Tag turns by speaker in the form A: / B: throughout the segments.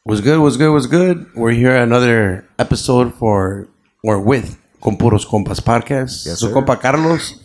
A: What's good? What's good? What's good? We're here at another episode with Puros Compas podcast.
B: Yes,
A: Su
B: sir.
A: compa Carlos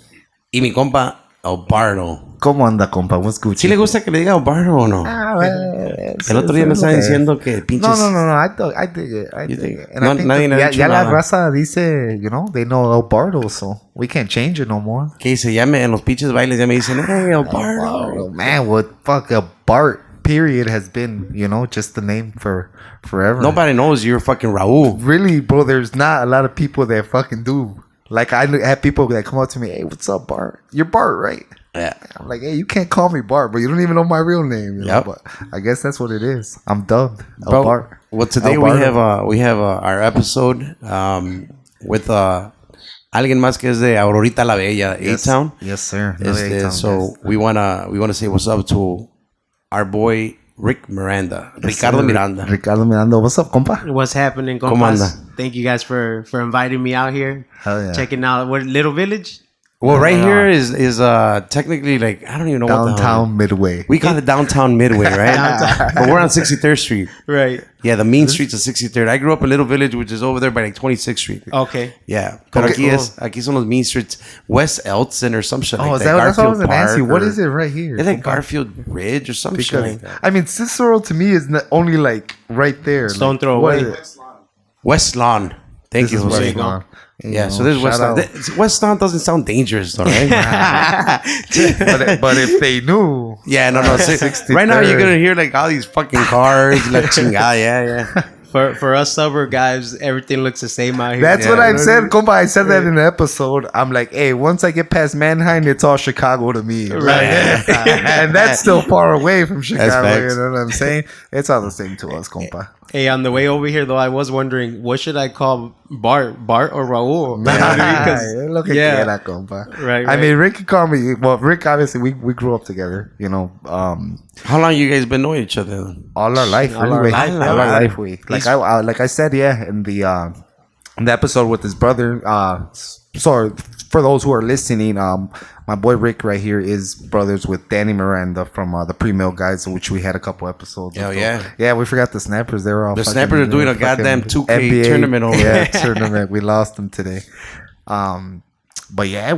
A: y mi compa Albardo.
B: ¿Cómo anda, compa? What's good?
A: ¿Sí le gusta que le diga Albardo o no? El otro día me estaba diciendo que pinches...
B: No. I dig it. I dig it. And
A: No,
B: I think
A: nadie le ha dicho
B: ya la
A: nada.
B: raza dice, they know El Bardo, so we can't change it no more.
A: Que dice, en los pinches bailes ya me dicen, hey, Albardo.
B: Man, what fuck a Bart period has been, just the name for forever.
A: Nobody knows you're fucking Raul.
B: Really, bro, there's not a lot of people that fucking do. Like, I have people that come up to me, hey, what's up, Bart? You're Bart, right?
A: Yeah.
B: I'm like, hey, you can't call me Bart, but you don't even know my real name.
A: Yep.
B: But I guess that's what it is. I'm dubbed.
A: Bro,
B: Bart.
A: well, today
B: El
A: we
B: Bardo.
A: have our episode with alguien más que es de Aurorita la Bella, A-Town.
B: Yes, sir.
A: So we wanna say what's up to our boy Rick Miranda, Ricardo Miranda.
B: Ricardo Miranda. What's up, compa?
C: What's happening,
A: ¿Cómo
C: compas?
A: anda?
C: Thank you guys for inviting me out here.
B: Hell yeah.
C: Checking out what Little Village.
A: Well, right here is technically like I don't even know what the hell.
B: Downtown Midway.
A: We call it downtown Midway, right? But we're on 63rd Street.
C: Right.
A: Yeah, the mean streets of 63rd. I grew up in Little Village, which is over there by like 26th Street.
C: Okay.
A: Yeah, pero
B: Okay,
A: aquí son los mean streets. West Elton or some shit like that.
B: That's what I was going to ask you. What
A: or-
B: is it right here?
A: It's like Garfield Ridge or some shit like that.
B: I mean, Cicero to me is not only like right there.
C: Stone
B: like,
C: throw
B: what
C: away.
B: is it?
A: West Lawn. Thank
B: This
A: you,
B: is
A: Jose.
B: West Lawn.
A: Yeah, so there's West
B: shout
A: Lawn.
B: out.
A: West Lawn doesn't sound dangerous, though, right?
B: but if they knew,
A: Yeah, no. Right now, you're going to hear like all these fucking cars. La chingada, yeah.
C: For us suburb guys, everything looks the same out here.
B: that's
A: Yeah,
B: what I've
A: no,
B: said, compa. I said that in the episode. I'm like, hey, once I get past Manheim, it's all Chicago to me.
C: Right.
B: And that's still far away from Chicago.
A: facts.
B: You know what I'm saying? It's all the same to us, compa.
C: Hey, on the way over here though, I was wondering what should I call Bart or Raul?
B: Lo que
C: yeah.
B: quiera, compa.
C: Right,
B: I
C: right.
B: mean, Rick could call me. Well, Rick, obviously, we grew up together.
A: How long you guys been knowing each other?
B: All our life,
C: All our
B: really.
C: life,
B: All our
C: yeah.
B: life, we like I said, yeah, in the episode with his brother. So for those who are listening, my boy Rick right here is brothers with Danny Miranda from the Pre-Mill Guys, which we had a couple episodes.
A: Hell
B: ago.
A: yeah.
B: Yeah, we forgot the Snappers. They were all
A: The
B: fucking,
A: Snappers are doing a
B: fucking
A: goddamn 2K
B: NBA
A: tournament over
B: yeah,
A: there.
B: tournament. We lost them today. But yeah,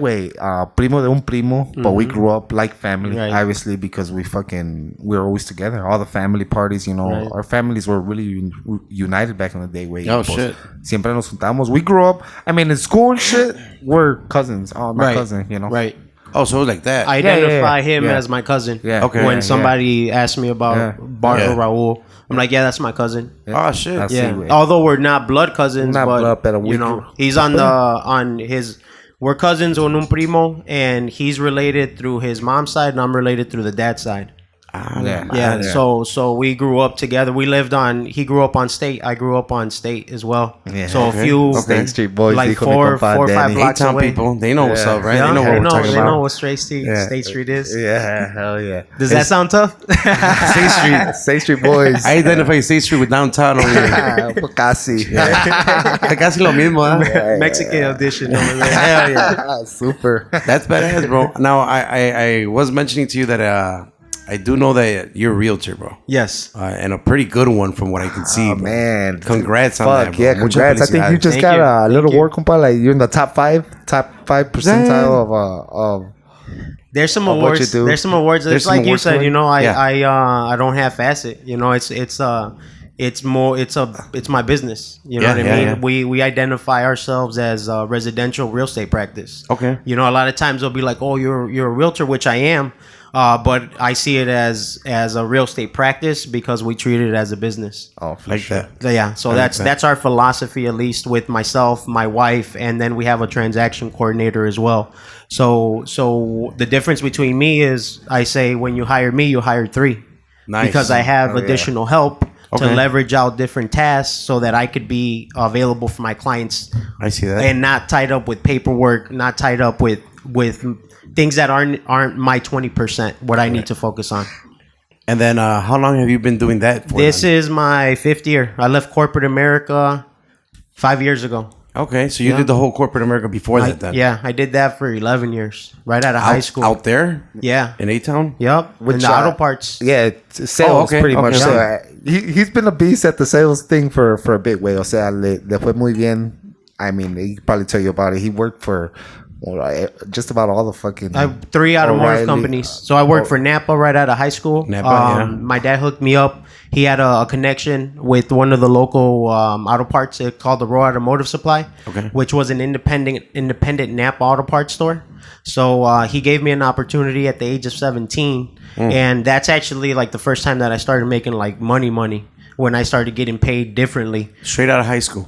B: primo de un primo, but we grew up like family,
C: Right.
B: obviously, because we're always together. All the family parties,
C: Right.
B: our families were really united back in the day.
A: Oh, shit.
B: Siempre nos juntamos. We grew up, I mean, in school and shit, we're cousins. Oh, my
C: Right.
B: cousin,
C: Right.
A: Oh, so it was like that.
C: I identify
B: yeah.
C: him
B: Yeah.
C: as my cousin.
B: Yeah.
A: Okay.
C: When
B: Yeah.
C: somebody asks me about
B: Yeah.
C: Bart
A: Yeah.
C: or Raul, I'm like, yeah, that's my cousin.
A: Oh, shit.
B: That's-
C: Yeah.
B: Sí, güey.
C: Although we're not blood cousins,
B: Not
C: but
B: blood, pero we grew-
C: he's on his. We're cousins on un primo, and he's related through his mom's side, and I'm related through the dad's side.
B: Yeah.
C: Yeah. So we grew up together. We lived on. He grew up on State. I grew up on State as well.
B: Yeah.
C: So
A: Okay.
C: a few
B: State Street boys,
C: like
B: dijo mi
C: 4
B: compa
C: or 5
B: Danny.
C: blocks
A: A-Town
C: away.
A: people, they know what's
B: Yeah.
A: up, right?
C: Yeah,
A: They know what we're talking
C: they
A: about.
C: know what State Street is.
B: Yeah, hell yeah.
C: Does that sound tough?
A: State Street.
B: State Street boys.
A: I identify State Street with downtown over here.
B: Casi.
A: Casi lo mismo, huh?
C: Mexican edition over there.
A: Hell yeah.
B: Super.
A: That's badass, bro. Now, I was mentioning to you that I do know that you're a realtor, bro.
C: Yes.
A: And a pretty good one from what I can see.
B: Oh,
A: bro.
B: man.
A: Congrats on
B: Fuck,
A: that, bro.
B: yeah,
A: Muchas
B: congrats. I think you
A: felicidades.
B: just
C: Thank
B: got
C: you.
B: a little
C: Thank you.
B: work, compa. Like, you're in the top 5 percentile of
C: There's some
B: Of what
C: awards.
B: you do.
C: There's some awards.
A: There's
C: It's
A: some
C: like you
A: awards
C: said.
A: for it?
C: I don't have facet. It's my business. You know
A: Yeah,
C: what I
A: yeah,
C: mean?
A: yeah.
C: We identify ourselves as a residential real estate practice.
A: Okay.
C: You know, a lot of times they'll be like, "Oh, you're a realtor," which I am. But I see it as a real estate practice because we treat it as a business.
B: oh, for
A: Like
B: sure.
A: that.
C: So, yeah, so
A: like that.
C: that's our philosophy, at least with myself, my wife, and then we have a transaction coordinator as well. So the difference between me is I say when you hire me, you hire 3,
A: Nice.
C: because I have
B: Oh, yeah.
C: additional help
A: Okay.
C: to leverage out different tasks so that I could be available for my clients
A: I see that.
C: and not tied up with paperwork, not tied up with things that aren't my 20%. What I need to focus on.
A: And then how long have you been doing that for?
C: This
A: then?
C: is my 5th year. I left corporate America 5 years ago.
A: Okay, so you did the whole corporate America before that then?
C: Yeah, I did that for 11 years, right out of high school.
A: Out there?
C: Yeah.
A: In A-Town?
C: Yep. In the auto parts.
B: Yeah, sales pretty much.
A: Okay.
B: So, he's been a beast at the sales thing for a big way. O sea, le fue muy bien. I mean, he could probably tell you about it. He worked for just about all the fucking...
C: 3 automotive
B: O'Reilly,
C: companies. So I worked for Napa right out of high school.
A: Napa,
C: My dad hooked me up. He had a connection with one of the local auto parts called the Aurora Automotive Supply, which was an independent Napa auto parts store. So he gave me an opportunity at the age of 17. And that's actually like the first time that I started making like money. When I started getting paid differently.
A: Straight out of high school?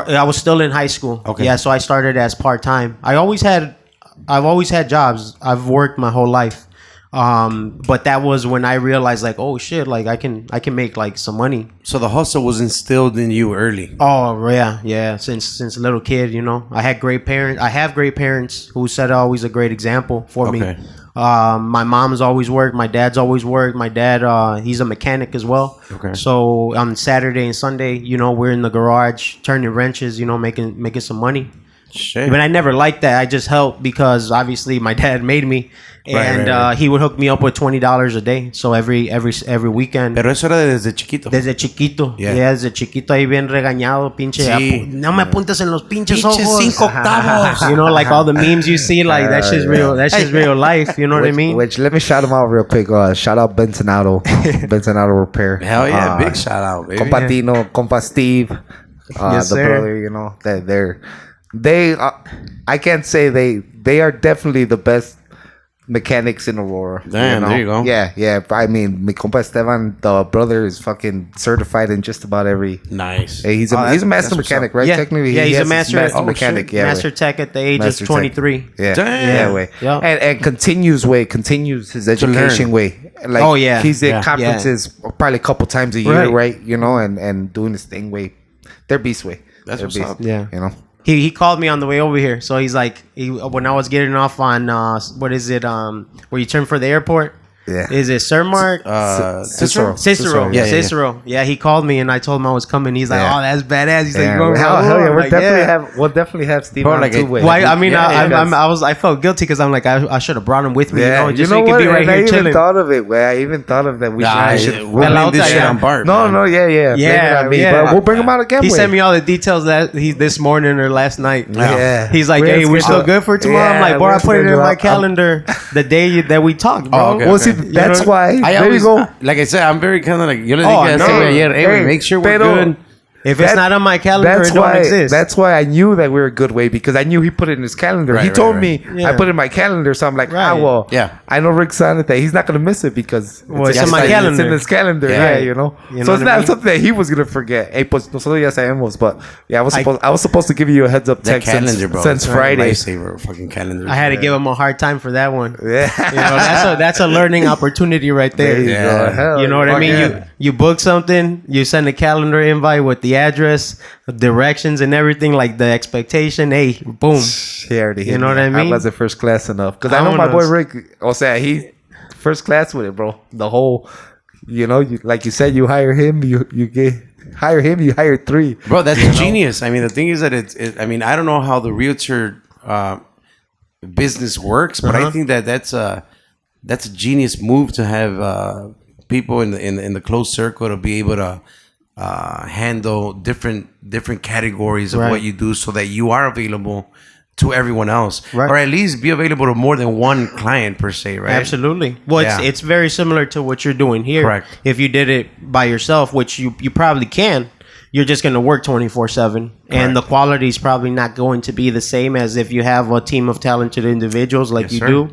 C: I was still in high school.
A: Okay.
C: Yeah, so I started as part-time. I've always had jobs. I've worked my whole life. But that was when I realized like, oh shit, like I can make like some money.
A: So the hustle was instilled in you early.
C: Oh yeah. Since a little kid, you know. I have great parents who set always a great example for me. My mom's always worked. My dad's always worked. My dad, he's a mechanic as well.
A: Okay.
C: So on Saturday and Sunday, you know, we're in the garage turning wrenches, you know, making some money.
A: Shit.
C: But I never liked that. I just helped because obviously my dad made me, and
A: right.
C: He would hook me up with $20 a day. So every weekend.
A: Pero eso era desde chiquito.
C: Desde chiquito.
A: Yeah.
C: Desde chiquito ahí bien regañado, pinche.
A: Sí.
C: No me apuntes en los pinches ojos.
A: 5 octavos.
C: You know, like all the memes you see, like that's just real. That's just real life. You know what I mean?
B: Which let me shout him out real quick. Shout out Bentonado, Bentonado Repair.
A: Hell yeah, big shout out, baby.
B: Compa Tino, Compa Steve,
C: Yes,
B: the
C: sir.
B: brother. You know they I can't say they are definitely the best mechanics in Aurora.
A: Damn, there you go.
B: Yeah. I mean, mi compa Esteban, the brother, is fucking certified in just about every.
A: Nice.
B: Hey, he's a master
A: that's
B: mechanic,
A: what's
B: right?
C: Yeah.
B: Technically,
C: Yeah,
B: he
C: he's a
B: has his
C: master
B: mechanic. Yeah,
C: master tech at the age
B: Master
C: of
B: tech.
C: 23.
B: Yeah,
A: Damn.
B: yeah, way.
C: Yeah.
B: And continues his education way. Like,
C: Oh, yeah.
B: he's at
C: Yeah.
B: conferences probably a couple times a year,
C: Right.
B: right? You know, and doing his thing way. They're beast way.
A: That's
B: They're
A: what's
B: beast.
A: up.
C: Yeah.
B: You know.
C: He called me on the way over here. So he's like, when I was getting off on, what is it, where you turn for the airport?
B: Yeah.
C: Is it Sir Mark?
B: Cicero.
C: Cicero.
A: Yeah, yeah,
C: Cicero. Yeah, he called me and I told him I was coming. He's like,
B: Yeah.
C: oh, that's badass. He's
B: Yeah,
C: like,
B: hell yeah,
C: I'm like, yeah.
B: we'll definitely have Steve
A: Bro,
B: on
A: like
B: two way.
C: Why? I mean,
B: Yeah,
C: I felt guilty because I'm like, I should have brought him with me.
B: yeah,
C: You know, just
B: you know
C: so he
B: what?
C: could be right
B: And I
C: here
B: even
C: chilling.
B: thought of it. Where I even thought of that. We should.
A: We'll
C: Well,
A: leave this
C: I'll
A: shit
C: tell
A: on
C: you.
A: Bart.
B: No,
A: man.
B: no, yeah. Blame it on me,
C: yeah.
B: but we'll bring him out again.
C: He
B: way.
C: sent me all the details that this morning or last night.
B: Yeah.
C: He's like,
B: We're
C: hey, we're still
B: scheduled-
C: good for tomorrow. I'm
B: Yeah,
C: like, bro,
B: we're
C: I put it in
B: scheduled
C: my
B: out.
C: calendar the day that we talked, bro.
A: Oh, okay.
B: Well, see, that's why.
A: I
B: There
A: always,
B: you go.
A: like I said, I'm very kind of like, yo le
C: Oh,
A: dije a
C: no.
A: ese güey ayer, hey,
B: Hey,
A: make sure we're
B: pero-
A: good.
C: If it's not on my calendar,
B: That's
C: it don't
B: why.
C: exist.
B: That's why I knew that we were a good way because I knew he put it in his calendar.
A: Right,
B: He
A: right,
B: told
A: right.
B: me
C: Yeah.
B: I put it in my calendar, so I'm like,
C: Right.
B: well,
A: Yeah.
B: I know Rick's on it that he's not gonna miss it because
C: It's in my
B: It's
C: calendar.
B: in his calendar,
A: Yeah.
B: yeah, you know.
C: You know
B: So it's
C: what I
B: not
C: mean?
B: something that he was gonna forget. Hey, pues nosotros ya sabemos, but yeah, I was supposed to give you a heads up
A: That
B: text
A: calendar, bro.
B: since
A: It's
B: Friday.
A: Lifesaver fucking calendar.
C: I had to give him a hard time for that one.
B: Yeah,
C: You know, that's a learning opportunity right there.
B: There you
A: Yeah.
B: go. Hell,
C: You know what I
B: fuck
C: mean?
B: yeah.
C: You book something, you send a calendar invite with the address, the directions, and everything, like the expectation. Hey, boom.
B: He already hit
C: You know
B: me.
C: what I mean?
B: I wasn't first class enough because I know my boy Rick. O sea, he first class with it, bro. The whole, you know, like you said, you hire him, you hire him, you hire 3.
A: Bro, that's genius. I mean, the thing is that I mean, I don't know how the realtor business works, but I think that's a genius move to have people in the closed circle to be able to handle different categories of
C: Right.
A: what you do, so that you are available to everyone else,
C: Right.
A: or at least be available to more than one client per se, right?
C: Absolutely. Well,
A: Yeah.
C: it's very similar to what you're doing here.
A: Correct.
C: If you did it by yourself, which you probably can, you're just going to work 24/7, and the quality is probably not going to be the same as if you have a team of talented individuals like
A: Yes,
C: you
A: sir.
C: do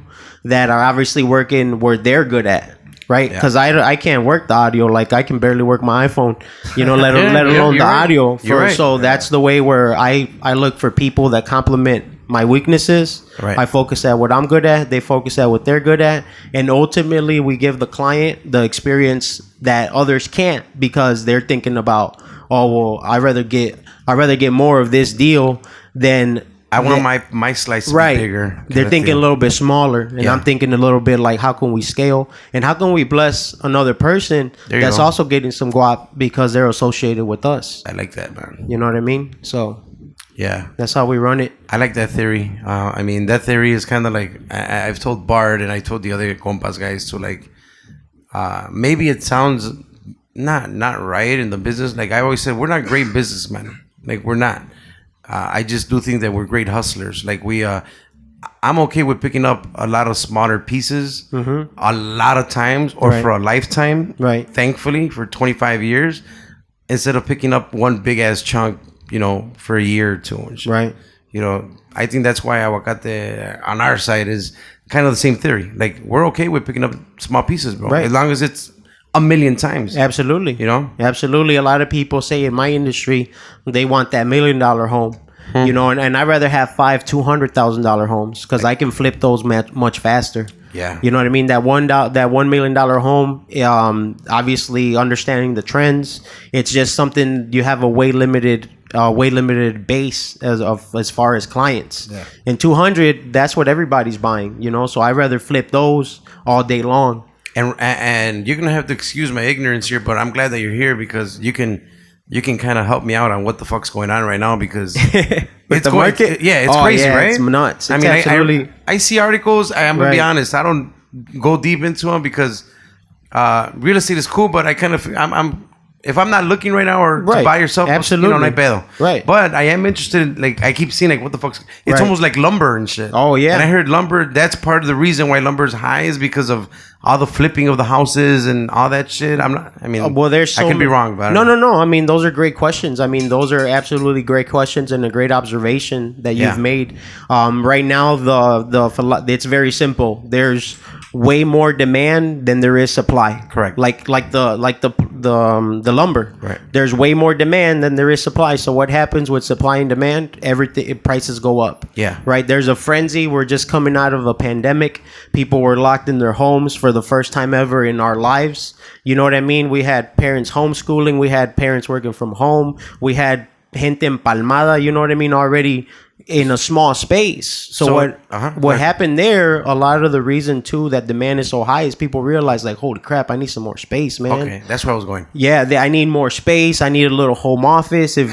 C: that are obviously working where they're good at. Right,
A: Yeah.
C: because I can't work the audio, like I can barely work my iPhone, you know, let
A: Yeah,
C: alone
A: you're
C: the
A: right.
C: audio.
A: You're right.
C: So that's the way where I look for people that complement my weaknesses.
A: Right.
C: I focus at what I'm good at. They focus at what they're good at, and ultimately we give the client the experience that others can't because they're thinking about, oh well, I rather get more of this deal than
A: I want my slice to
C: right.
A: be bigger.
C: They're
A: kinda
C: thinking
A: thing.
C: a little bit smaller, and
A: Yeah.
C: I'm thinking a little bit like, how can we scale and how can we bless another person
A: There you
C: that's
A: go.
C: also getting some guap because they're associated with us.
A: I like that, man.
C: You know what I mean? So
A: Yeah.
C: That's how we run it.
A: I like that theory. I mean, that theory is kind of like I've told Bart and I told the other compas guys to like. Maybe it sounds not right in the business. Like I always said, we're not great businessmen. Like we're not. I just do think that we're great hustlers. Like I'm okay with picking up a lot of smaller pieces, a lot of times, or for a lifetime.
C: Right.
A: Thankfully, for 25 years, instead of picking up one big ass chunk, for a year or two. And shit.
C: Right.
A: I think that's why aguacate on our side is kind of the same theory. Like we're okay with picking up small pieces, bro.
C: Right.
A: As long as it's a million times.
C: Absolutely. Absolutely. A lot of people say in my industry, they want that $1 million home. And I'd rather have five $200,000 homes because I can flip those much faster.
A: Yeah.
C: You know what I mean? That $1 million home, obviously understanding the trends, it's just something you have a way limited base as far as clients.
B: Yeah.
C: And 200, that's what everybody's buying, so I'd rather flip those all day long.
A: And you're gonna have to excuse my ignorance here, but I'm glad that you're here because you can kind of help me out on what the fuck's going on right now because
C: With the market,
A: it's crazy, right?
C: It's nuts.
A: I mean, I see articles. I'm gonna be honest. I don't go deep into them because real estate is cool, but I kind of I'm if I'm not looking right now or to buy yourself,
C: absolutely,
A: no hay pedo.
C: Right.
A: But I am interested in, like, I keep seeing, like, what the fuck's... It's almost like lumber and shit.
C: Oh, yeah.
A: And I heard lumber, that's part of the reason why lumber is high is because of all the flipping of the houses and all that shit. I can be wrong about it.
C: No. I mean, those are great questions. I mean, those are absolutely great questions and a great observation that you've made. Right now, it's very simple. There's way more demand than there is supply.
A: Correct.
C: Like the lumber.
A: Right.
C: There's way more demand than there is supply. So what happens with supply and demand? Prices go up.
A: Yeah.
C: Right. There's a frenzy. We're just coming out of a pandemic. People were locked in their homes for the first time ever in our lives. You know what I mean? We had parents homeschooling. We had parents working from home. We had gente empalmada. You know what I mean? Already in a small space. So what happened there, a lot of the reason too that demand is so high is people realize like, holy crap, I need some more space, man.
A: Okay, that's where I was going.
C: Yeah, I need more space. I need a little home office. If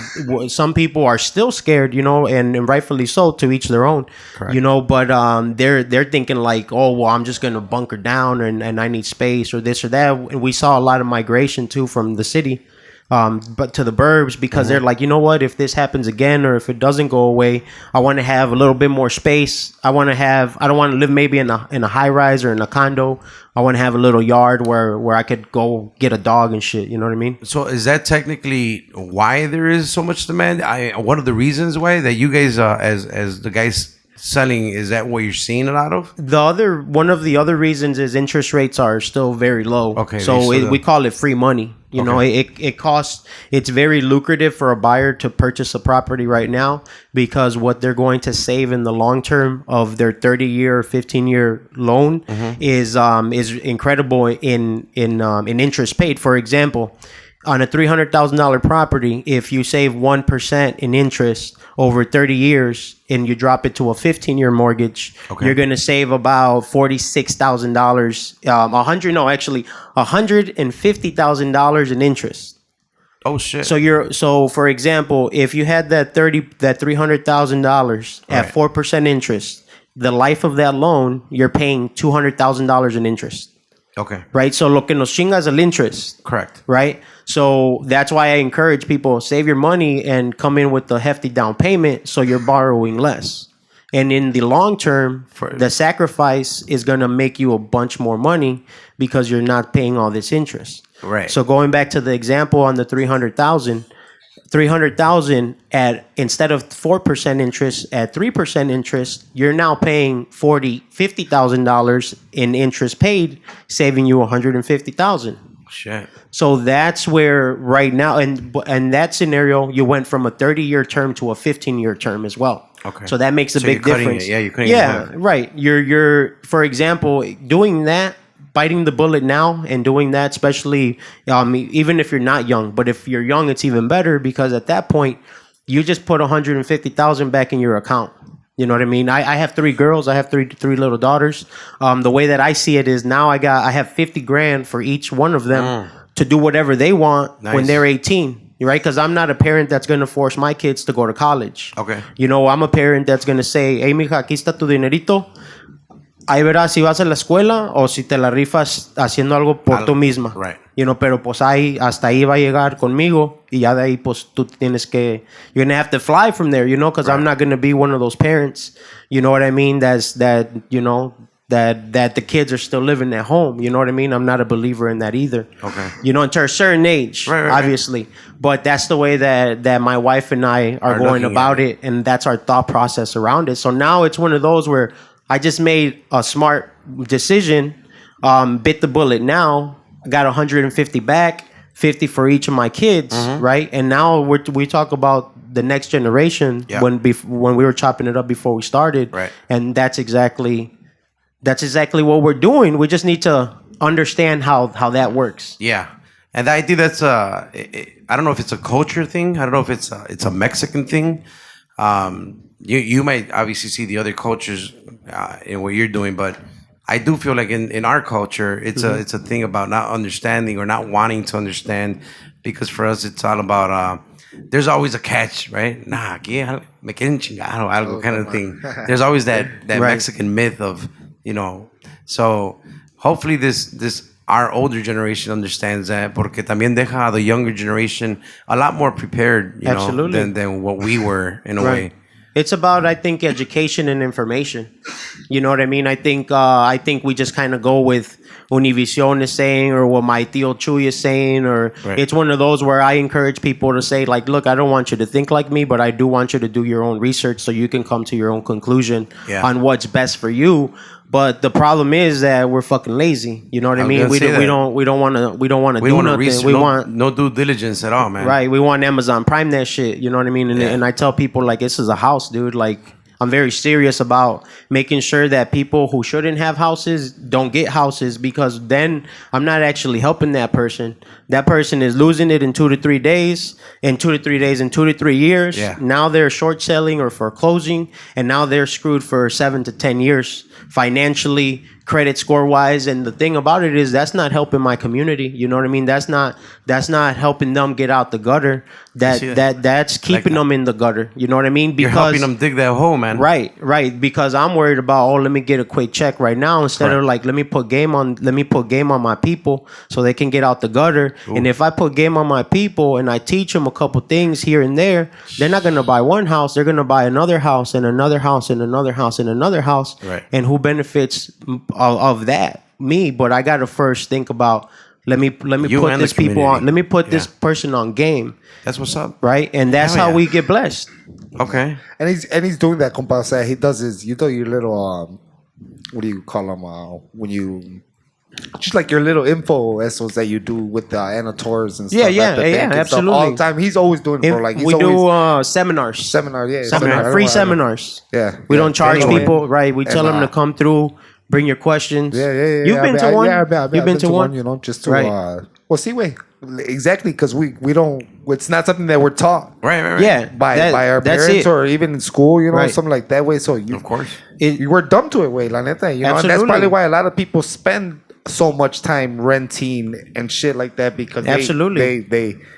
C: some people are still scared, and rightfully so, to each their own.
A: Correct.
C: But they're thinking like, oh well, I'm just gonna bunker down and I need space or this or that. And we saw a lot of migration too from the city. But to the burbs because they're like, you know what? If this happens again or if it doesn't go away, I want to have a little bit more space. I don't want to live maybe in a high rise or in a condo. I want to have a little yard where I could go get a dog and shit. You know what I mean?
A: So is that technically why there is so much demand? One of the reasons why that you guys as the guys selling, is that what you're seeing a lot of?
C: One of the other reasons is interest rates are still very low.
A: Okay.
C: So we call it free money. You know, it's very lucrative for a buyer to purchase a property right now because what they're going to save in the long term of their 30-year or 15-year loan is incredible in interest paid. For example, on a $300,000 property, if you save 1% in interest over 30 years and you drop it to a 15-year mortgage, you're going to save about $46,000. $150,000 in interest.
A: Oh shit!
C: So for example, if you had that $300,000 at 4% interest, the life of that loan, you're paying $200,000 in interest.
A: Okay.
C: Right. So lo que nos chingas el interest.
A: Correct.
C: Right. So that's why I encourage people, save your money and come in with a hefty down payment so you're borrowing less. And in the long term, the sacrifice is going to make you a bunch more money because you're not paying all this interest.
A: Right.
C: So going back to the example on the 300,000 at instead of 4% interest at 3% interest, you're now paying $50,000 in interest paid, saving you $150,000.
A: Shit.
C: So that's where right now, and that scenario, you went from a 30-year term to a 15-year term as well.
A: Okay.
C: So that makes a big difference.
A: You're cutting it.
C: Yeah, right. You're for example, doing that, biting the bullet now and doing that, especially even if you're not young, but if you're young, it's even better because at that point, you just put $150,000 back in your account. You know what I mean? I have 3 girls. I have three little daughters. The way that I see it is now I have $50,000 for each one of them to do whatever they want when they're 18. right? Because I'm not a parent that's going to force my kids to go to college.
A: Okay.
C: You know, I'm a parent that's going to say, hey, mija, aquí está tu dinerito. Ahí verás si vas a la escuela o si te la rifas haciendo algo por tú misma.
A: Right.
C: You know, pero pues ahí, hasta ahí va a llegar conmigo y ya de ahí pues tú tienes que, you're going to have to fly from there, you know, because I'm not going to be one of those parents, you know what I mean, that the kids are still living at home, you know what I mean? I'm not a believer in that either.
A: Okay.
C: You know, until a certain age, obviously. But that's the way that my wife and I are going about it, and that's our thought process around it. So now it's one of those where I just made a smart decision, bit the bullet now, got 150 back, 50 for each of my kids, right? And now we talk about the next generation when we were chopping it up before we started,
A: right?
C: And that's exactly what we're doing. We just need to understand how that works.
A: Yeah, and I think that's I don't know if it's a culture thing. I don't know if it's a Mexican thing. You might obviously see the other cultures in what you're doing, but I do feel like in our culture, it's a thing about not understanding or not wanting to understand, because for us it's all about there's always a catch, right? Nah, aquí me quieren chingar o algo kind of thing. There's always that Mexican myth of, you know. So hopefully this our older generation understands that, porque también deja the younger generation a lot more prepared, you know, than what we were in a way.
C: It's about, I think, education and information. You know what I mean? I think we just kind of go with Univision is saying, or what my tío Chuy is saying, or it's one of those where I encourage people to say, like, look, I don't want you to think like me, but I do want you to do your own research so you can come to your own conclusion on what's best for you. But the problem is that we're fucking lazy. You know what I mean? We don't want to do nothing.
A: Research, we want no due diligence at all, man.
C: Right. We want Amazon Prime that shit. You know what I mean? And I tell people, like, this is a house, dude. Like, I'm very serious about making sure that people who shouldn't have houses don't get houses, because then I'm not actually helping that person. That person is losing it in 2 to 3 days, in 2 to 3 days, in 2 to 3 years.
A: Yeah.
C: Now they're short selling or foreclosing, and now they're screwed for 7 to 10 years financially, credit score wise. And the thing about it is that's not helping my community. You know what I mean? That's not helping them get out the gutter. That's keeping them in the gutter. You know what I mean? Because
A: you're helping them dig that hole, man.
C: Right. Because I'm worried about, let me get a quick check right now, instead of like, let me put game on my people so they can get out the gutter. Ooh. And if I put game on my people and I teach them a couple things here and there, they're not gonna buy one house. They're gonna buy another house and another house and another house and another house.
A: Right.
C: And who benefits of that? Me. But I gotta first think about, let me put this people on. Let me put this person on game.
A: That's what's up,
C: right? And that's how we get blessed.
A: Okay.
B: And he's doing that, compa. He does his, you do your little what do you call them when you just like your little info esos that you do with the anators and stuff.
C: Yeah, absolutely.
B: All the time. He's always doing it, bro. Like
C: we do seminars. Free seminars.
B: Yeah.
C: We don't charge people, right? We tell them to come through. Bring your questions.
B: Yeah.
C: You've been to one?
B: Yeah,
C: You've been to one?
B: You know, just to, well, see, wait. Exactly, because we don't, it's not something that we're taught.
A: Right.
C: Yeah.
B: By our parents or even in school, you know, something like that way. So
A: of course.
B: You were dumb to it, way, la neta. You know, and that's probably why a lot of people spend so much time renting and shit like that, because they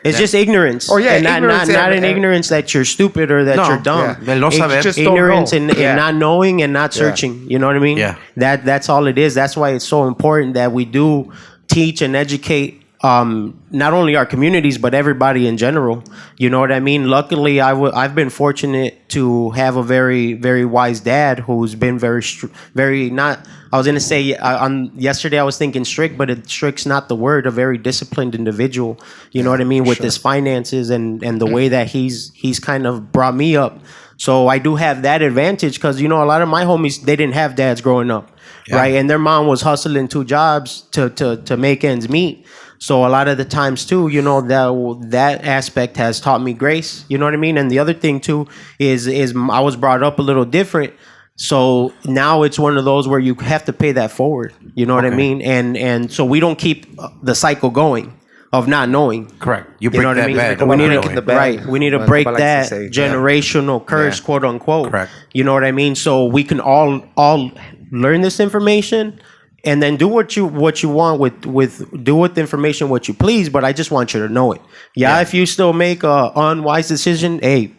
C: it's just ignorance.
B: Or
C: and not an ignorance that you're stupid or that you're dumb. It's just ignorance and not knowing and not searching. You know what I mean?
A: Yeah.
C: That's all it is. That's why it's so important that we do teach and educate not only our communities but everybody in general. You know what I mean? Luckily, I've been fortunate to have a very, very wise dad who's been very not. I was gonna say on yesterday I was thinking strict, but strict's not the word. A very disciplined individual. You know what I mean, with his finances and the way that he's kind of brought me up. So I do have that advantage, because you know a lot of my homies, they didn't have dads growing up, right? And their mom was hustling 2 jobs to make ends meet. So a lot of the times too, you know, that aspect has taught me grace. You know what I mean? And the other thing too is I was brought up a little different. So now it's one of those where you have to pay that forward. You know what I mean? And so we don't keep the cycle going of not knowing.
A: Correct. You break that bag.
C: We need to break that generational curse, quote unquote.
A: Correct.
C: You know what I mean? So we can all learn this information and then do what you want with do with the information what you please. But I just want you to know it. Yeah. If you still make a unwise decision, hey.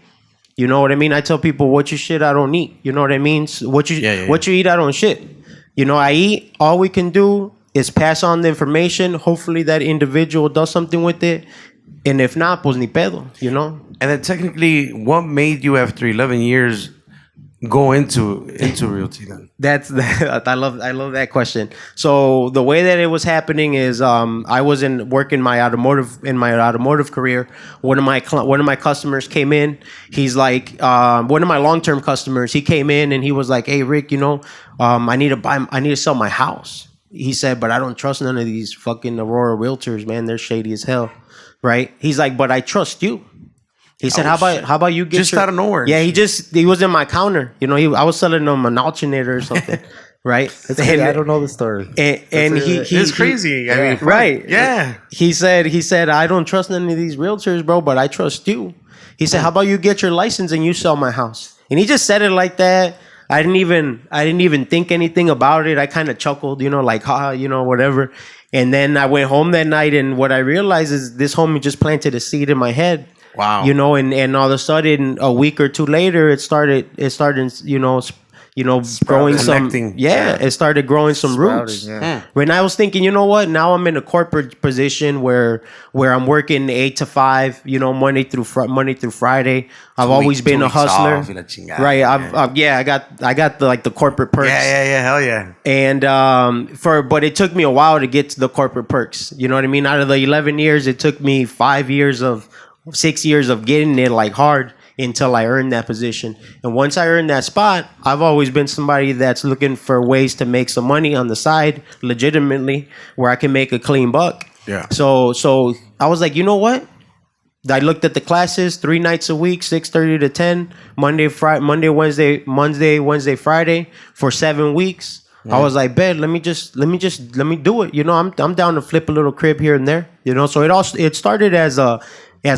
C: You know what I mean? I tell people what you shit, I don't eat. You know what I mean? So what you eat, I don't shit. You know, I eat. All we can do is pass on the information. Hopefully that individual does something with it. And if not, pues ni pedo, you know?
A: And then technically, what made you after 11 years go into realty then?
C: I love that question. So the way that it was happening is I was working my automotive career. One of my customers came in. He's like one of my long-term customers. He came in and he was like, "Hey Rick, you know, I need to sell my house." He said, "But I don't trust none of these fucking Aurora realtors, man. They're shady as hell." Right? He's like, "But I trust you." He said, "How about you get
A: out of nowhere?"
C: Yeah, he was in my counter. You know, I was selling him an alternator or something, right?
B: I don't know the story.
C: And
A: it's crazy. I mean,
C: right?
A: Yeah.
C: He said, "I don't trust any of these realtors, bro, but I trust you." He said, "How about you get your license and you sell my house?" And he just said it like that. I didn't even think anything about it. I kind of chuckled, you know, like, you know, whatever. And then I went home that night, and what I realized is this homie just planted a seed in my head.
A: Wow.
C: You know, and all of a sudden, a week or two later, it started, you know, growing some. Yeah, it started growing some roots.
B: Yeah.
C: When I was thinking, you know what? Now I'm in a corporate position where I'm working 8 to 5. You know, Monday through Friday. I've always been a hustler. Right. I got the corporate perks.
A: Yeah. Hell yeah.
C: And but it took me a while to get to the corporate perks. You know what I mean? Out of the 11 years, it took me 6 years of getting it like hard until I earned that position. And once I earned that spot, I've always been somebody that's looking for ways to make some money on the side legitimately where I can make a clean buck.
A: Yeah.
C: So I was like, you know what? I looked at the classes 3 nights a week, 6:30 to 10, Monday, Wednesday, Friday for 7 weeks. I was like, "Bet, let me do it." You know, I'm down to flip a little crib here and there. You know, so it started as a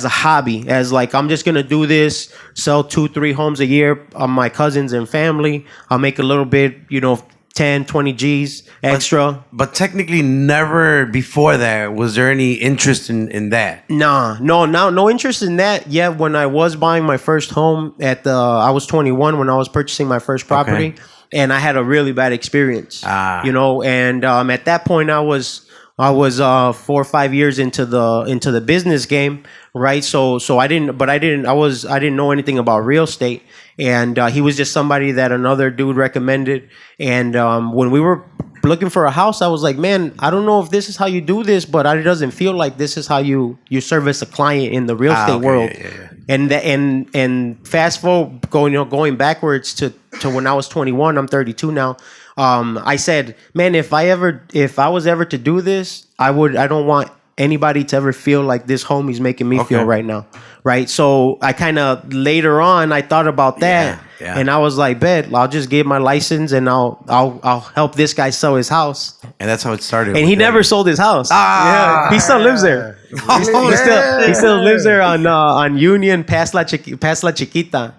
C: hobby, as like, I'm just gonna do this, sell 2-3 homes a year on my cousins and family. I'll make a little bit, you know, 10-20 G's extra.
A: But technically, never before that was there any interest in that?
C: No interest in that yet. When I was buying my first home I was 21 when I was purchasing my first property. Okay. And I had a really bad experience, you know, and at that point I was 4 or 5 years into the business game, right? So I didn't know anything about real estate, and he was just somebody that another dude recommended. And when we were looking for a house, I was like, man, I don't know if this is how you do this, but it doesn't feel like this is how you service a client in the real estate world. Yeah. And fast forward, going backwards to when I was 21, I'm 32 now. I said, man, if I was ever to do this, I don't want anybody to ever feel like this homie's making me feel right now. Right. So I kind of later on, I thought about that. Yeah. And I was like, bet, I'll just get my license and I'll help this guy sell his house.
A: And that's how it started.
C: And he never sold his house. Yeah, he still lives there. He still lives there on Union, past La Chiquita.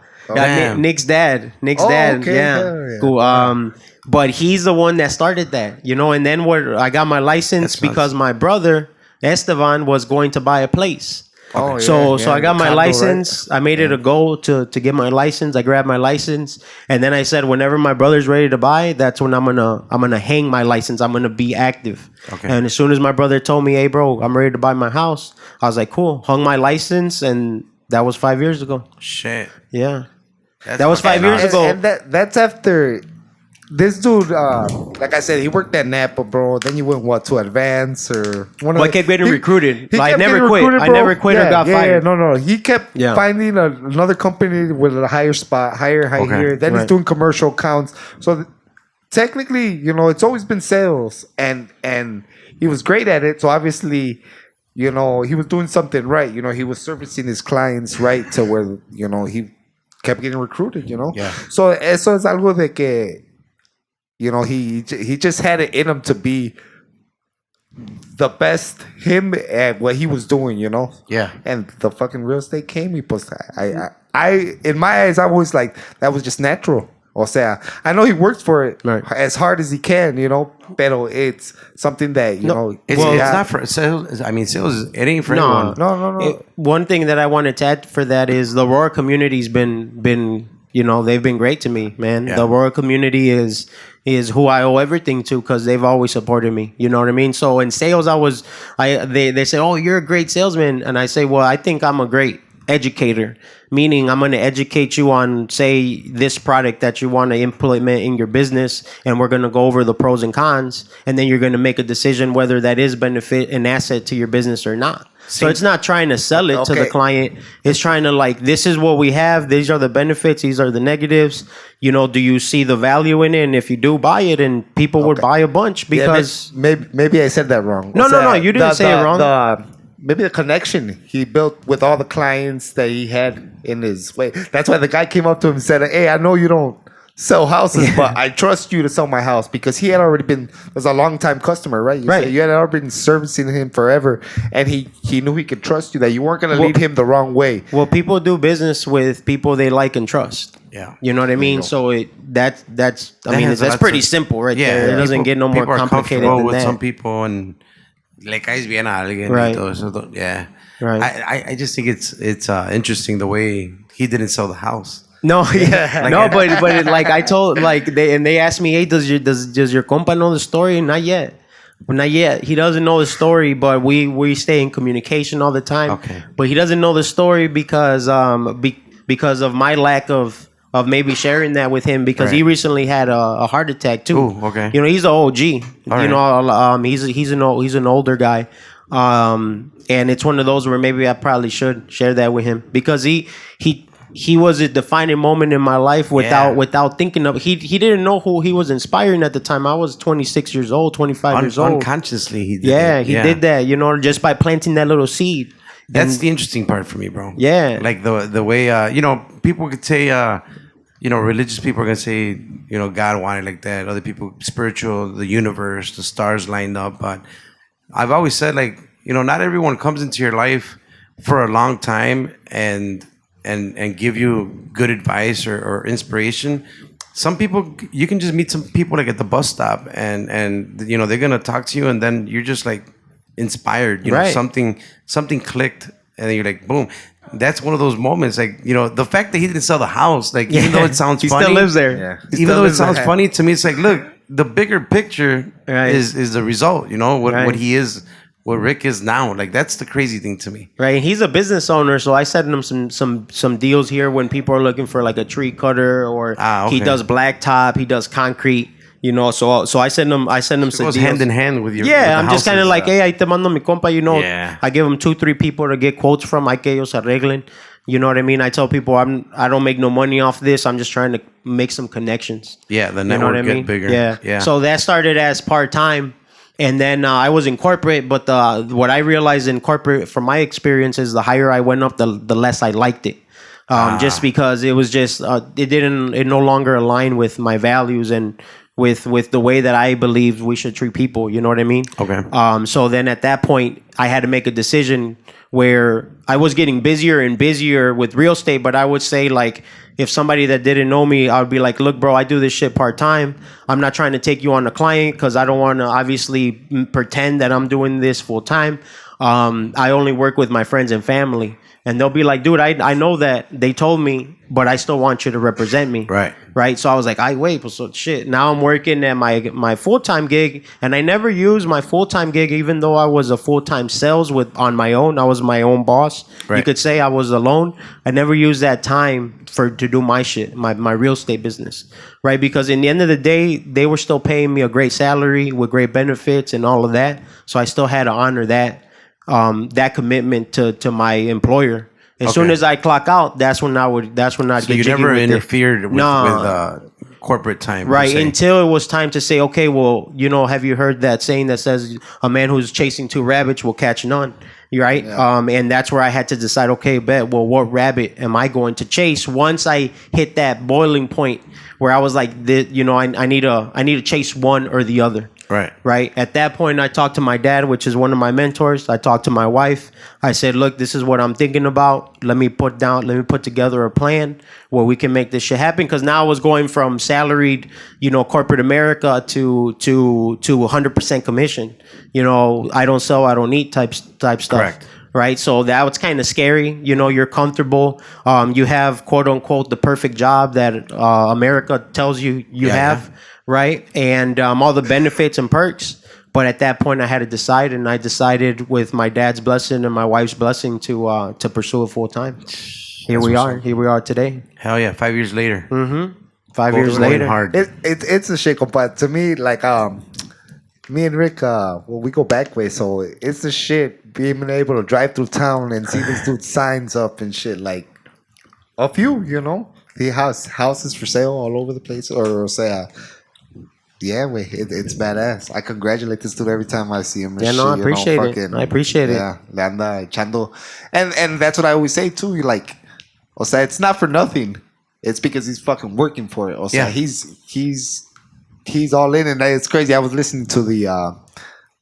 C: Nick's dad. Okay. Yeah. Cool. But he's the one that started that, you know. And then I got my license because my brother Esteban was going to buy a place. Okay. So I got my license. Right? I made it a goal to get my license. I grabbed my license, and then I said, whenever my brother's ready to buy, that's when I'm gonna hang my license. I'm gonna be active. Okay. And as soon as my brother told me, "Hey, bro, I'm ready to buy my house," I was like, "Cool." Hung my license, and that was 5 years ago.
A: Shit.
C: Yeah. That was 5 years ago.
B: And that's after. This dude, like I said, he worked at Napa, bro. Then you went to Advance or one of
C: I kept getting recruited. I never quit. I never quit or got fired.
B: Yeah, no. He kept finding another company with a higher spot, higher here. Then he's doing commercial accounts. So technically, you know, it's always been sales, and he was great at it. So obviously, you know, he was doing something right. You know, he was servicing his clients right to where, you know, he kept getting recruited. You know, So eso es algo de que. You know, he just had it in him to be the best him at what he was doing, you know?
A: Yeah.
B: And the fucking real estate came. I in my eyes, I was like, that was just natural. O sea, I know he works for it
C: Right.
B: as hard as he can, you know, pero it's something that, you know.
A: It's not for sales. I mean, sales, it ain't for anyone.
B: No.
C: One thing that I wanted to add for that is the Aurora community's been you know, they've been great to me, man.
A: Yeah.
C: The Aurora community is who I owe everything to because they've always supported me. You know what I mean? So in sales, they say, oh, you're a great salesman, and I say, well, I think I'm a great educator, meaning I'm going to educate you on, say, this product that you want to implement in your business, and we're going to go over the pros and cons, and then you're going to make a decision whether that is benefit and asset to your business or not. So it's not trying to sell it to the client. It's trying to like, this is what we have. These are the benefits. These are the negatives. You know, do you see the value in it? And if you do, buy it. And people would buy a bunch because
B: maybe I said that wrong.
C: No, you didn't say it wrong.
B: Maybe the connection he built with all the clients that he had in his way. That's why the guy came up to him and said, "Hey, I know you don't sell houses, but I trust you to sell my house," because he had already been was a long time customer, right? You had already been servicing him forever, and he knew he could trust you, that you weren't going to lead him the wrong way.
C: Well, people do business with people they like and trust.
A: Yeah,
C: you know what I mean. So that's pretty simple, right there. It doesn't get no more complicated than
A: with
C: that.
A: some people and le caes bien a alguien.
C: Right.
A: Y todo eso, yeah.
C: Right.
A: I just think it's interesting the way he didn't sell the house.
C: No, yeah, but like I told, like they asked me, hey, does your compa know the story? Not yet. He doesn't know the story, but we stay in communication all the time.
A: Okay.
C: But he doesn't know the story because of my lack of maybe sharing that with him, because he recently had a heart attack too.
A: Ooh, okay.
C: You know, he's an OG. You know, he's an older guy. And it's one of those where maybe I probably should share that with him, because he was a defining moment in my life without thinking of. He didn't know who he was inspiring at the time. I was 26 years old, 25 years old.
A: Unconsciously, he did
C: he did that, you know, just by planting that little seed.
A: That's the interesting part for me, bro.
C: Yeah.
A: Like the way, you know, people could say, you know, religious people are going to say, you know, God wanted like that. Other people, spiritual, the universe, the stars lined up. But I've always said, like, you know, not everyone comes into your life for a long time and give you good advice or inspiration. Some people, you can just meet some people like at the bus stop and you know, they're going to talk to you, and then you're just like inspired, you know, something clicked, and then you're like, boom. That's one of those moments, like, you know, the fact that he didn't sell the house, like, even though it sounds funny,
C: he still lives there.
A: Even though it sounds funny to me, it's like, look, the bigger picture is the result, you know, what he is, what Rick is now. Like, that's the crazy thing to me.
C: Right. He's a business owner, so I send him some deals here when people are looking for like a tree cutter, or he does blacktop, he does concrete. You know, so I send him some
A: goes
C: deals.
A: hand in hand with your.
C: Yeah, I'm just kind of like, hey, ahí te mando mi compa. You know, I give him 2-3 people to get quotes from. Hay que ellos arreglen. You know what I mean? I tell people I don't make no money off this. I'm just trying to make some connections.
A: Yeah, the network get bigger.
C: Yeah. So that started as part time, and then I was in corporate. But what I realized in corporate, from my experience, is the higher I went up, the less I liked it. Just because it was just it no longer aligned with my values and with the way that I believed we should treat people. You know what I mean?
A: Okay.
C: So then at that point, I had to make a decision where I was getting busier and busier with real estate. But I would say, like, if somebody that didn't know me, I would be like, look, bro, I do this shit part-time. I'm not trying to take you on a client because I don't want to obviously pretend that I'm doing this full-time. I only work with my friends and family. And they'll be like, dude, I know that they told me, but I still want you to represent me. Right. So I was like, so shit. Now I'm working at my full-time gig, and I never used my full-time gig, even though I was a full-time sales on my own. I was my own boss. You could say I was alone. I never used that time to do my shit, my real estate business. Right. Because in the end of the day, they were still paying me a great salary with great benefits and all of that. So I still had to honor that commitment to my employer. As soon as I clock out, that's when I'd
A: so
C: get
A: you
C: jiggy
A: never
C: with
A: interfered with corporate time,
C: right? Until it was time to say, okay, well, you know, have you heard that saying that says a man who's chasing 2 rabbits will catch none? You're right. Yeah. And that's where I had to decide, okay, well, what rabbit am I going to chase? Once I hit that boiling point where I was like, you know, I need to chase one or the other. Right. At that point, I talked to my dad, which is one of my mentors. I talked to my wife. I said, look, this is what I'm thinking about. Let me put together a plan where we can make this shit happen. Because now I was going from salaried, corporate America to 100% commission. I don't sell, I don't eat type stuff.
A: Correct.
C: Right. So that was kind of scary. You're comfortable. You have, quote unquote, the perfect job that America tells you have. Yeah. Right. And all the benefits and perks. But at that point, I had to decide. And I decided with my dad's blessing and my wife's blessing to pursue it full time. Here we are today.
A: Hell yeah. 5 years later.
C: Mm-hmm. 5 years later.
B: Hard. It's a shit, but to me, like, me and Rick, we go back way, so it's the shit being able to drive through town and see these dudes signs up and shit, like a few, the houses for sale all over the place, or say, it's badass. I congratulate this dude every time I see him.
C: I appreciate it. I appreciate it.
B: Yeah, le anda echando, and that's what I always say too. Like, o sea, it's not for nothing. It's because he's fucking working for it. O sea, he's all in, and it's crazy. I was listening to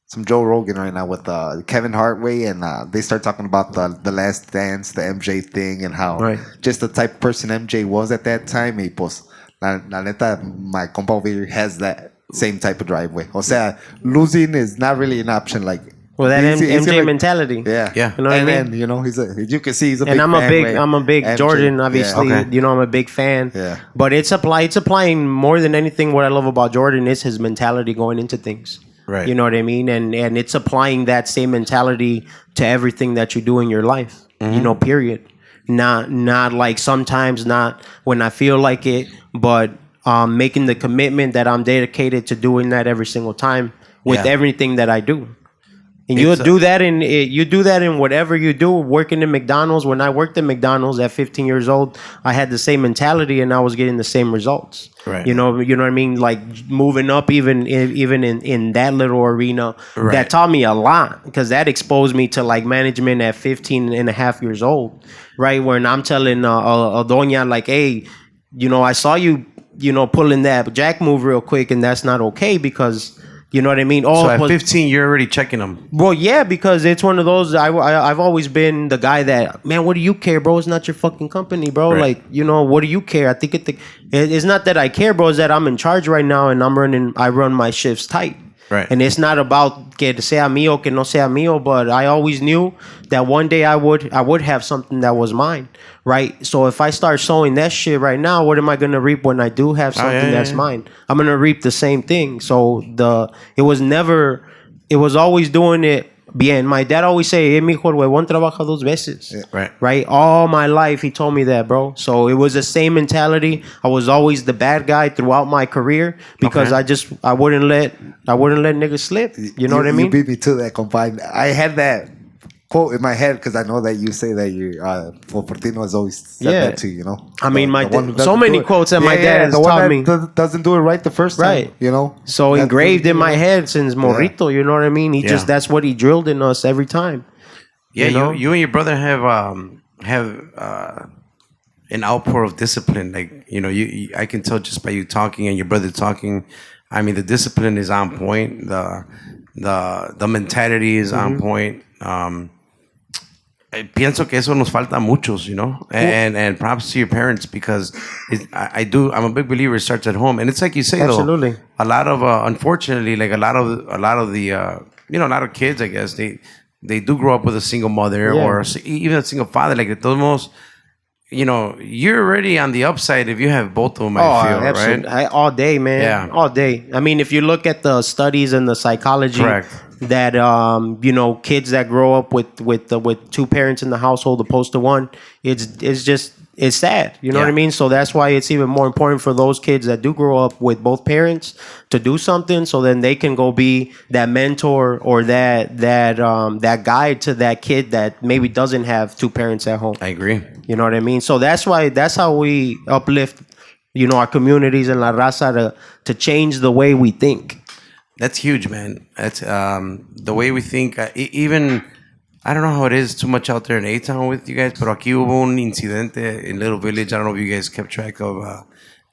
B: some Joe Rogan right now with Kevin Hartway, and they start talking about the Last Dance, the MJ thing, and how just the type of person MJ was at that time. Y pues, la neta, my compa over here has that same type of driveway. O sea, losing is not really an option. Like,
C: well, that MJ mentality.
B: Yeah.
C: You know what I mean?
B: You can see he's a big fan.
C: And I'm a big MJ. Jordan, obviously. Yeah. Okay. I'm a big fan.
B: Yeah.
C: But it's applying more than anything. What I love about Jordan is his mentality going into things.
A: Right.
C: You know what I mean? And it's applying that same mentality to everything that you do in your life. Mm-hmm. Period. Not like sometimes, not when I feel like it, but making the commitment that I'm dedicated to doing that every single time with everything that I do. And you do that in whatever you do. Working in McDonald's, when I worked at McDonald's at 15 years old, I had the same mentality and I was getting the same results.
A: Right.
C: You know what I mean? Like moving up, even in that little arena, that taught me a lot, because that exposed me to like management at 15 and a half years old. Right, when I'm telling a doña like, hey, I saw you, pulling that jack move real quick, and that's not okay, because. You know what I mean?
A: So at 15, you're already checking them.
C: Well, yeah, because it's one of those. I've always been the guy that, man, what do you care, bro? It's not your fucking company, bro. Right. Like, what do you care? I think it's not that I care, bro. It's that I'm in charge right now, and I run my shifts tight.
A: Right.
C: And it's not about que sea mío, que no sea mío, but I always knew that one day I would have something that was mine, right? So if I start sowing that shit right now, what am I going to reap when I do have something that's mine? I'm going to reap the same thing. So it was always doing it bien. My dad always say, mijo, el huevón trabaja dos veces.
A: Yeah.
C: Right? All my life, he told me that, bro. So it was the same mentality. I was always the bad guy throughout my career, because I wouldn't let niggas slip. You know what I mean?
B: You beat me to that, compadre. I had that quote in my head, because I know that you say that you Fortino has always said that to you.
C: I mean, so many quotes that my dad has taught me.
B: Doesn't do it right the first time,
C: So engraved in my head since morrito. You know what I mean? That's what he drilled in us every time.
A: Yeah, you and your brother have an outpour of discipline. Like, you I can tell just by you talking and your brother talking. I mean, the discipline is on point. The mentality is on point. Pienso que eso nos falta a muchos, and props to your parents, because I'm a big believer it starts at home, and it's like you say,
C: absolutely,
A: though, a lot of unfortunately, like a lot of the a lot of kids, I guess they do grow up with a single mother or even a single father. Like, de todos modos, you're already on the upside if you have both of them. I feel
C: absolutely.
A: Right,
C: all day, man, all day. I mean, if you look at the studies and the psychology.
A: Correct.
C: That kids that grow up with two parents in the household opposed to one, it's sad. You know what I mean? So that's why it's even more important for those kids that do grow up with both parents to do something, so then they can go be that mentor or that guide to that kid that maybe doesn't have two parents at home.
A: I agree.
C: You know what I mean? So that's how we uplift, our communities and la raza to change the way we think.
A: That's huge, man. That's the way we think. Even, I don't know how it is too much out there in A-Town with you guys, pero aquí hubo un incidente in Little Village. I don't know if you guys kept track of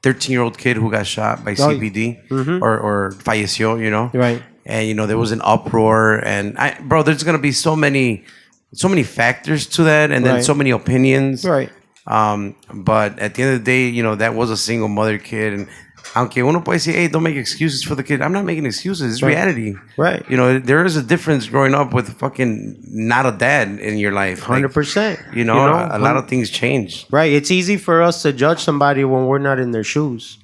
A: 13-year-old kid who got shot by CPD or falleció,
C: Right.
A: And there was an uproar, and there's gonna be so many factors to that, and then so many opinions.
C: Right.
A: But at the end of the day, that was a single mother kid, and aunque uno puede decir, hey, don't make excuses for the kid. I'm not making excuses. It's reality.
C: Right.
A: There is a difference growing up with fucking not a dad in your life.
C: 100%.
A: A lot of things change.
C: Right. It's easy for us to judge somebody when we're not in their shoes.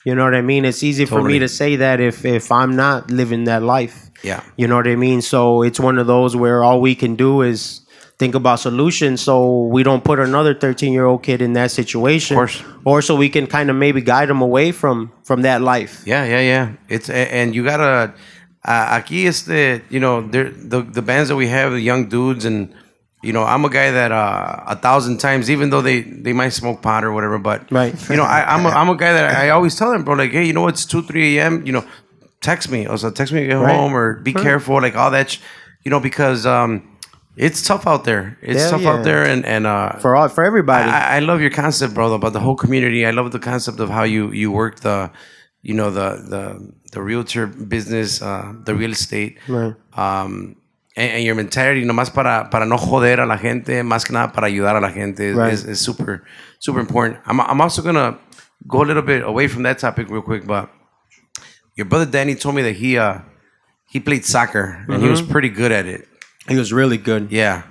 C: You know what I mean? It's easy for me to say that if I'm not living that life.
A: Yeah.
C: You know what I mean? So it's one of those where all we can do is think about solutions so we don't put another 13-year-old kid in that situation.
A: Of course.
C: Or so we can kind of maybe guide them away from that life.
A: Yeah. It's and you gotta aquí the bands that we have, the young dudes, and I'm a guy that 1,000 times, even though they might smoke pot or whatever, but
C: right.
A: I'm a guy that I always tell them, bro, like, hey, it's 2-3 a.m. Text me, also text me to get home, or be careful, like all that, because it's tough out there. It's tough out there, and
C: for everybody.
A: I love your concept, bro, about the whole community. I love the concept of how you work the realtor business, the real estate.
C: Right.
A: And your mentality, nomás para no joder a la gente, más que nada para ayudar a la gente, is super, super important. I'm also gonna go a little bit away from that topic real quick, but your brother Danny told me that he played soccer and he was pretty good at it.
C: He was really good.
A: Yeah.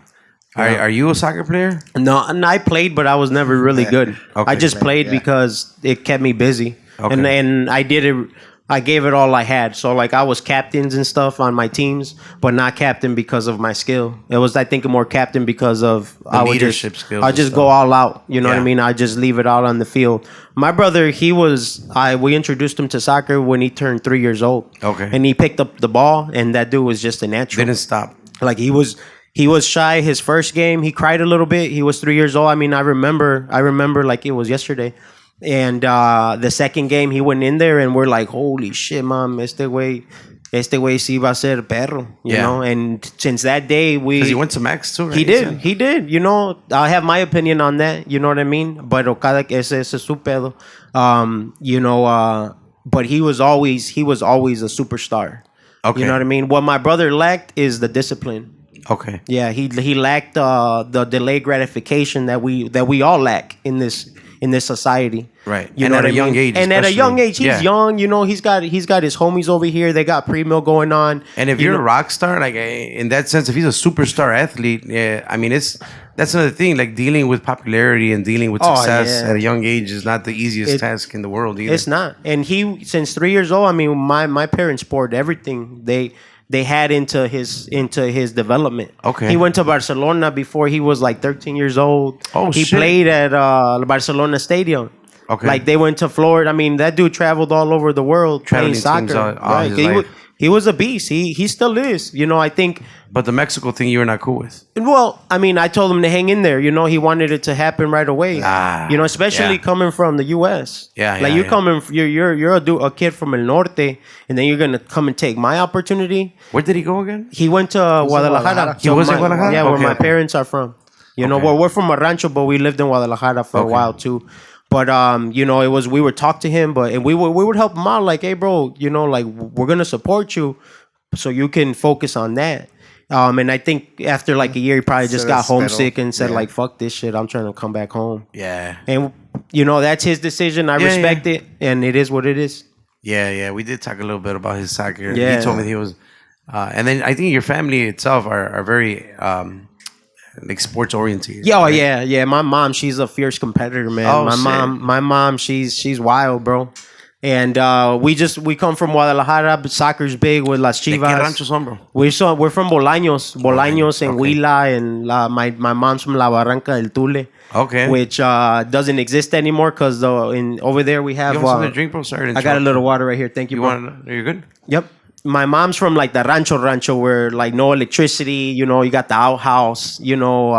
A: Are you a soccer player?
C: No, I played, but I was never really good.
A: Okay.
C: I just played because it kept me busy, and I did it. I gave it all I had. So like I was captains and stuff on my teams, but not captain because of my skill. It was, I think, more captain because of
A: leadership skills.
C: I just go all out. You know what I mean? I just leave it out on the field. My brother, we introduced him to soccer when he turned 3 years old.
A: Okay.
C: And he picked up the ball, and that dude was just a natural.
A: Didn't stop.
C: Like he was shy his first game. He cried a little bit. He was 3 years old. I mean, I remember like it was yesterday. And the second game, he went in there, and we're like, "Holy shit, mom! Este güey sí va a ser perro," you know. And since that day,
A: because he went to Max too, right?
C: He did. You know, I have my opinion on that. You know what I mean? But ese su pedo. But he was always a superstar.
A: Okay.
C: You know what I mean? What my brother lacked is the discipline.
A: Okay.
C: Yeah, he lacked the delayed gratification that we all lack in this society.
A: Right.
C: You know,
A: at a young age.
C: And at a young age, he's young. You know, he's got his homies over here. They got pre-mill going on.
A: And if you're a rock star, like in that sense, if he's a superstar athlete, I mean, that's another thing. Like dealing with popularity and dealing with success at a young age is not the easiest task in the world either.
C: It's not. And he, since 3 years old, I mean, my parents poured everything they had into his development.
A: Okay.
C: He went to Barcelona before he was like 13 years old.
A: Oh,
C: he
A: shit.
C: played at Barcelona Stadium.
A: Okay.
C: Like they went to Florida. I mean, that dude traveled all over the world playing soccer. He was a beast. He still is. You know, I think.
A: But the Mexico thing, you were not cool with.
C: Well, I mean, I told him to hang in there. You know, he wanted it to happen right away. You know, especially coming from the U.S. You're a kid from El Norte, and then you're gonna come and take my opportunity.
A: Where did he go again?
C: He went to Guadalajara.
A: He was in Guadalajara?
C: Yeah, where
A: Okay.
C: my parents are from. You know, we're from a rancho, but we lived in Guadalajara for a while too. But we would talk to him, and we would help him out. Like, hey, bro, you know, like we're gonna support you, so you can focus on that. And I think after like a year, he probably just got homesick and said like, "Fuck this shit, I'm trying to come back home."
A: Yeah.
C: And you know, that's his decision. I respect it, and it is what it is.
A: Yeah. We did talk a little bit about his soccer.
C: Yeah.
A: He told me he was, and then I think your family itself are very like sports oriented.
C: Yeah, right? yeah. My mom, she's a fierce competitor, man. My mom, she's wild, bro. And we come from Guadalajara, but soccer's big with Las Chivas.
A: ¿De qué rancho son, bro?
C: We're from Bolaños and Huila, and my mom's from La Barranca del Tule.
A: Okay.
C: Which doesn't exist anymore because over there we have.
A: You want something to drink, bro? Sorry,
C: I got a little water right here. Thank you, bro.
A: Are you good?
C: Yep. My mom's from like the rancho where like no electricity, you know, you got the outhouse, you know,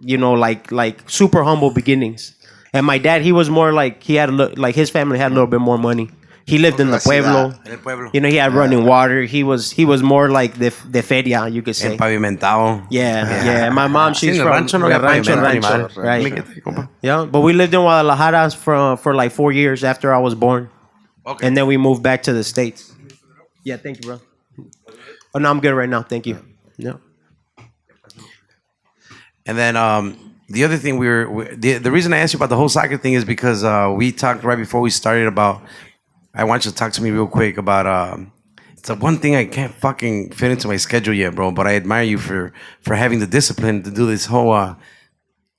C: like super humble beginnings. And my dad, he was more like his family had a little bit more money. He lived in the pueblo.
A: En el pueblo.
C: You know, he had running water. He was more like the feria, you could say.
A: Pavimentado.
C: Yeah. My mom, she's
A: Sí, en el
C: from
A: rancho no le
C: rancho,
A: pavimento,
C: right?
A: compa.
C: Yeah, but we lived in Guadalajara for like 4 years after I was born.
A: Okay.
C: And then we moved back to the States. Yeah, thank you, bro. Oh, no, I'm good right now. Thank you. Yeah.
A: And then the other thing the reason I asked you about the whole soccer thing is because we talked right before we started about. I want you to talk to me real quick about. It's the one thing I can't fucking fit into my schedule yet, bro. But I admire you for having the discipline to do this whole.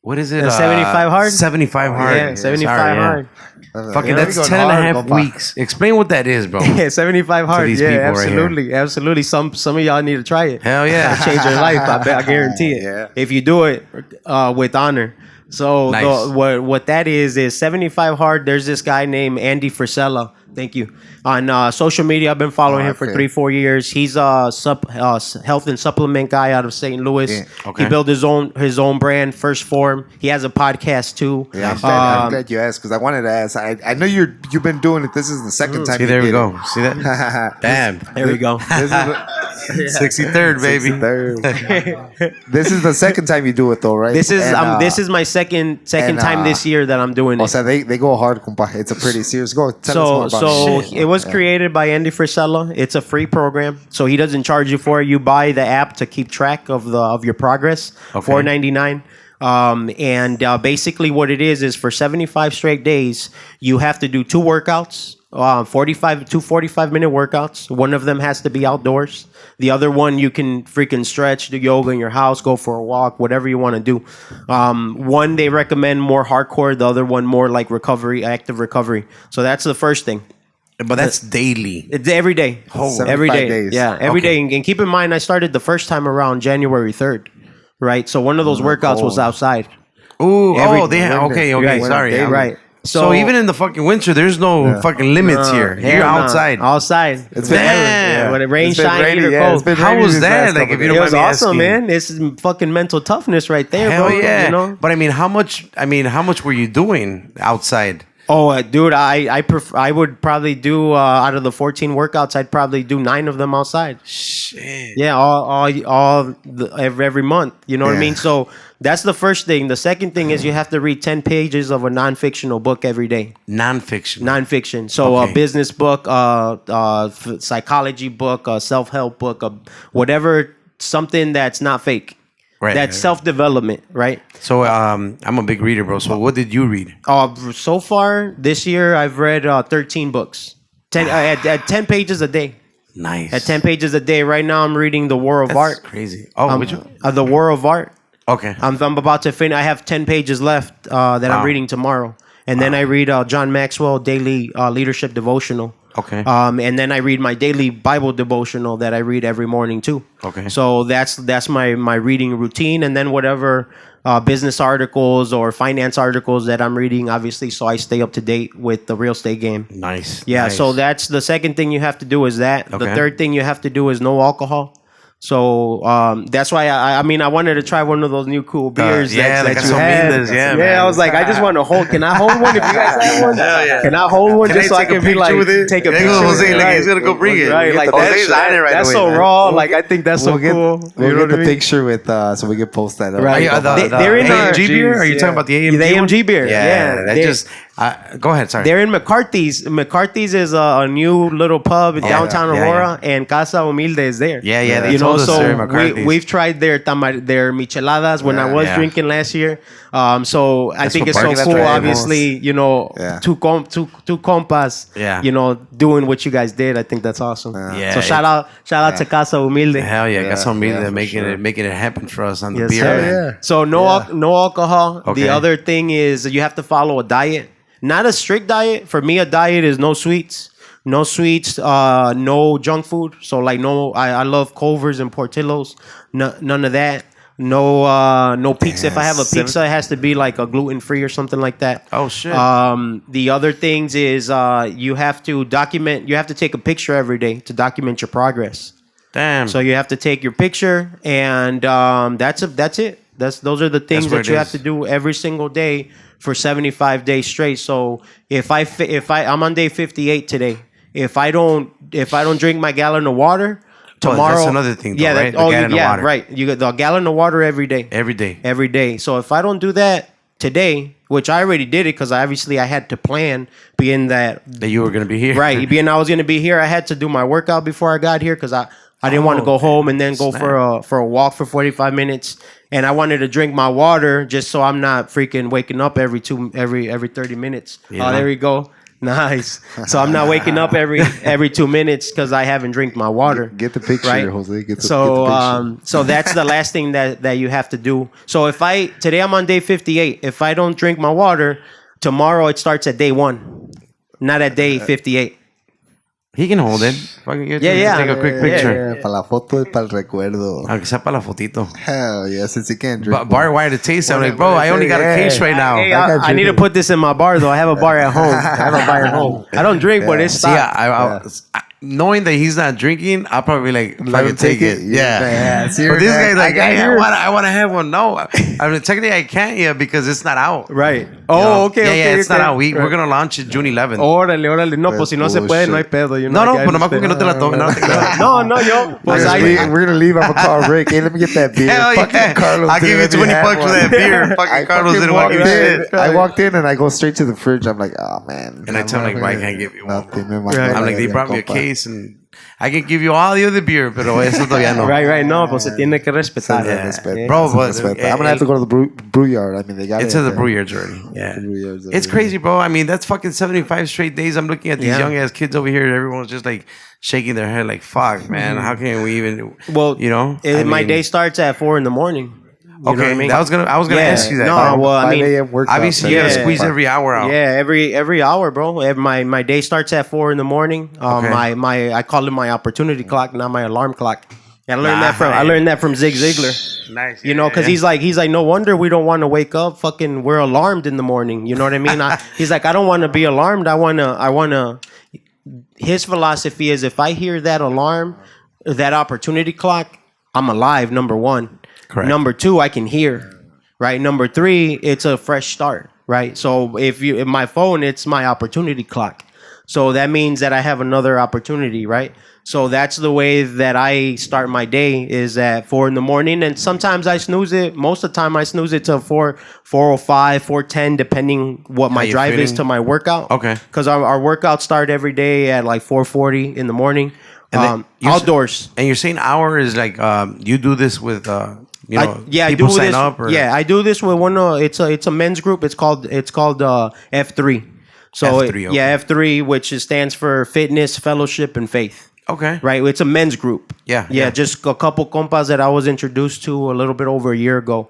A: What is it?
C: 75 hard?
A: 75 hard.
C: Yeah, 75
A: Sorry, yeah.
C: hard.
A: Fucking that's 10 and a half weeks. Explain what that is, bro.
C: Yeah, 75 hard.
A: these
C: Yeah,
A: people right
C: absolutely. Absolutely. Some of y'all need to try it.
A: Hell yeah.
C: It'll change your life. I guarantee it.
B: Yeah.
C: If you do it with honor. So
A: Nice.
C: what that is 75 hard. There's this guy named Andy Frisella. Thank you. On social media, I've been following him for
B: okay.
C: 3-4 years. He's a health and supplement guy out of St. Louis.
B: Yeah.
A: Okay.
C: He built his own brand, First Form. He has a podcast too.
B: Yeah, I'm glad you asked because I wanted to ask. I know you've been doing it. This is the second time.
A: See,
B: you
A: there we
B: did
A: go.
B: it.
A: See that? Damn.
C: There we go.
B: This is
A: 63rd, baby.
B: 63rd. This is the second time you do it, though, right?
C: This is
B: And,
C: this is my second time this year that I'm doing it.
B: O sea, they go hard, compa. It's a pretty serious. Go tell us more about it.
C: It was created by Andy Frisella. It's a free program, so he doesn't charge you for it. You buy the app to keep track of your progress.
A: Okay.
C: $4.99. Basically what it is for 75 straight days, you have to do 2 workouts. 45-minute workouts. One of them has to be outdoors. The other one you can freaking stretch, do yoga in your house, go for a walk, whatever you want to do. One they recommend more hardcore, the other one more like recovery, active recovery. So that's the first thing.
A: But that's daily.
C: It's every day. Every
B: 75
C: day.
B: days.
C: Yeah, every
A: Okay.
C: day. And keep in mind, I started the first time around January 3rd, right? So one of those workouts was outside.
A: Ooh,
C: Every-
A: they have. Okay,
C: Right.
A: sorry.
C: Right.
A: So even in the fucking winter, there's no fucking limits here.
C: hell
A: You're
C: no.
A: outside.
C: Outside.
B: It's been
A: Damn.
C: When it rains,
B: It's been
C: shine,
B: rainy,
C: heat or
B: yeah,
C: cold.
B: it's been
A: How
B: rainy
A: was
B: these
A: that?
B: last
A: Like,
B: couple
A: if you
C: It
A: don't
C: was
A: mind me
C: awesome,
A: asking.
C: man. This is fucking mental toughness right there,
A: Hell
C: bro.
A: yeah.
C: You know?
A: But I mean, how much were you doing outside?
C: Oh, dude, I would probably do out of the 14 workouts, I'd probably do 9 of them outside.
A: Shit.
C: Yeah, every month. You know what I
B: Yeah.
C: mean? So that's the first thing. The second thing is you have to read 10 pages of a non-fictional book every day.
A: Non-fiction.
C: Non-fiction. So
A: Okay.
C: a business book, psychology book, a self-help book, whatever, something that's not fake.
A: Right.
C: That's self-development, right?
A: So I'm a big reader, bro. So what did you read?
C: So far this year, I've read 13 books. 10 at 10 pages a day.
A: Nice.
C: At 10 pages a day. Right now, I'm reading The War of
A: That's
C: Art.
A: crazy. Oh, which one?
C: The War of Art.
A: Okay.
C: I'm about to finish. I have 10 pages left that I'm reading tomorrow. And then I read John Maxwell Daily Leadership Devotional.
A: Okay.
C: And then I read my daily Bible devotional that I read every morning too.
A: Okay.
C: So that's my reading routine, and then whatever business articles or finance articles that I'm reading, obviously, so I stay up to date with the real estate game.
A: Nice.
C: Yeah.
A: Nice.
C: So that's the second thing you have to do is that.
A: Okay.
C: The third thing you have to do is no alcohol. So that's why I mean I wanted to try one of those new cool beers
A: yeah,
C: that
A: like
C: you
A: Casamigos,
C: had.
A: yeah,
C: Yeah,
A: man.
C: I was like, I just want to hold. Can I hold one if you guys have one?
A: Hell yeah.
C: Can I hold one just so I can be like take a
A: There
C: picture?
A: goes
C: with
A: Jose,
C: it?
A: like, he's gonna go bring it.
C: Right, like
A: Jose's on it right
C: that's
A: away,
C: so
A: man.
C: raw. Like I think that's so
B: We'll get,
C: cool.
B: we'll
C: You know
B: get
C: what I
B: the
C: mean?
B: picture with so we can post that.
C: Right.
A: They're
C: in our-
A: AMG beer? Are you
B: yeah.
A: talking about the AMG?
C: The AMG
A: one?
C: beer, yeah.
A: That
C: They-
A: just. Go ahead. Sorry.
C: They're in McCarthy's. McCarthy's is a new little pub in downtown
A: yeah,
C: Aurora, and Casa Humilde is there.
A: Yeah, they
C: You know,
A: told us they're in
C: so
A: McCarthy's.
C: we've tried their micheladas when I was
A: Yeah.
C: drinking last year. So I think
A: what
C: it's so
A: Barney's
C: cool.
A: trying.
C: Obviously, you know,
B: Yeah.
C: two compas.
A: Yeah.
C: You know, doing what you guys did. I think that's awesome.
A: Yeah,
C: So shout out to Casa Humilde.
A: Hell yeah, got some media
B: yeah,
A: that
B: for
A: making it happen for us on the
C: Yes,
A: beer.
C: sir.
A: Man.
C: So no alcohol.
A: Okay.
C: The other thing is you have to follow a diet. Not a strict diet. For me, a diet is no sweets. No sweets, no junk food. So like I love Culver's and Portillo's. None of that. No pizza. If I have a pizza, it has to be like a gluten free or something like that.
A: Oh shit.
C: The other things is you have to document. You have to take a picture every day to document your progress.
A: Damn.
C: So you have to take your picture, and that's it. Those are the things
A: That's what
C: that you
A: it
C: have
A: is.
C: to do every single day for 75 days straight. So if I'm on day 58 today, if I don't drink my gallon of water tomorrow,
A: that's another thing, though, right? The
C: oh
A: gallon of
C: yeah,
A: water.
C: right. You get the gallon of water every day. Every day. So if I don't do that today, which I already did it because obviously I had to plan, being that
A: you were gonna be here,
C: right? Being I was gonna be here, I had to do my workout before I got here because I didn't want to go home and then go for a walk for 45 minutes. And I wanted to drink my water just so I'm not freaking waking up every 30 minutes.
A: Yeah.
C: Oh, there we go. Nice. So I'm not waking up every 2 minutes because I haven't drank my water.
B: Get the picture,
C: right?
B: Jose. Get the
C: picture. So that's the last thing that you have to do. So today I'm on day 58. If I don't drink my water, tomorrow it starts at day 1, not at day 58.
A: He can hold it.
C: Yeah.
A: Take a quick picture.
B: Yeah. Para la foto y para el recuerdo.
A: Aunque sea para la fotito.
B: Hell yeah, since he can't drink.
A: Bar wire to taste. I'm like, bro, I only got a case right now.
C: Hey, I need to put this in my bar though. I have a bar at home. I don't drink, but it's stocked.
A: Knowing that he's not drinking, I'll probably be like, fucking take it. Yeah.
B: But
A: this guy's like, I want to have one. No. I mean, technically I can't yet because it's not out.
C: Right. Oh, okay.
A: Yeah, it's not out. We're going to launch it June 11th.
C: Órale. No, pues si no se puede, no hay pedo.
A: No, pues nomás con que no te la tomes.
C: No, yo.
B: Pues we're going to leave. I'm going to call Rick. Hey, let me get that beer.
A: Hell yeah.
B: Carlos,
A: I'll give you 20 bucks for that beer. Fucking Carlos didn't want to shit.
B: I walked in and I go straight to the fridge. I'm like, oh, man.
A: And I tell him, like, I can't give you one. I'm
B: I'm
A: like, they brought me a case and I can give you all the other beer, pero eso todavía no.
C: Right. No, pues se tiene que respetar.
A: Bro, but
B: I'm going to have to go to the brew yard. I mean, they got it.
A: It's to the brew yards already. Yeah. It's crazy, bro. I mean, that's fucking 75 straight days. I'm looking at these young ass kids over here. Everyone's just like shaking their head like, fuck, man. How can we even,
C: my day starts at 4 a.m. You know what I mean?
A: I was gonna ask you that.
C: No, well, I mean,
A: obviously you gotta squeeze every hour out.
C: Yeah, every hour, bro. My day starts at 4 a.m. I call it my opportunity clock, not my alarm clock. I learned that from Zig Ziglar.
A: Nice.
C: You know, because he's like, no wonder we don't want to wake up. Fucking, we're alarmed in the morning. You know what I mean? He's like, I don't want to be alarmed. I wanna. His philosophy is, if I hear that alarm, that opportunity clock, I'm alive. Number one. Correct. Number 2, I can hear, right? Number 3, it's a fresh start, right? So if my phone, it's my opportunity clock. So that means that I have another opportunity, right? So that's the way that I start my day, is at 4 a.m. And sometimes I snooze it. Most of the time I snooze it to 4:05, 4:10, depending what my drive is to my workout.
A: Okay.
C: Because our workouts start every day at like 4:40 in the morning.
A: And
C: outdoors.
A: And you're saying hour is like, you do this with...
C: I do sign this, up. Or? Yeah, I do this with one. It's a men's group. It's called F3. So
A: F3,
C: F3, which stands for Fitness, Fellowship, and Faith.
A: Okay.
C: Right. It's a men's group.
A: Yeah.
C: Just a couple compas that I was introduced to a little bit over a year ago,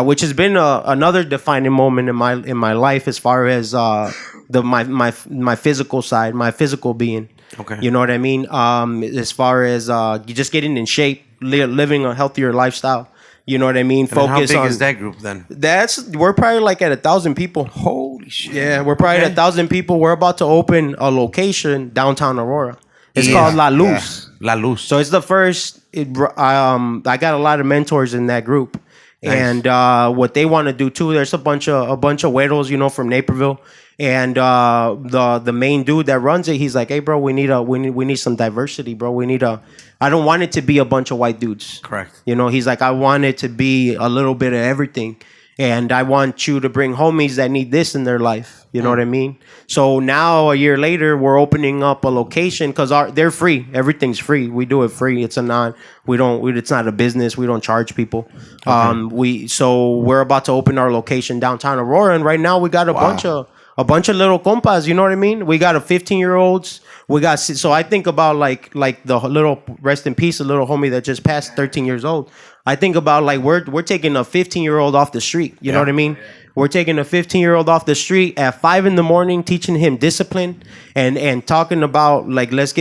C: which has been another defining moment in my life as far as my physical side, my physical being.
A: Okay.
C: You know what I mean? As far as you just getting in shape, living a healthier lifestyle. You know what I mean?
A: Focus. How big is that group then?
C: We're probably like at 1,000 people.
A: Holy shit!
C: Yeah, we're probably at 1,000 people. We're about to open a location downtown Aurora. It's called La Luz.
A: La Luz.
C: So it's the first. I got a lot of mentors in that group, nice. And what they want to do too. There's a bunch of güeros, from Naperville, and the main dude that runs it. He's like, hey, bro, we need some diversity, bro. I don't want it to be a bunch of white dudes.
A: Correct.
C: He's like, I want it to be a little bit of everything. And I want you to bring homies that need this in their life. You know what I mean? So now, a year later, we're opening up a location because they're free. Everything's free. We do it free. It's it's not a business. We don't charge people. Okay. So we're about to open our location downtown Aurora. And right now we got a bunch of little compas. You know what I mean? We got 15-year-olds. So I think about like the little, rest in peace, a little homie that just passed, 13 years old. I think about like we're taking a 15-year-old off the street. You know what I mean? We're taking a 15-year-old off the street at 5 a.m, teaching him discipline and talking about like let's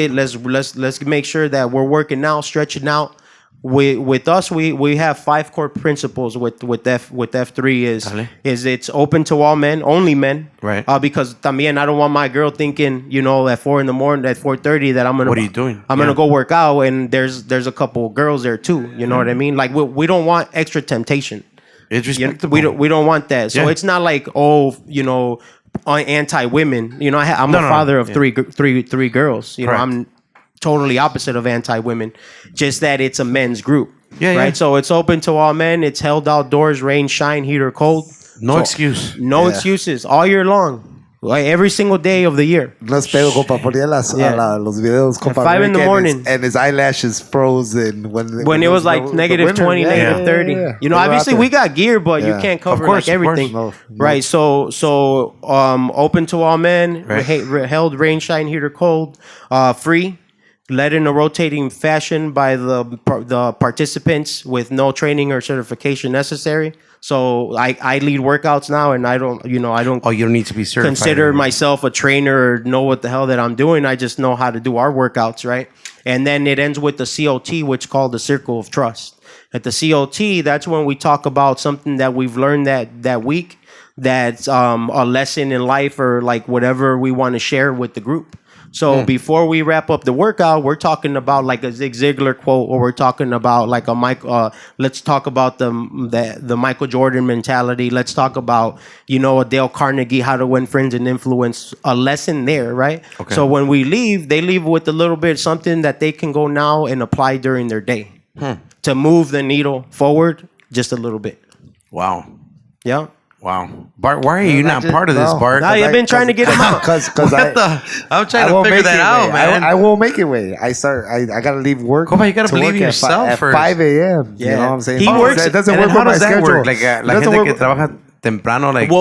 C: make sure that we're working out, stretching out. With us, we have 5 core principles with F3 is it's open to all men, only men.
A: Right.
C: Because también I don't want my girl thinking, at 4 a.m, at 4:30 that I'm gonna.
A: What are you doing?
C: I'm gonna go work out, and there's a couple girls there too. You know what I mean? Like we don't want extra temptation.
A: It's respectable.
C: We don't want that. So it's not like anti-women. You know, I'm
A: No,
C: a
A: no,
C: father of
A: yeah.
C: three girls. You know,
A: Correct.
C: I'm totally opposite of anti-women. Just that it's a men's group.
A: Yeah,
C: right.
A: yeah.
C: So it's open to all men. It's held outdoors, rain, shine, heat or cold.
A: No
C: So,
A: excuse.
C: No excuses all year long. Like every single day of the year.
B: No es pedo, compa. Ponía los videos, compa.
C: 5 in the
B: Rick,
C: morning.
B: and his eyelashes frozen when
C: it was like negative 20, negative 30. You know, obviously we got gear, but you can't cover
A: course,
C: like
A: of course.
C: everything.
B: No.
C: Right. So open to all men,
A: Right.
C: held rain, shine, heat or cold, free, led in a rotating fashion by the participants with no training or certification necessary. So I lead workouts now, and I don't.
A: Oh, you don't need to be certified.
C: Consider myself a trainer or know what the hell that I'm doing. I just know how to do our workouts, right? And then it ends with the COT, which is called the Circle of Trust. At the COT, that's when we talk about something that we've learned that week, that's a lesson in life or like whatever we want to share with the group. So before we wrap up the workout, we're talking about like a Zig Ziglar quote, or we're talking about like a let's talk about the Michael Jordan mentality. Let's talk about, a Dale Carnegie, how to win friends and influence, a lesson there, right?
A: Okay.
C: So when we leave, they leave with a little bit something that they can go now and apply during their day to move the needle forward just a little bit.
A: Wow.
C: Yeah.
A: Wow. Bart, why are you not part of this, Bart?
C: No, I've been trying to get him out.
B: Because
A: I'm trying to figure that out, man.
B: I won't make it, way. I gotta leave work.
A: Compa, you gotta
B: to
A: believe
B: work
A: in yourself
B: at
A: first.
B: 5 a.m.
C: Yeah.
B: You know what I'm saying?
C: He works-
B: It doesn't
A: And
B: work
A: then how
B: with my
A: does that
B: schedule.
A: work? Like, la
B: Doesn't
A: gente
B: work
A: que
B: with-
A: trabaja temprano, like...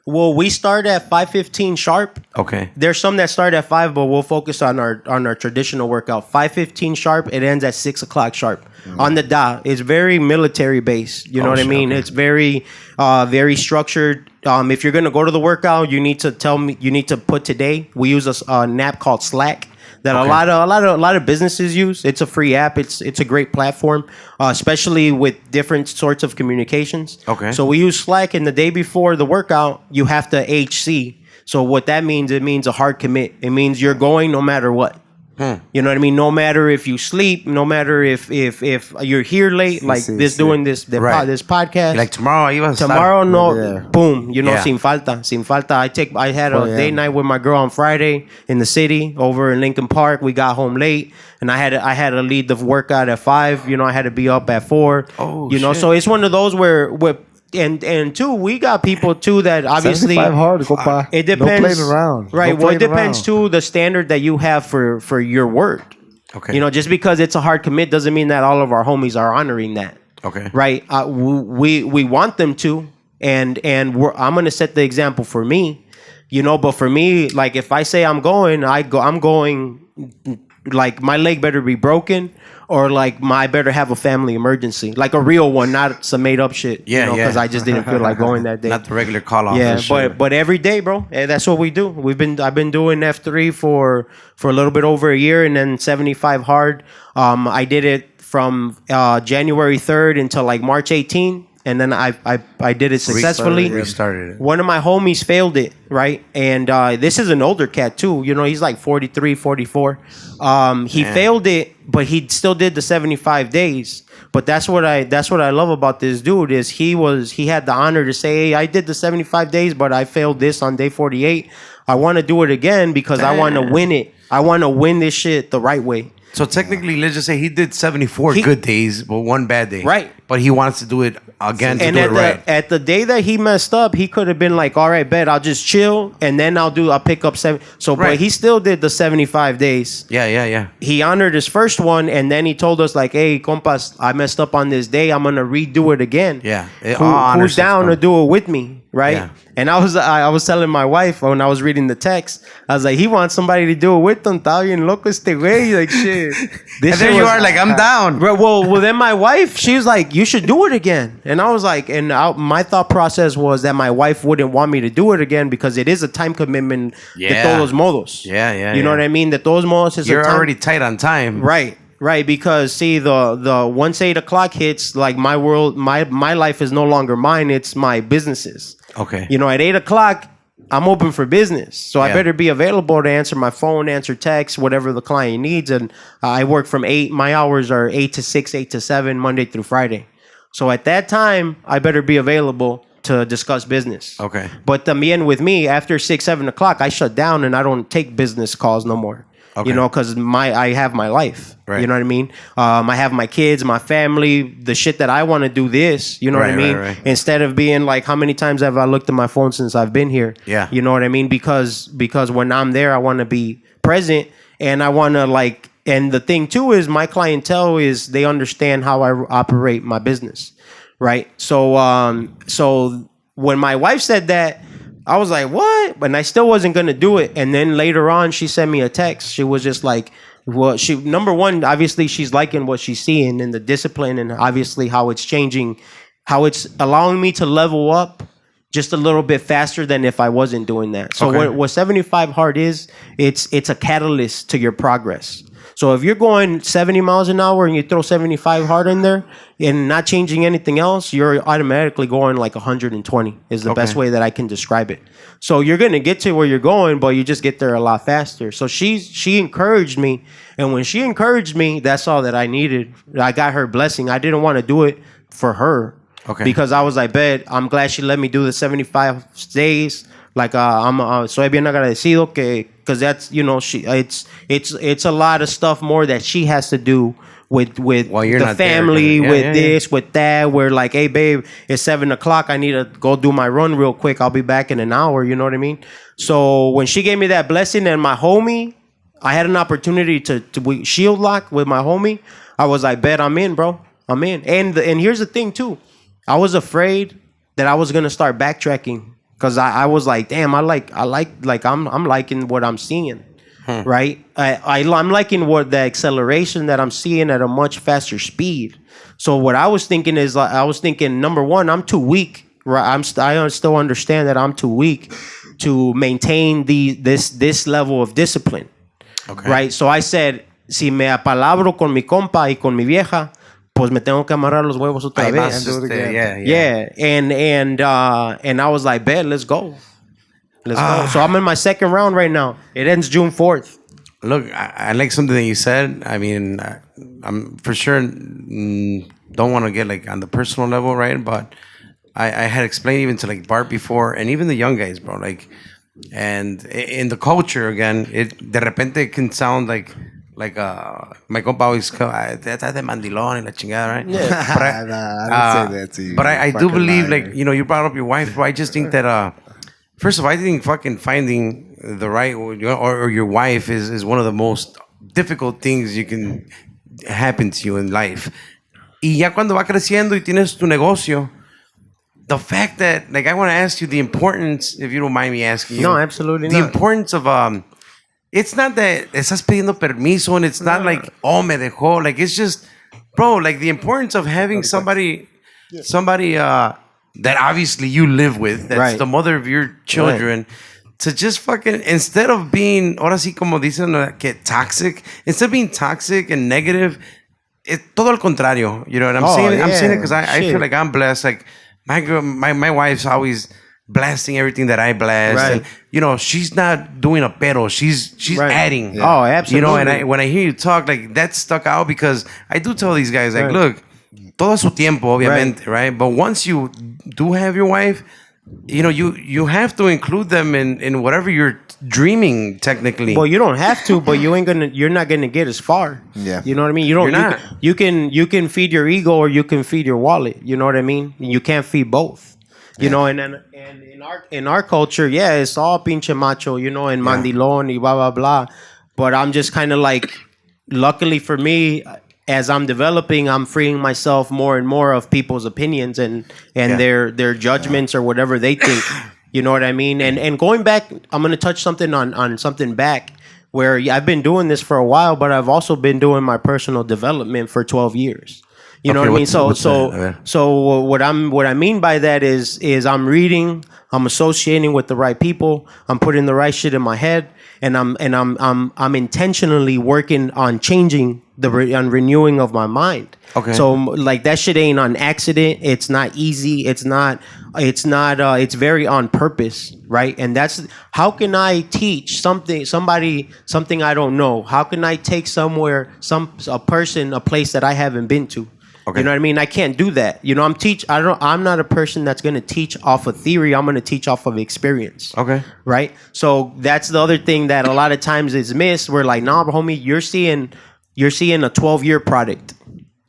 C: Well, we start at 5:15 sharp.
A: Okay.
C: There's some that start at 5, but we'll focus on our traditional workout. 5:15 sharp. It ends at 6 o'clock sharp on the dot. It's very military based. You know what I mean?
A: Okay.
C: It's very structured. If you're gonna go to the workout, you need to tell me. You need to put today. We use an app called Slack that a lot of businesses use. It's a free app. It's a great platform, especially with different sorts of communications.
A: Okay.
C: So we use Slack, and the day before the workout, you have to HC. So what that means, it means a hard commit. It means you're going no matter what. You know what I mean? No matter if you sleep, no matter if you're here late, like doing this podcast.
A: Like tomorrow, you was
C: Tomorrow, no,
B: Yeah.
C: boom,
A: Yeah.
C: sin falta. I had a date night with my girl on Friday in the city over in Lincoln Park. We got home late, and I had to lead the workout at 5. I had to be up at 4.
A: Oh,
C: so
A: shit.
C: it's one of those where and two, we got people too that obviously
B: 75 hard, compa.
C: it depends.
B: No playing around.
C: Right.
B: No
C: Well, it
B: playing
C: depends
B: around.
C: too the standard that you have for your word.
A: Okay.
C: Just because it's a hard commit doesn't mean that all of our homies are honoring that.
A: Okay.
C: Right. We want them to, and I'm gonna set the example for me. But for me, like if I say I'm going, I'm going. Like my leg better be broken, or like I better have a family emergency, like a real one, not some made up shit.
A: Yeah,
C: Because I just didn't feel like going that day.
A: Not the regular call off.
C: Yeah, but every day, bro, that's what we do. I've been doing F3 for a little bit over a year, and then 75 hard. I did it from January 3rd until like March 18. And then I did it successfully.
A: Restarted it.
C: One of my homies failed it, right? And this is an older cat too. He's like 43, 44. He failed it, but he still did the 75 days. But that's what I love about this dude is he had the honor to say, hey, I did the 75 days, but I failed this on day 48. I want to do it again because I want to win it. I want to win this shit the right way.
A: So technically, let's just say he did 74 good days, but one bad day.
C: Right.
A: But he wants to do it again to
C: And
A: do it right.
C: at the day that he messed up, he could have been like, all right, bet I'll just chill and then I'll pick up 7. So,
A: Right.
C: but he still did the 75 days.
A: Yeah.
C: He honored his first one, and then he told us like, hey, compas, I messed up on this day. I'm going to redo it again.
A: Yeah.
C: Who's down to do it with me? Right.
A: Yeah.
C: And I was telling my wife when I was reading the text, I was like, he wants somebody to do it with him. Está bien loco este güey. Like, shit.
A: And there you are, like, I'm down.
C: Well, then my wife, she was like, you should do it again. And I was like, my thought process was that my wife wouldn't want me to do it again because it is a time commitment.
A: Yeah.
C: De todos modos.
A: Yeah.
C: You know what I mean? De todos modos is
A: You're
C: a time.
A: already tight on time.
C: Right, because see the once 8 o'clock hits, like my world, my life is no longer mine; it's my business's.
A: Okay.
C: At 8 o'clock, I'm open for business, so I
A: Yeah.
C: better be available to answer my phone, answer text, whatever the client needs. And I work from 8. My hours are 8 to 6, 8 to 7, Monday through Friday. So at that time, I better be available. to discuss business.
A: Okay.
C: But también with me, after 6-7 o'clock, I shut down and I don't take business calls no more.
A: Okay.
C: You know, because I have my life.
A: Right.
C: You know what I mean? I have my kids, my family, the shit that I want to do this. You know what I mean?
A: Right.
C: Instead of being like, how many times have I looked at my phone since I've been here?
A: Yeah.
C: You know what I mean? Because when I'm there, I want to be present and I want to like. And the thing too is my clientele is they understand how I operate my business, right? So when my wife said that, I was like, what? But I still wasn't going to do it. And then later on, she sent me a text. She was just like, well, number one, obviously she's liking what she's seeing and the discipline and obviously how it's changing, how it's allowing me to level up just a little bit faster than if I wasn't doing that. So what 75 Hard is, it's a catalyst to your progress. So if you're going 70 miles an hour and you throw 75 Hard in there and not changing anything else, you're automatically going like 120 is the best way that I can describe it. So you're going to get to where you're going, but you just get there a lot faster. So she encouraged me. And when she encouraged me, that's all that I needed. I got her blessing. I didn't want to do it for her.
A: Okay.
C: Because I was like, I'm glad she let me do the 75 days. Like soy bien agradecido because that's, you know, it's a lot of stuff more that she has to do with the family, this, with that. Where like, hey babe, it's 7 o'clock. I need to go do my run real quick. I'll be back in an hour. You know what I mean? So when she gave me that blessing and my homie, I had an opportunity to shield lock with my homie. I was like, bet I'm in, bro. I'm in. And here's the thing too. I was afraid that I was gonna start backtracking. Cause I was like, damn, I'm liking what I'm seeing, right? I'm liking what the acceleration that I'm seeing at a much faster speed. So what I was thinking is, number one, I'm too weak. Right? I still understand that I'm too weak to maintain this level of discipline. Okay. Right? So I said, si me apalabro con mi compa y con mi vieja, pues me tengo que amarrar los huevos otra vez. Yeah. And I was like, bet, let's go. Let's go. So I'm in my second round right now. It ends June 4th.
A: Look, I like something that you said. I mean, I'm for sure don't want to get like on the personal level, right? But I had explained even to like Bart before and even the young guys, bro. Like, and in the culture, again, de repente can sound like my compa always come, de mandilón y la chingada, right?
B: Yeah. But I don't say that to you.
A: But I do believe, like, you know, you brought up your wife, but I just think that, first of all, I think fucking finding the right or your wife is one of the most difficult things you can happen to you in life. Y ya cuando va creciendo y tienes tu negocio, the fact that, like, I want to ask you the importance, if you don't mind me asking you.
C: No, absolutely
A: the
C: not.
A: The importance of, it's not that estás pidiendo permiso and it's not like, oh, me dejó. Like, it's just, bro, like the importance of having somebody that obviously you live with, that's the mother of your children, to just fucking, instead of being, ahora sí como dicen, que toxic, instead of being toxic and negative, todo al contrario. You know what I'm saying? Yeah. I'm saying it because I feel like I'm blessed. Like, my wife's always blasting everything that I blast, and you know she's not doing a pero, she's adding.
C: Yeah. Oh, absolutely.
A: You know, and when I hear you talk, like that stuck out because I do tell these guys, like, look, todo su tiempo, obviamente, right? But once you do have your wife, you know, you have to include them in whatever you're dreaming technically.
C: Well, you don't have to, but you're not gonna get as far. Yeah, you know what I mean. You can feed your ego or you can feed your wallet. You know what I mean. You can't feed both. You know, and in our culture, yeah, it's all pinche macho, you know, and mandilón y blah blah blah. But I'm just kind of like, luckily for me, as I'm developing, I'm freeing myself more and more of people's opinions and their judgments or whatever they think. You know what I mean? And going back, I'm gonna touch something on something back where I've been doing this for a while, but I've also been doing my personal development for 12 years. You know what I mean? So what I mean by that is I'm reading, I'm associating with the right people, I'm putting the right shit in my head, and I'm intentionally working on changing on renewing of my mind. Okay. So like that shit ain't on accident. It's not easy. It's very on purpose, right? And that's how can I teach something I don't know? How can I take somewhere, a person, a place that I haven't been to?
A: Okay.
C: You know what I mean? I can't do that. You know, I'm not a person that's going to teach off of theory. I'm going to teach off of experience.
A: Okay.
C: Right? So that's the other thing that a lot of times is missed. We're like, nah, homie, you're seeing a 12-year product.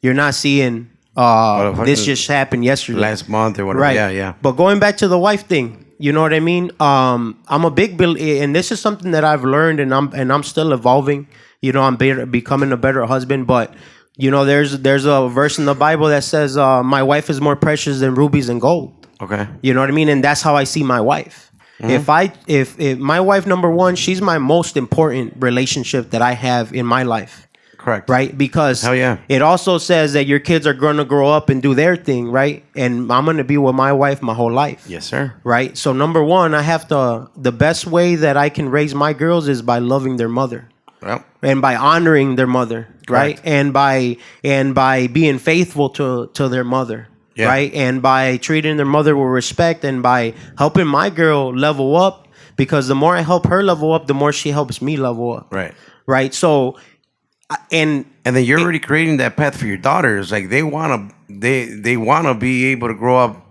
C: You're not seeing this just happened yesterday.
A: Last month or whatever.
C: Right.
A: Yeah.
C: But going back to the wife thing, you know what I mean? I'm a big and this is something that I've learned, and I'm still evolving. You know, I'm becoming a better husband. But you know, there's a verse in the Bible that says, "My wife is more precious than rubies and gold."
A: Okay.
C: You know what I mean? And that's how I see my wife.
A: Mm-hmm.
C: If my wife, number one, she's my most important relationship that I have in my life.
A: Correct.
C: Right? Because
A: Hell yeah.
C: it also says that your kids are going to grow up and do their thing, right? And I'm going to be with my wife my whole life.
A: Yes, sir.
C: Right? So number one, the best way that I can raise my girls is by loving their mother.
A: Well,
C: And by honoring their mother, right?
A: Correct.
C: And by being faithful to their mother.
A: Yeah.
C: Right? And by treating their mother with respect, and by helping my girl level up, because the more I help her level up, the more she helps me level up.
A: right.
C: Right? So and
A: And then you're already creating that path for your daughters. Like they wanna be able to grow up,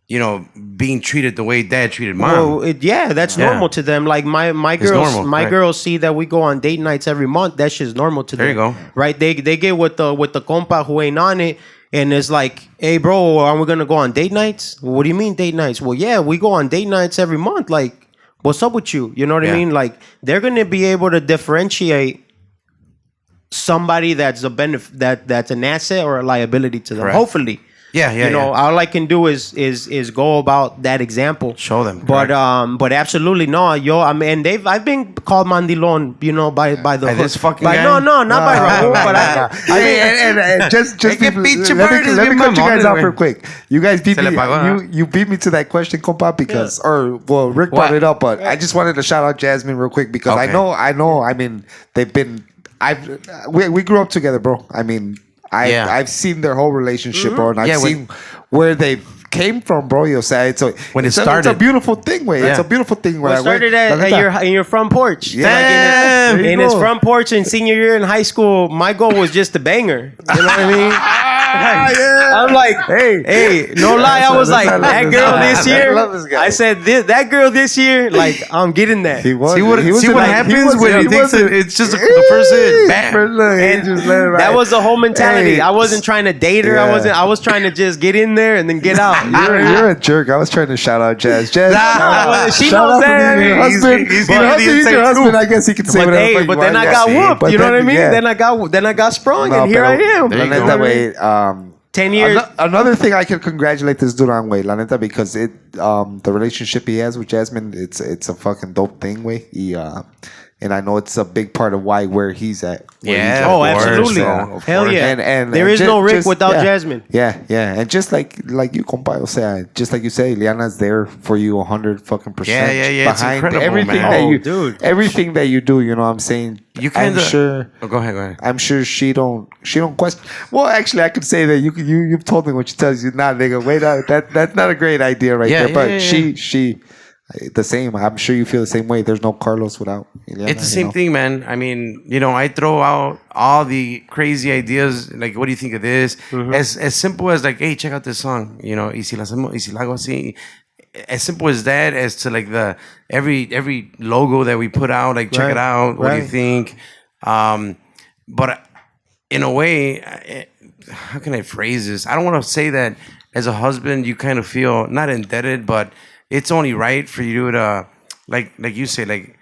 A: you know, being treated the way dad treated mom.
C: well, that's
A: Yeah.
C: normal to them. Like my
A: It's
C: girls,
A: normal,
C: my
A: right.
C: girls see that we go on date nights every month. That shit's normal to
A: There
C: them.
A: you go.
C: Right? They get with the compa who ain't on it, and it's like, hey, bro, are we gonna go on date nights? What do you mean date nights? Well, yeah, we go on date nights every month. Like, what's up with you? You know what I
A: Yeah.
C: mean? Like, they're gonna be able to differentiate somebody that's that's an asset or a liability to them.
A: Correct.
C: Hopefully.
A: Yeah.
C: You know, all I can do is go about that example.
A: Show them,
C: But
A: correct.
C: but absolutely no, I mean, I've been called mandilon, you know, by the
A: By this fucking guy?
C: no, not by Raul, but
B: And just
A: Hey, que pinche
B: let
A: bird is
B: me
A: bien
B: cut you guys
A: mamón,
B: off
A: güey.
B: real quick. You guys beat
A: Se
B: me.
A: le pagó,
B: You beat me to that question, compa, because Rick brought
A: What?
B: it up, but I just wanted to shout out Jasmine real quick because
A: Okay.
B: I know. I mean, we grew up together, bro. I mean,
A: Yeah.
B: I've seen their whole relationship, bro, and I've
A: Yeah,
B: seen where they came from, bro. You'll say it's
A: When it
B: it's a
A: started.
B: beautiful thing, way. It's
A: Yeah.
B: a beautiful thing.
C: Well, it started in your front porch.
B: Yeah.
C: Like
B: There you
C: in his
B: go.
C: front porch in senior year in high school, my goal was just to bang her. You know what I mean? I'm like, hey, no lie, I was like, that girl this year.
B: I love this guy.
C: I said, that girl this year, like, I'm getting that.
B: He was.
A: See what happens when he thinks it's just the first hit. Bam.
C: And that was the whole mentality. I wasn't trying to date her.
B: Yeah.
C: I was trying to just get in there and then get out.
B: You're a jerk. I was trying to shout out Jazz. Jazz,
C: Nah, she
B: shout
C: knows
B: out
C: that.
B: to your husband.
A: He's
B: Your
A: gonna
B: husband,
A: be
B: he's
A: the
B: your
A: same
B: husband.
A: too.
B: I guess he can say
C: But
B: whatever.
C: hey,
B: the fuck
C: but
B: you
C: then
B: want.
C: I got
B: Yeah.
C: whooped.
B: But
C: You know what I
B: then-
C: mean?
B: yeah.
C: Then I got sprung,
B: No,
C: and here I am.
A: There you
B: La
A: go.
B: neta, way,
C: 10 years.
B: Another thing I can congratulate this dude on, way, la neta, because the relationship he has with Jasmine, it's a fucking dope thing, way. And I know it's a big part of where he's at. where
A: Yeah,
B: he's at.
A: of
C: Oh,
A: course,
C: absolutely.
A: of
C: Hell
A: course.
C: yeah.
B: And
C: There is no Rick without Jasmine.
B: Yeah, and just like you, compa, o sea, just like you say, Liana's there for you 100 fucking percent.
A: Yeah. It's
B: Behind
A: incredible,
B: everything
A: man.
B: that
C: Oh,
B: you,
C: dude.
B: everything that you do. You know what I'm saying?
A: You kind
B: I'm sure.
A: Oh, go ahead.
B: I'm sure she don't question. Well, actually, I could say that you've told me what she tells you. Nah, nigga, wait, that's not a great idea right
A: Yeah,
B: there. But
A: yeah.
B: she, the same. I'm sure you feel the same way. There's no Carlos without Ileana,
A: It's the same thing, man. I mean, you know, I throw out all the crazy ideas. Like, what do you think of this? As simple as like, hey, check out this song. You know, y si la hago así. As simple as that, as to like the every logo that we put out. Like, check
C: Right,
A: it out. What do you
C: right.
A: think? But in a way, how can I phrase this? I don't want to say that as a husband, you kind of feel not indebted, but it's only right for you to, like you say, like,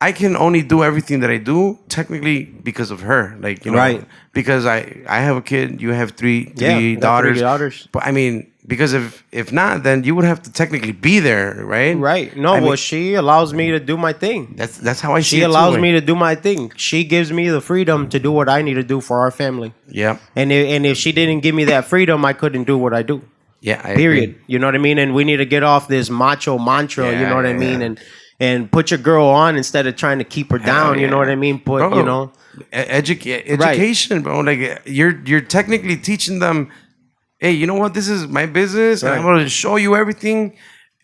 A: I can only do everything that I do technically because of her. Like, you know,
C: Right.
A: because I have a kid, you have three
C: Yeah, I got
A: daughters.
C: 3 daughters.
A: But I mean, because if not, then you would have to technically be there, right?
C: Right. No,
A: I mean,
C: well, she allows me to do my thing.
A: that's how I see
C: She
A: it.
C: allows
A: too,
C: me
A: like.
C: to do my thing. She gives me the freedom to do what I need to do for our family.
A: Yeah.
C: And if she didn't give me that freedom, I couldn't do what I do.
A: Yeah. I
C: Period.
A: agree.
C: You know what I mean? And we need to get off this macho mantra. You
A: Yeah,
C: know what I
A: yeah,
C: mean?
A: yeah.
C: And put your girl on instead of trying to keep her down. You know what I mean? Put
A: Bro,
C: you know.
A: education, bro. Like you're technically teaching them, hey, you know what? This is my business, and I'm
C: Right.
A: going to show you everything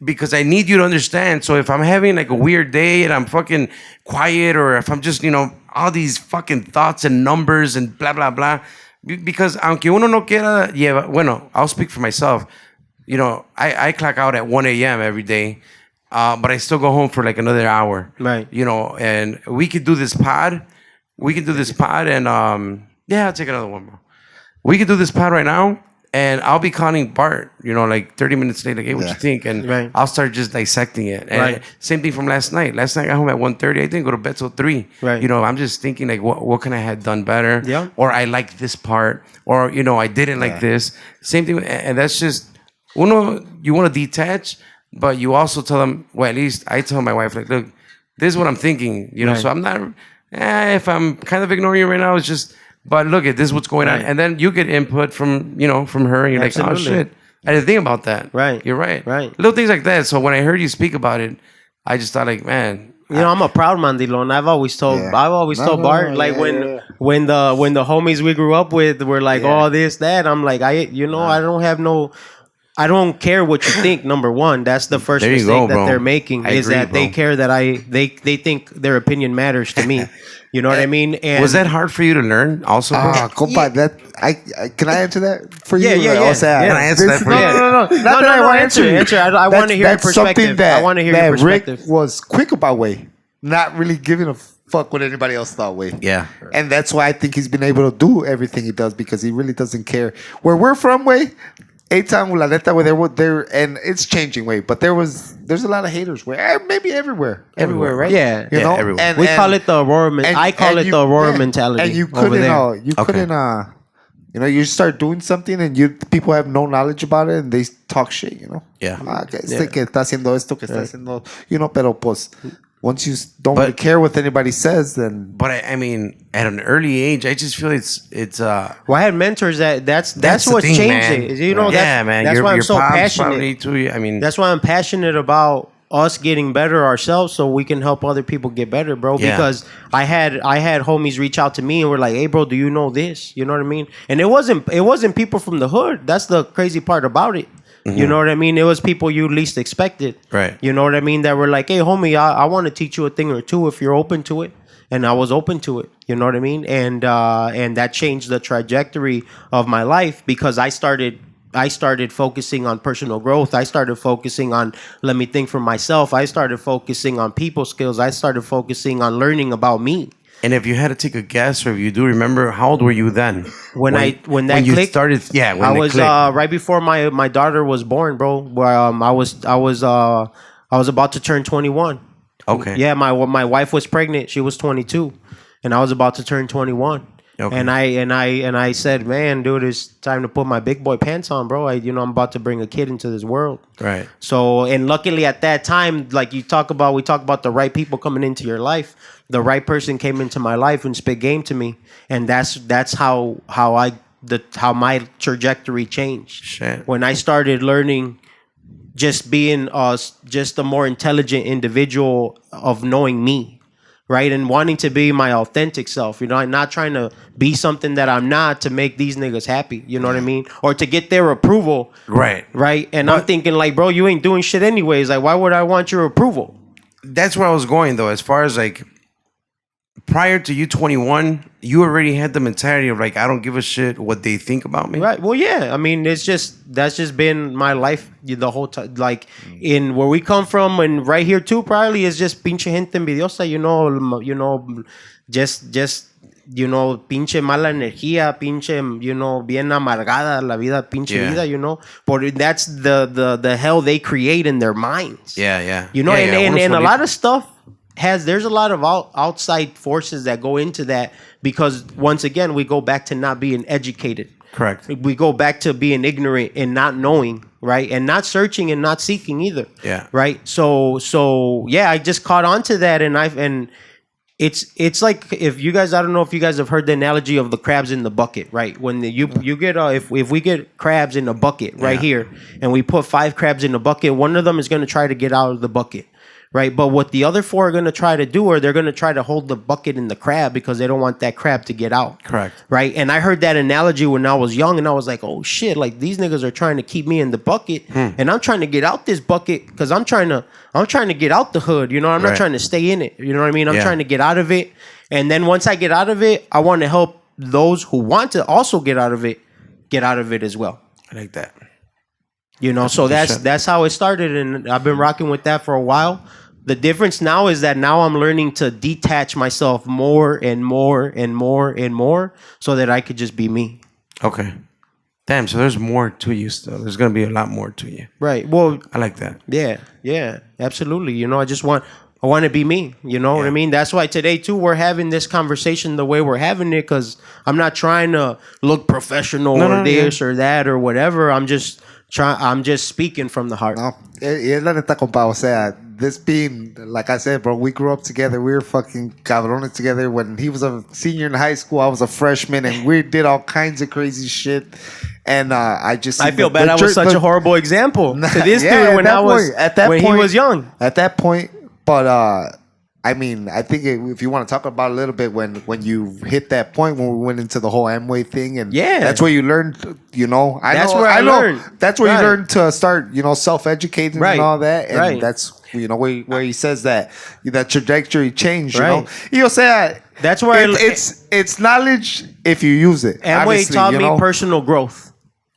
A: because I need you to understand. So if I'm having like a weird day and I'm fucking quiet, or if I'm just all these fucking thoughts and numbers and blah blah blah, because aunque uno no quiera lleva, bueno, I'll speak for myself. You know, I clock out at 1 a.m. every day, but I still go home for like another hour.
C: Right.
A: You know, and we could do this pod. And yeah, I'll take another one, bro. We could do this pod right now. And I'll be calling Bart, you know, like 30 minutes later, like, hey, what you think? And I'll start just dissecting it. And same thing from last night. Last night I got home at 1:30. I didn't go to bed till 3.
C: Right.
A: You know, I'm just thinking like, what can I have done better?
C: Yeah.
A: Or I like this part. Or, you know, I didn't like this. Same thing. And that's just, you want to detach, but you also tell them, well, at least I tell my wife, like, look, this is what I'm thinking. You know, so I'm not, if I'm kind of ignoring you right now, it's just, but look at this is what's going on. And then you get input from her, and you're like, oh shit, I didn't think about that.
C: Right.
A: You're right.
C: Right.
A: Little things like that. So when I heard you speak about it, I just thought like, man.
C: You know, I'm a proud mandilo, and I've always told Bart, like when the homies we grew up with were like, oh, this, that, I'm like, I don't care what you think. Number one, that's the first mistake that they're making is that they care that they think their opinion matters to me. You know what I mean? And
A: was that hard for you to learn also?
B: Compa, can I answer that for you?
C: Yeah.
A: Can I answer that for you?
C: No, answer. I want to hear your perspective. I want to hear your perspective.
B: Rick was quick about way, not really giving a fuck what anybody else thought way.
A: Yeah.
B: And that's why I think he's been able to do everything he does because he really doesn't care. Where we're from, way, A-Town, La Neta, where they're, and it's changing, way, but there's a lot of haters, where maybe everywhere, right?
C: Yeah,
B: you know,
A: everywhere.
B: and
C: we call it the Aurora. I call it the Aurora mentality.
B: And you couldn't, you know, you start doing something and people have no knowledge about it and they talk shit, you know.
A: Yeah.
B: Que está haciendo esto, que está haciendo, you know, pero pues. Once you don't really care what anybody says, then.
A: But I mean, at an early age, I just feel it's.
C: Well, I had mentors that's what's
A: thing,
C: changed
A: man.
C: it. You know,
A: man.
C: That's why I'm so passionate.
A: Too. I mean,
C: that's why I'm passionate about us getting better ourselves, so we can help other people get better, bro.
A: Yeah.
C: Because I had homies reach out to me and were like, "Hey, bro, do you know this?" You know what I mean? And it wasn't people from the hood. That's the crazy part about it. Mm-hmm. You know what I mean? It was people you least expected.
A: Right.
C: You know what I mean? That were like, hey, homie, I want to teach you a thing or two if you're open to it. And I was open to it. You know what I mean? And that changed the trajectory of my life because I started focusing on personal growth. I started focusing on, let me think for myself. I started focusing on people skills. I started focusing on learning about me.
A: And if you had to take a guess, or if you do remember, how old were you then?
C: When you clicked,
A: started,
C: I was right before my daughter was born, bro. Where I was about to turn 21.
A: Okay.
C: Yeah, my wife was pregnant. She was 22, and I was about to turn 21. Okay. And I said, man, dude, it's time to put my big boy pants on, bro. I'm about to bring a kid into this world.
A: Right.
C: So, and luckily at that time, like we talk about the right people coming into your life. The right person came into my life and spit game to me, and that's how my trajectory changed.
A: Shit.
C: When I started learning, just being just a more intelligent individual of knowing me, right, and wanting to be my authentic self. You know, I'm not trying to be something that I'm not to make these niggas happy. You know what I mean, or to get their approval.
A: Right.
C: Right. And I'm thinking like, bro, you ain't doing shit anyways. Like, why would I want your approval?
A: That's where I was going though, as far as like. Prior to you 21, you already had the mentality of like, I don't give a shit what they think about me.
C: Right. Well, yeah. I mean, that's just been my life the whole time. Like in where we come from and right here too, probably is just pinche gente envidiosa, just pinche mala energía, pinche, bien amargada la vida, pinche vida, But that's the hell they create in their minds.
A: Yeah.
C: And a lot of stuff there's a lot of outside forces that go into that because once again we go back to not being educated.
A: Correct.
C: We go back to being ignorant and not knowing, right, and not searching and not seeking either.
A: Yeah.
C: Right. So yeah, I just caught on to that, and it's like I don't know if you guys have heard the analogy of the crabs in the bucket, right? When you get if we get crabs in a bucket right here, and we put 5 crabs in the bucket, one of them is going to try to get out of the bucket. Right, but what the other 4 are going to try to do, or they're going to try to hold the bucket in the crab because they don't want that crab to get out.
A: Correct.
C: Right, and I heard that analogy when I was young, and I was like, "Oh shit! Like these niggas are trying to keep me in the bucket, and I'm trying to get out this bucket because I'm trying to get out the hood. I'm not trying to stay in it. You know what I mean? I'm trying to get out of it, and then once I get out of it, I want to help those who want to also get out of it as well.
A: I like that.
C: You know, so that's how it started, and I've been rocking with that for a while. The difference now is that now I'm learning to detach myself more and more and more and more so that I could just be me.
A: Okay. Damn, so there's more to you still. There's going to be a lot more to you.
C: Right. Well,
A: I like that.
C: Yeah, absolutely. You know, I want to be me. You know what I mean? That's why today, too, we're having this conversation the way we're having it, because I'm not trying to look professional or that or whatever. I'm just speaking from the heart.
B: No, y es la neta, compa. O sea, this being, like I said, bro, we grew up together. We were fucking cabrones together. When he was a senior in high school, I was a freshman, and we did all kinds of crazy shit. And I
C: feel bad. I was such a horrible example to this dude when he was young.
B: At that point, but I mean, I think if you want to talk about a little bit when you hit that point when we went into the whole Amway thing, and that's where you learned, you know.
C: That's where I learned.
B: That's where you learned to start, you know, self-educating and all that, and that's, you know, where he says that trajectory changed, you know. Y o sea,
C: that's where
B: it's knowledge if you use it.
C: Amway taught me personal growth.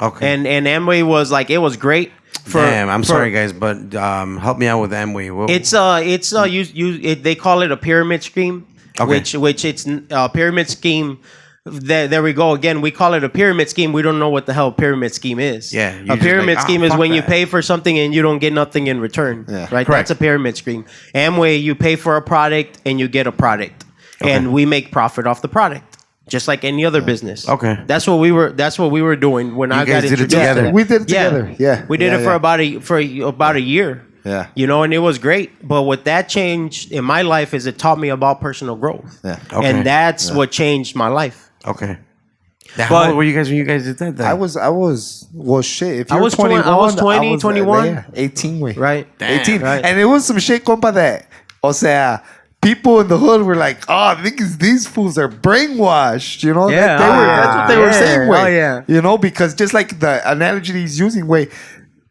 A: Okay.
C: And Amway was like, it was great.
A: Damn, I'm sorry, guys, but help me out with Amway.
C: They call it a pyramid scheme, which it's a pyramid scheme. There we go again. We call it a pyramid scheme. We don't know what the hell a pyramid scheme is.
A: Yeah,
C: a pyramid scheme is when you pay for something and you don't get nothing in return.
B: Yeah,
C: right.
A: Correct.
C: That's a pyramid scheme. Amway, you pay for a product and you get a product, and we make profit off the product. Just like any other business.
A: Okay.
C: That's what we were doing when I got introduced.
A: Together.
B: We did it together. Yeah.
C: We did it for about a year.
B: Yeah.
C: You know, and it was great. But what that changed in my life is it taught me about personal growth.
B: Yeah.
A: Okay.
C: And that's what changed my life.
A: Okay. How old were you guys when you guys did that then?
B: I was well shit. If you
C: I
B: were
C: was
B: 21,
C: 20, 21.
B: 18 way.
C: Right.
A: Damn.
B: 18.
C: Right.
B: And it was some shit, compa, that, o sea, people in the hood were like, "Oh, these fools are brainwashed." You know,
C: Yeah,
B: that's what they were saying. Way,
C: oh, yeah.
B: You know, because just like the analogy he's using, way,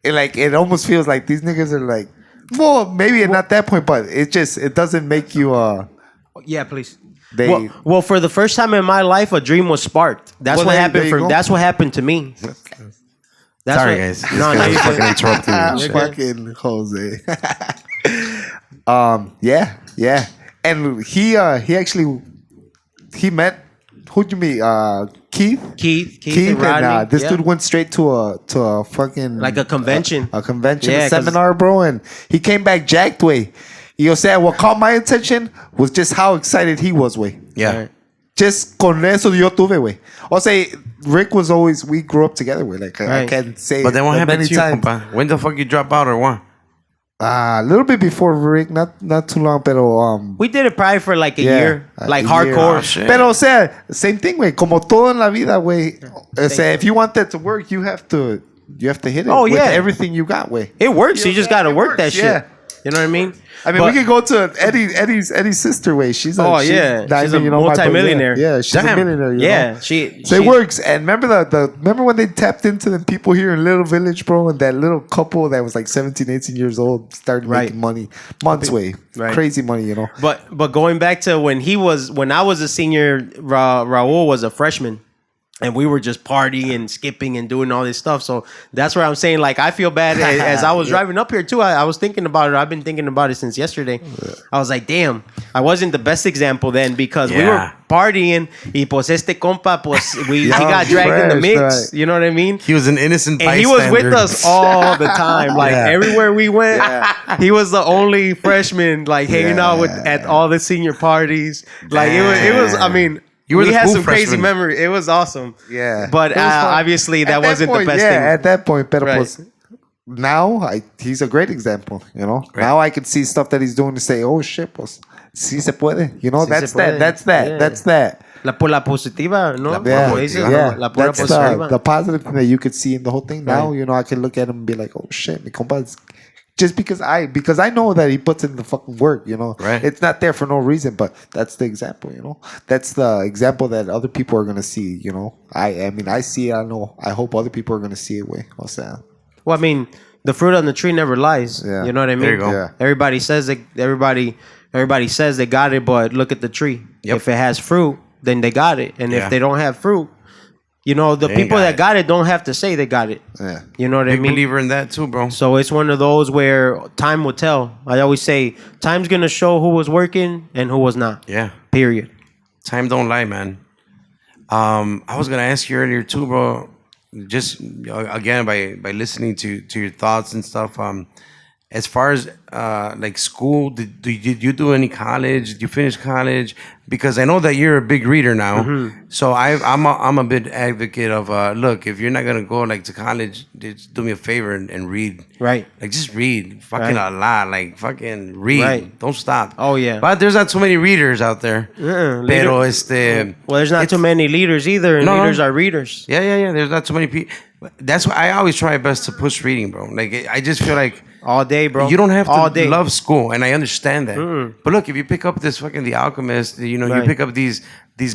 B: it almost feels like these niggas are like, well, maybe not that point, but it doesn't make you.
C: Yeah, please.
B: Well,
C: for the first time in my life, a dream was sparked. That's what happened That's what happened to me.
A: Sorry, guys.
C: No,
A: you're fucking interrupting me.
B: Fucking Jose. Yeah. And he actually met, who'd you meet? Keith
C: and Rodney.
B: And this dude went straight to a fucking
C: like a convention,
B: a seminar, bro, and he came back jacked way. Y o sea, what caught my attention was just how excited he was, way.
A: Yeah.
C: Right.
B: Just con eso yo tuve, way. O sea, Rick was always, we grew up together, way. Like I can't say.
A: But then what happened
B: many
A: to you,
B: times.
A: compa? When the fuck you drop out or what?
B: A little bit before Rick, not too long, pero
C: we did it probably for like a year, like hardcore.
A: Shit.
B: Pero o sea, same thing, güey. Como todo en la vida, güey. O sea, if you want that to work, you have to hit it.
C: Oh,
B: with
C: yeah.
B: everything you got, güey.
C: It works. You just got to work that shit.
B: Yeah.
C: You know what I mean?
B: I mean, we could go to Eddie's sister, way. She's a
C: she's a multimillionaire.
B: Yeah, she's a millionaire.
C: Yeah,
B: so it works. And remember when they tapped into the people here in Little Village, bro, and that little couple that was like 17, 18 years old started making money months way, crazy money, you know.
C: But going back to when I was a senior, Raul was a freshman. And we were just partying, skipping, and doing all this stuff. So that's where I'm saying, like, I feel bad. As I was driving up here, too, I was thinking about it. I've been thinking about it since yesterday. I was like, damn, I wasn't the best example then because we were partying. Y pues este compa, pues, he got dragged in the mix. Right. You know what I mean?
A: He was an innocent bystander.
C: And he was with us all the time. Like, everywhere we went, he was the only freshman, like, hanging out at all the senior parties. Like, it was, I mean... We had some crazy memory. It was awesome.
B: Yeah.
C: But obviously that wasn't the best thing.
B: Yeah, at that point. Pero pues, now, he's a great example, you know? Right. Now I can see stuff that he's doing to say, oh, shit, pues, sí se puede. You know, that's that.
C: La positiva, ¿no?
B: La pura
C: that's positiva.
B: The positive thing that you could see in the whole thing. Now, you know, I can look at him and be like, oh, shit, mi compa is... Just because I know that he puts in the fucking work, you know.
A: Right.
B: It's not there for no reason, but that's the example, you know. That's the example that other people are gonna see, you know. I mean, I see it. I know. I hope other people are gonna see it. Way. What's that?
C: Well, I mean, the fruit on the tree never lies.
B: Yeah.
C: You know what I mean?
A: There you go.
B: Yeah.
C: Everybody says that. Everybody says they got it, but look at the tree. Yep. If it has fruit, then they got it. And if they don't have fruit, you know, the people that got it don't have to say they got it.
B: Yeah.
C: You know what I
A: Big
C: mean?
A: believer in that too, bro.
C: So it's one of those where time will tell. I always say time's gonna show who was working and who was not.
A: Yeah.
C: Period.
A: Time don't lie, man. I was gonna ask you earlier too, bro. Just again by listening to your thoughts and stuff. As far as like school, did you do any college? Did you finish college? Because I know that you're a big reader now. So I'm a big advocate of look, if you're not gonna go like to college, just do me a favor and read.
C: Right.
A: Like just read, fucking a lot. Like fucking read.
C: Right.
A: Don't stop.
C: Oh yeah.
A: But there's not too many readers out there. Pero
C: Well, there's not too many leaders either, and leaders are readers.
A: Yeah. There's not too many people. That's why I always try my best to push reading, bro. Like I just feel like
C: all day, bro.
A: you don't have
C: all
A: to
C: day.
A: love school, and I understand that. But look, if you pick up this fucking The Alchemist, you know, you pick up these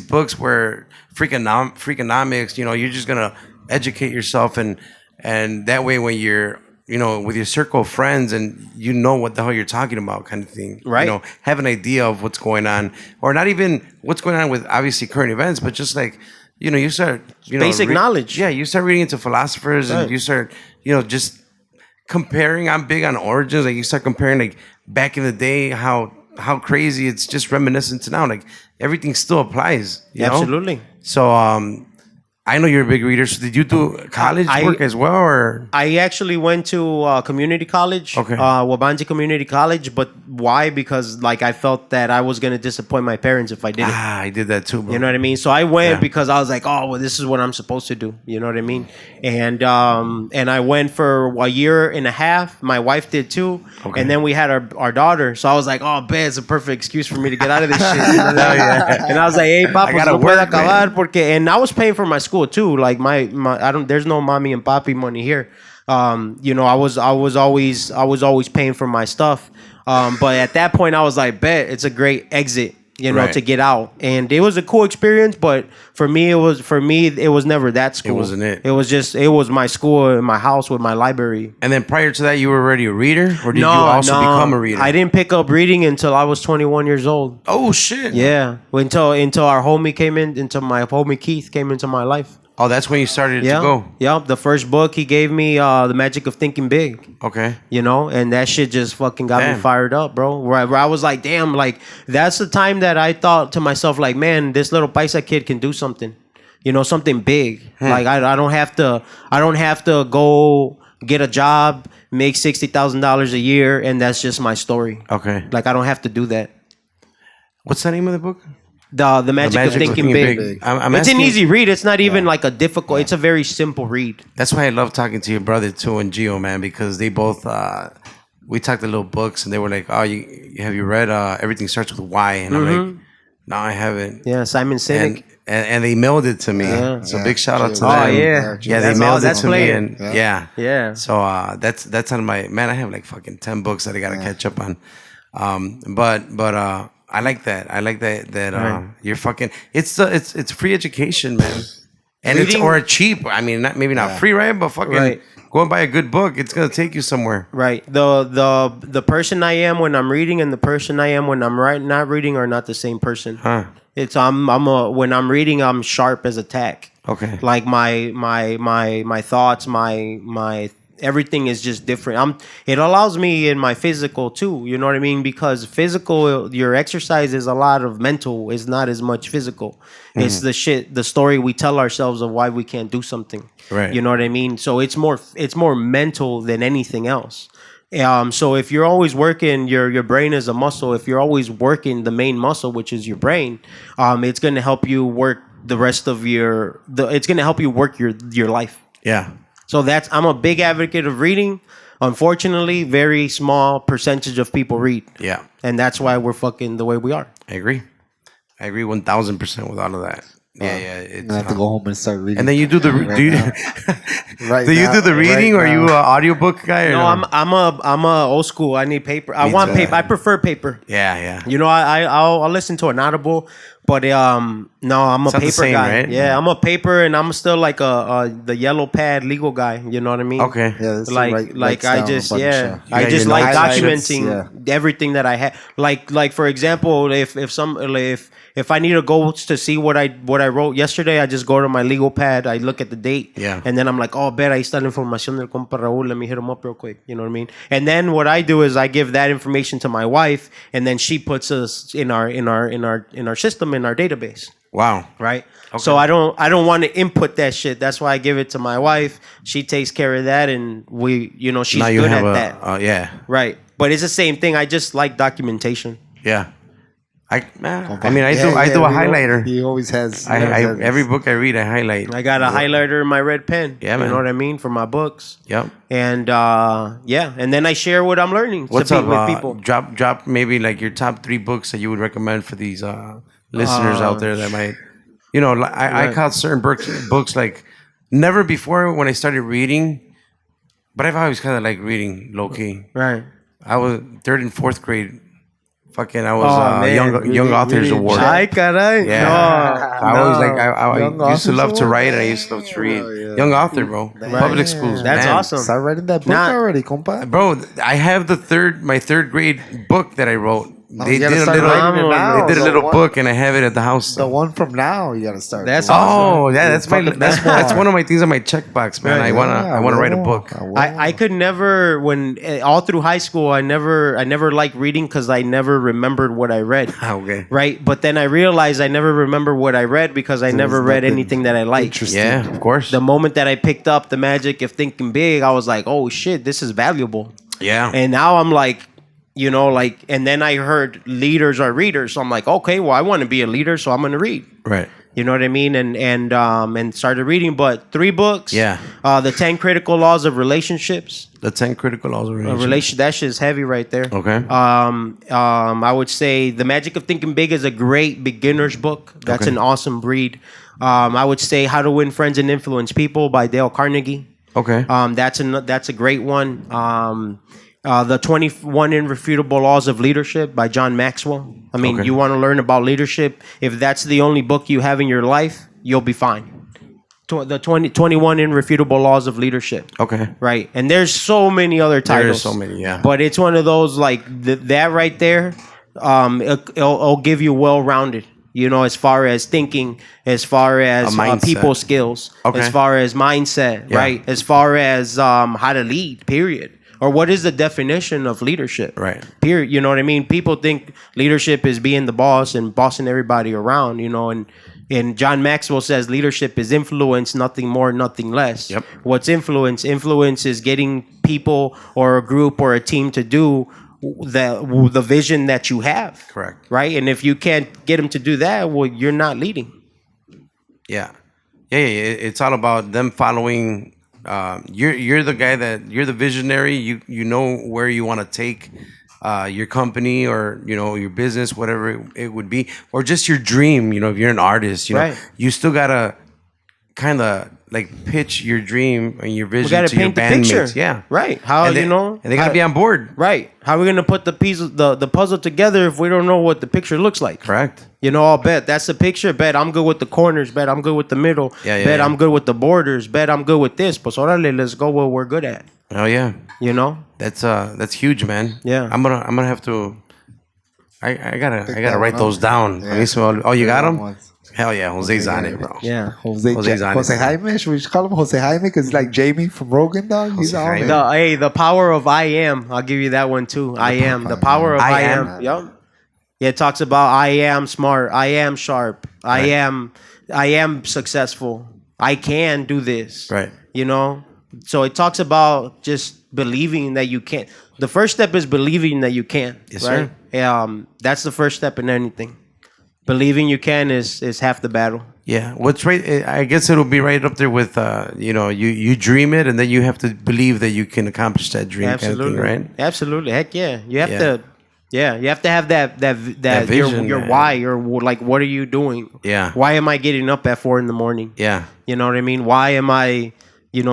A: books where freakonomics, you know, you're just gonna educate yourself, and that way when you're, you know, with your circle of friends and you know what the hell you're talking about, kind of thing.
C: Right.
A: You know, have an idea of what's going on, or not even what's going on with obviously current events, but just like, you know, you start, you know,
C: basic knowledge.
A: Yeah, you start reading into philosophers, and you start, you know, just comparing. I'm big on origins. Like you start comparing, like back in the day, how crazy it's just reminiscent to now. Like everything still applies. You know?
C: Absolutely.
A: So I know you're a big reader. So did you do college work as well, or?
C: I actually went to community college, Wabanji Community College. But why? Because like I felt that I was gonna disappoint my parents if I didn't.
A: I did that too, bro.
C: You know what I mean? So I went because I was like, oh, well, this is what I'm supposed to do. You know what I mean? And I went for a year and a half. My wife did too. Okay. And then we had our daughter. So I was like, oh, bet it's a perfect excuse for me to get out of this shit. You know what I mean? And I was like, hey, papa, no puedo acabar porque, and I was paying for my school too. Like my there's no mommy and papi money here. You know, I was always paying for my stuff. But at that point I was like, bet it's a great exit, you know, to get out. And it was a cool experience, but for me it was never that school.
A: It wasn't it.
C: It was my school in my house with my library.
A: And then prior to that you were already a reader, or did you also become a reader?
C: I didn't pick up reading until I was 21 years old.
A: Oh shit.
C: Yeah. Until our homie came in, until my homie Keith came into my life.
A: Oh, that's when you started to go.
C: Yeah, the first book he gave me, The Magic of Thinking Big.
A: Okay.
C: You know, and that shit just fucking got me fired up, bro. Where I was like, damn, like that's the time that I thought to myself, like, man, this little paisa kid can do something. You know, something big. Like I don't have to go get a job, make $60,000 a year, and that's just my story.
A: Okay.
C: Like I don't have to do that.
A: What's the name of the book?
C: The Magic of Thinking Big. It's an easy read. It's not even like a difficult. It's a very simple read.
A: That's why I love talking to your brother too and Gio, man, because they both. We talked a little books, and they were like, "Oh, have you read Everything Starts with Y?" And I'm like, "No, I haven't."
C: Yeah, Simon Sinek.
A: And they mailed it to me. Yeah. So big shout out to them.
C: Oh yeah,
A: they mailed it to me, and
C: yeah.
A: So that's on my man. I have like fucking 10 books that I gotta catch up on. But I like that. I like that you're fucking. It's free education, man, and
C: Reading,
A: or cheap. I mean, not free, right? But fucking go and buy a good book. It's gonna take you somewhere.
C: Right. The person I am when I'm reading and the person I am when I'm not reading are not the same person. Huh. It's when I'm reading, I'm sharp as a tack.
A: Okay.
C: Like my thoughts, my everything is just different. It allows me in my physical too. You know what I mean? Because physical, your exercise is a lot of mental. It's not as much physical. It's the story we tell ourselves of why we can't do something.
A: Right.
C: You know what I mean? So it's more mental than anything else. So if you're always working, your brain is a muscle. If you're always working the main muscle, which is your brain, it's going to help you work the rest of it's going to help you work your life.
A: Yeah.
C: So I'm a big advocate of reading. Unfortunately, very small percentage of people read.
A: Yeah.
C: And that's why we're fucking the way we are.
A: I agree 1000% with all of that. Yeah.
B: I have to go home and start reading.
A: And then you do the
B: right
A: do you,
B: right
A: do you do the reading, or are you an audiobook guy? Or
C: no, I'm a old school. I need paper. I want paper. I prefer paper.
A: Yeah.
C: You know, I'll listen to an Audible, But no, I'm a
A: It's not the
C: paper
A: same,
C: guy.
A: right?
C: Yeah, I'm a paper, and I'm still like the yellow pad legal guy. You know what I mean?
A: Okay.
B: Yeah, that's
C: Like I just
B: You
C: I
A: got
C: just
A: your
C: like
A: notes and
C: documenting everything that I have. Like for example, if I need to go to see what I wrote yesterday, I just go to my legal pad. I look at the date.
A: Yeah.
C: And then I'm like, oh, bet ahí está la información del compa Raúl. Let me hit him up real quick. You know what I mean? And then what I do is I give that information to my wife, and then she puts us in our system, in our database.
A: Wow.
C: Right. Okay. So I don't want to input that shit. That's why I give it to my wife. She takes care of that, and she's good at that.
A: Yeah.
C: Right. But it's the same thing. I just like documentation.
A: Yeah. I do a highlighter.
B: He always has.
A: Every book I read, I highlight.
C: I got a highlighter in my red pen.
A: Yeah, man.
C: You know what I mean? For my books.
A: Yep.
C: And and then I share what I'm learning
A: What's up
C: with people.
A: Drop maybe like your top 3 books that you would recommend for these listeners out there that might, I caught certain books like never before when I started reading, but I've always kind of like reading low key.
C: Right.
A: I was 3rd and 4th grade. Fucking, I was young authors award.
C: Ay, caray.
A: Yeah.
C: No,
A: I always I used to love to write, and I used to love to read.
B: Yeah.
A: Young author, bro. Public schools.
C: That's
A: man.
C: awesome.
B: Start writing that book already, compa.
A: Bro, I have my 3rd grade book that I wrote. They did a little book, and I have it at the house.
B: The one from now, you gotta start.
C: That's
A: awesome. Yeah, that's one of my things on my checkbox, man. I wanna write a book.
C: I could never all through high school I never liked reading because I never remembered what I read.
A: Okay.
C: Right, but then I realized I never remember what I read because I never read anything that I liked.
A: Yeah, of course.
C: The moment that I picked up The Magic of Thinking Big, I was like, oh shit, this is valuable.
A: Yeah.
C: And now I'm like, and then I heard leaders are readers. So I'm like, okay, well, I want to be a leader, so I'm going to read.
A: Right.
C: You know what I mean? And started reading, but 3 books.
A: Yeah.
C: The 10 Critical Laws of Relationships.
A: The 10 Critical Laws of Relationships.
C: That shit's heavy right there.
A: Okay.
C: I would say The Magic of Thinking Big is a great beginner's book. That's an awesome read. I would say How to Win Friends and Influence People by Dale Carnegie.
A: Okay.
C: That's a great one. The 21 Irrefutable Laws of Leadership by John Maxwell. I mean, you want to learn about leadership. If that's the only book you have in your life, you'll be fine. The 21 Irrefutable Laws of Leadership.
A: Okay.
C: Right. And there's so many other titles.
A: There's so many, yeah.
C: But it's one of those, like, that right there, it'll give you well-rounded. As far as thinking, as far as people skills, as far as mindset, right? As far as how to lead, period. Or what is the definition of leadership?
A: Right.
C: Period. You know what I mean? People think leadership is being the boss and bossing everybody around, and John Maxwell says leadership is influence, nothing more, nothing less.
A: Yep.
C: What's influence? Influence is getting people or a group or a team to do the vision that you have.
A: Correct.
C: Right? And if you can't get them to do that, well, you're not leading.
A: Yeah. It's all about them following. You're the guy you're the visionary. You know where you want to take your company or your business, whatever it would be, or just your dream. If you're an artist,
C: right.
A: You still gotta kind of like pitch your dream and your vision to your
C: paint the picture.
A: bandmates. Yeah,
C: right.
A: And they gotta be on board.
C: Right. How are we gonna put the pieces, the puzzle together if we don't know what the picture looks like?
A: Correct.
C: I'll bet that's the picture. Bet I'm good with the corners. Bet I'm good with the middle. Bet I'm good with the borders. Bet I'm good with this. Pues órale, let's go what we're good at.
A: Oh yeah. That's huge, man.
C: Yeah.
A: I'm gonna have to. I gotta write those down. Yeah. You got them? Hell yeah, Jose's on it, bro.
C: Yeah,
B: Jose's on Jose Jaime. Should we just call him Jose Jaime? Because he's like Jamie from Rogan, dog. He's on it.
C: The power of I am. I'll give you that one too. I am. The power of I am. Yep. Yeah, it talks about I am smart. I am sharp. I am successful. I can do this.
A: Right.
C: So it talks about just believing that you can. The first step is believing that you can.
A: Yes,
C: right?
A: sir.
C: That's the first step in anything. Believing you can is half the battle.
A: Yeah, what's right? I guess it'll be right up there with you dream it, and then you have to believe that you can accomplish that dream.
C: Absolutely,
A: kind of thing, right?
C: Absolutely, heck yeah. You have to. Yeah, you have to have that vision, your why, or like, what are you doing?
A: Yeah.
C: Why am I getting up at 4 a.m?
A: Yeah.
C: You know what I mean? Why am I,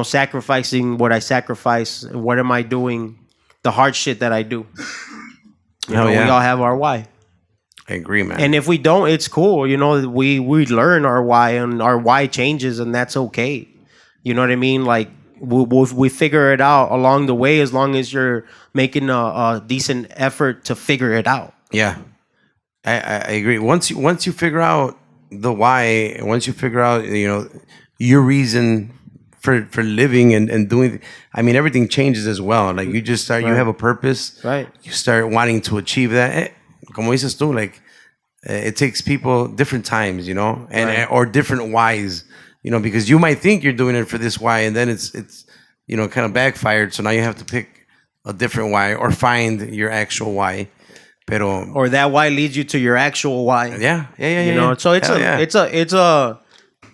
C: sacrificing what I sacrifice? What am I doing? The hard shit that I do. We all have our why.
A: I agree, man.
C: And if we don't, it's cool. You know, we learn our why, and our why changes, and that's okay. You know what I mean? Like we figure it out along the way, as long as you're making a decent effort to figure it out.
A: Yeah, I agree. Once you figure out the why, once you figure out your reason for living and doing, I mean, everything changes as well. Like you just start, you have a purpose,
C: right?
A: You start wanting to achieve that. Como dices tú, like it takes people different times, and
C: Right.
A: or different whys, because you might think you're doing it for this why, and then it's kind of backfired. So now you have to pick a different why or find your actual why. Pero
C: Or that why leads you to your actual why.
A: yeah.
C: So it's
A: Hell yeah.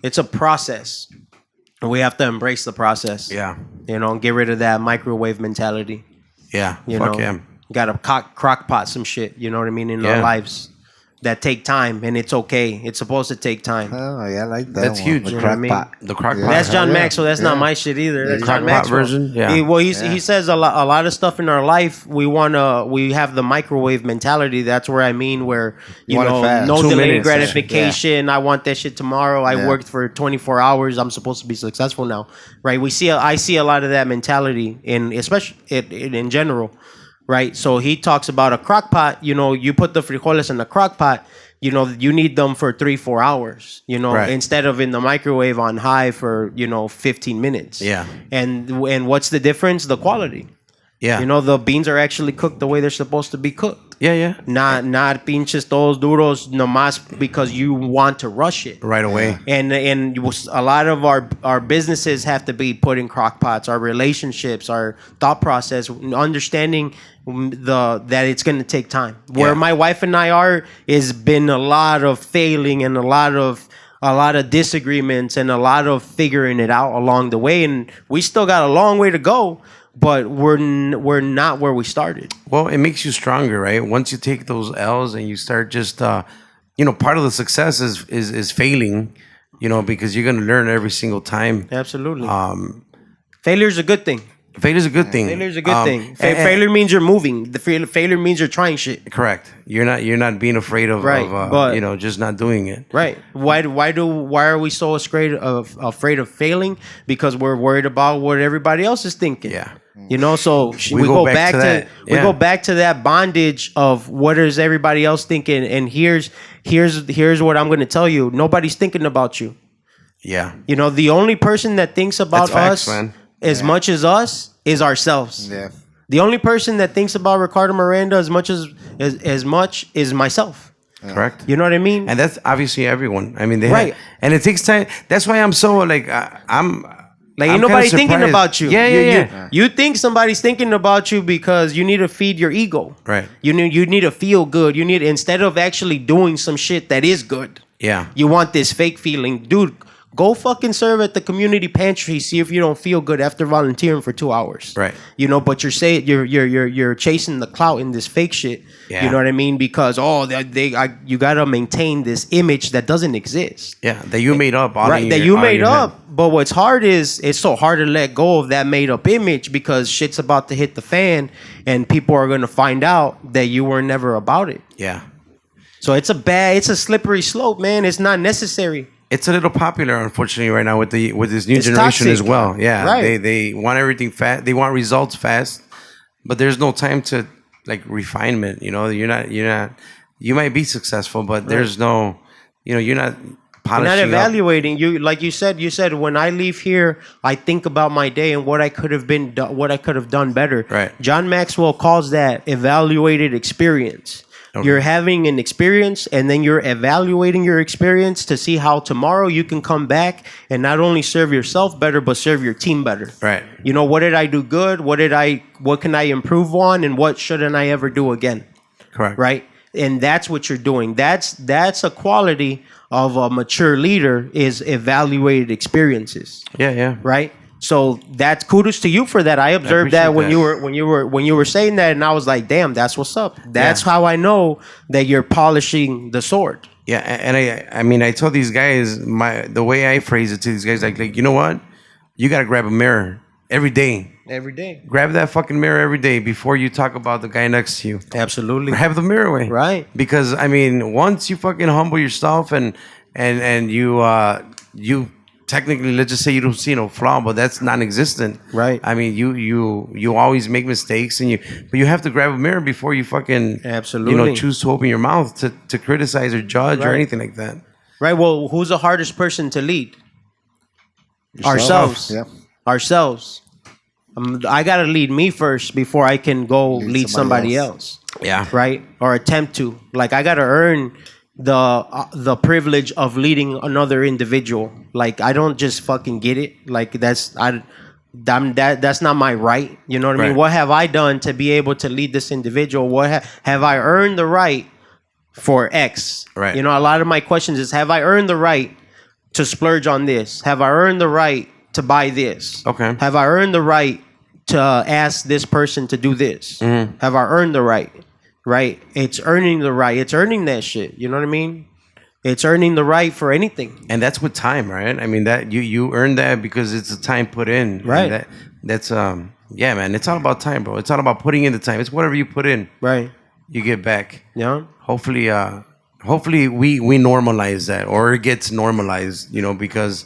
C: it's a process. We have to embrace the process.
A: Yeah.
C: Get rid of that microwave mentality.
A: Yeah.
C: You
A: Fuck
C: know,
A: yeah.
C: got to crock pot some shit. You know what I mean? In
A: Yeah.
C: our lives that take time, and it's okay. It's supposed to take time.
B: Oh yeah, I like that.
A: That's
B: one.
A: huge.
B: The
A: You
C: know what I
B: crock
C: mean?
B: pot.
A: The crock pot.
C: That's John
B: Yeah.
C: Maxwell. That's not
B: Yeah.
C: my shit either. That's
A: crock
C: John
A: pot
C: Maxwell
A: version? Yeah.
C: He says a lot of stuff in our life. We have the microwave mentality. That's where I mean, where you
B: Want it
C: know,
B: fast.
C: no
A: 2
C: delayed
A: minutes,
C: gratification. I want that shit tomorrow. I
B: Yeah.
C: worked for 24 hours. I'm supposed to be successful now, right? I see a lot of that mentality especially in general, right? So he talks about a crock pot. You put the frijoles in the crock pot. You need them for 3-4 hours,
A: Right.
C: instead of in the microwave on high for, 15 minutes.
A: Yeah.
C: And what's the difference? The quality.
A: Yeah.
C: The beans are actually cooked the way they're supposed to be cooked.
A: Yeah.
C: Not pinches todos duros nomás because you want to rush it.
A: Right away.
C: And a lot of our businesses have to be put in crock pots. Our relationships, our thought process, understanding that it's going to take time. Where
A: Yeah.
C: my wife and I are is been a lot of failing and a lot of disagreements and a lot of figuring it out along the way, and we still got a long way to go. But we're not where we started.
A: Well, it makes you stronger, right? Once you take those L's and you start just, part of the success is failing, because you're going to learn every single time.
C: Absolutely. Failure's a good thing.
A: Failure's a good thing.
C: Failure's a good thing.
A: and-
C: Failure means you're moving. Failure means you're trying shit.
A: Correct. You're not being afraid of,
C: Right, but-
A: just not doing it.
C: Right. Why are we so afraid of failing? Because we're worried about what everybody else is thinking.
A: Yeah.
C: So we go back to
A: that.
C: we
A: Yeah.
C: go back to that bondage of what is everybody else thinking, and here's what I'm going to tell you. Nobody's thinking about you.
A: Yeah.
C: The only person that thinks about
A: That's facts,
C: us
A: man.
C: as much as us is ourselves.
B: Yeah.
C: The only person that thinks about Ricardo Miranda as much is myself.
A: Correct.
C: You know what I mean?
A: And that's obviously everyone. I mean,
C: Right.
A: and it takes time. That's why I'm so like I'm.
C: Like,
A: I'm
C: ain't nobody
A: kinda
C: thinking
A: surprised.
C: about you.
A: Yeah.
C: You think somebody's thinking about you because you need to feed your ego.
A: Right.
C: You need to feel good. Instead of actually doing some shit that is good.
A: Yeah.
C: You want this fake feeling, dude. Go fucking serve at the community pantry. See if you don't feel good after volunteering for 2 hours.
A: Right.
C: But you're chasing the clout in this fake shit.
A: Yeah.
C: You know what I mean? Because you gotta maintain this image that doesn't exist.
A: Yeah. That you made up.
C: Right, that you made up. But what's hard is it's so hard to let go of that made up image because shit's about to hit the fan and people are gonna find out that you were never about it.
A: Yeah.
C: So it's a slippery slope, man. It's not necessary.
A: It's a little popular, unfortunately, right now with this new
C: It's
A: generation
C: toxic.
A: as well. Yeah,
C: Right.
A: They want everything fast. They want results fast, but there's no time to like refinement. You're not. You might be successful, but there's no. You're not polishing.
C: You're not
A: up.
C: evaluating. You like you said when I leave here, I think about my day and what I could have done better.
A: Right.
C: John Maxwell calls that evaluated experience.
A: Okay.
C: You're having an experience and then you're evaluating your experience to see how tomorrow you can come back and not only serve yourself better, but serve your team better.
A: Right.
C: What did I do good? What can I improve on? And what shouldn't I ever do again?
A: Correct.
C: Right. And that's what you're doing. That's a quality of a mature leader is evaluated experiences.
A: Yeah.
C: Right. So that's kudos to you for that. I observed that when
A: appreciate
C: you were saying that, and I was like, damn, that's what's up. That's how I know that you're polishing the sword.
A: Yeah, and I tell these guys the way I phrase it to these guys like you know what, you got to grab a mirror every day.
C: Every day.
A: Grab that fucking mirror every day before you talk about the guy next to you.
C: Absolutely.
A: Have the mirror away.
C: Right.
A: Because I mean, once you fucking humble yourself and you technically, let's just say you don't see no flaw, but that's non-existent.
C: Right.
A: I mean, you always make mistakes, but you have to grab a mirror before you fucking
C: Absolutely.
A: choose to open your mouth to criticize or judge or
C: Right.
A: anything like that.
C: Right. Well, who's the hardest person to lead? Ourselves.
B: Yeah.
C: Ourselves. I gotta lead me first before I can go lead somebody else.
A: Yeah.
C: Right. Or attempt to. Like I gotta earn the privilege of leading another individual. Like I don't just fucking get it. Like that's not my right. You know what I mean?
A: Right.
C: What have I done to be able to lead this individual? What have I earned the right for X?
A: Right.
C: You know, a lot of my questions is, have I earned the right to splurge on this? Have I earned the right to buy this?
A: Okay.
C: Have I earned the right to ask this person to do this?
A: Mm-hmm.
C: Have I earned the right? Right? It's earning the right. It's earning that shit. You know what I mean? It's earning the right for anything.
A: And that's with time, right? I mean, that you earn that because it's the time put in.
C: Right.
A: And that's yeah, man. It's all about time, bro. It's all about putting in the time. It's whatever you put in,
C: Right.
A: you get back.
C: Yeah.
A: Hopefully we normalize that, or it gets normalized, because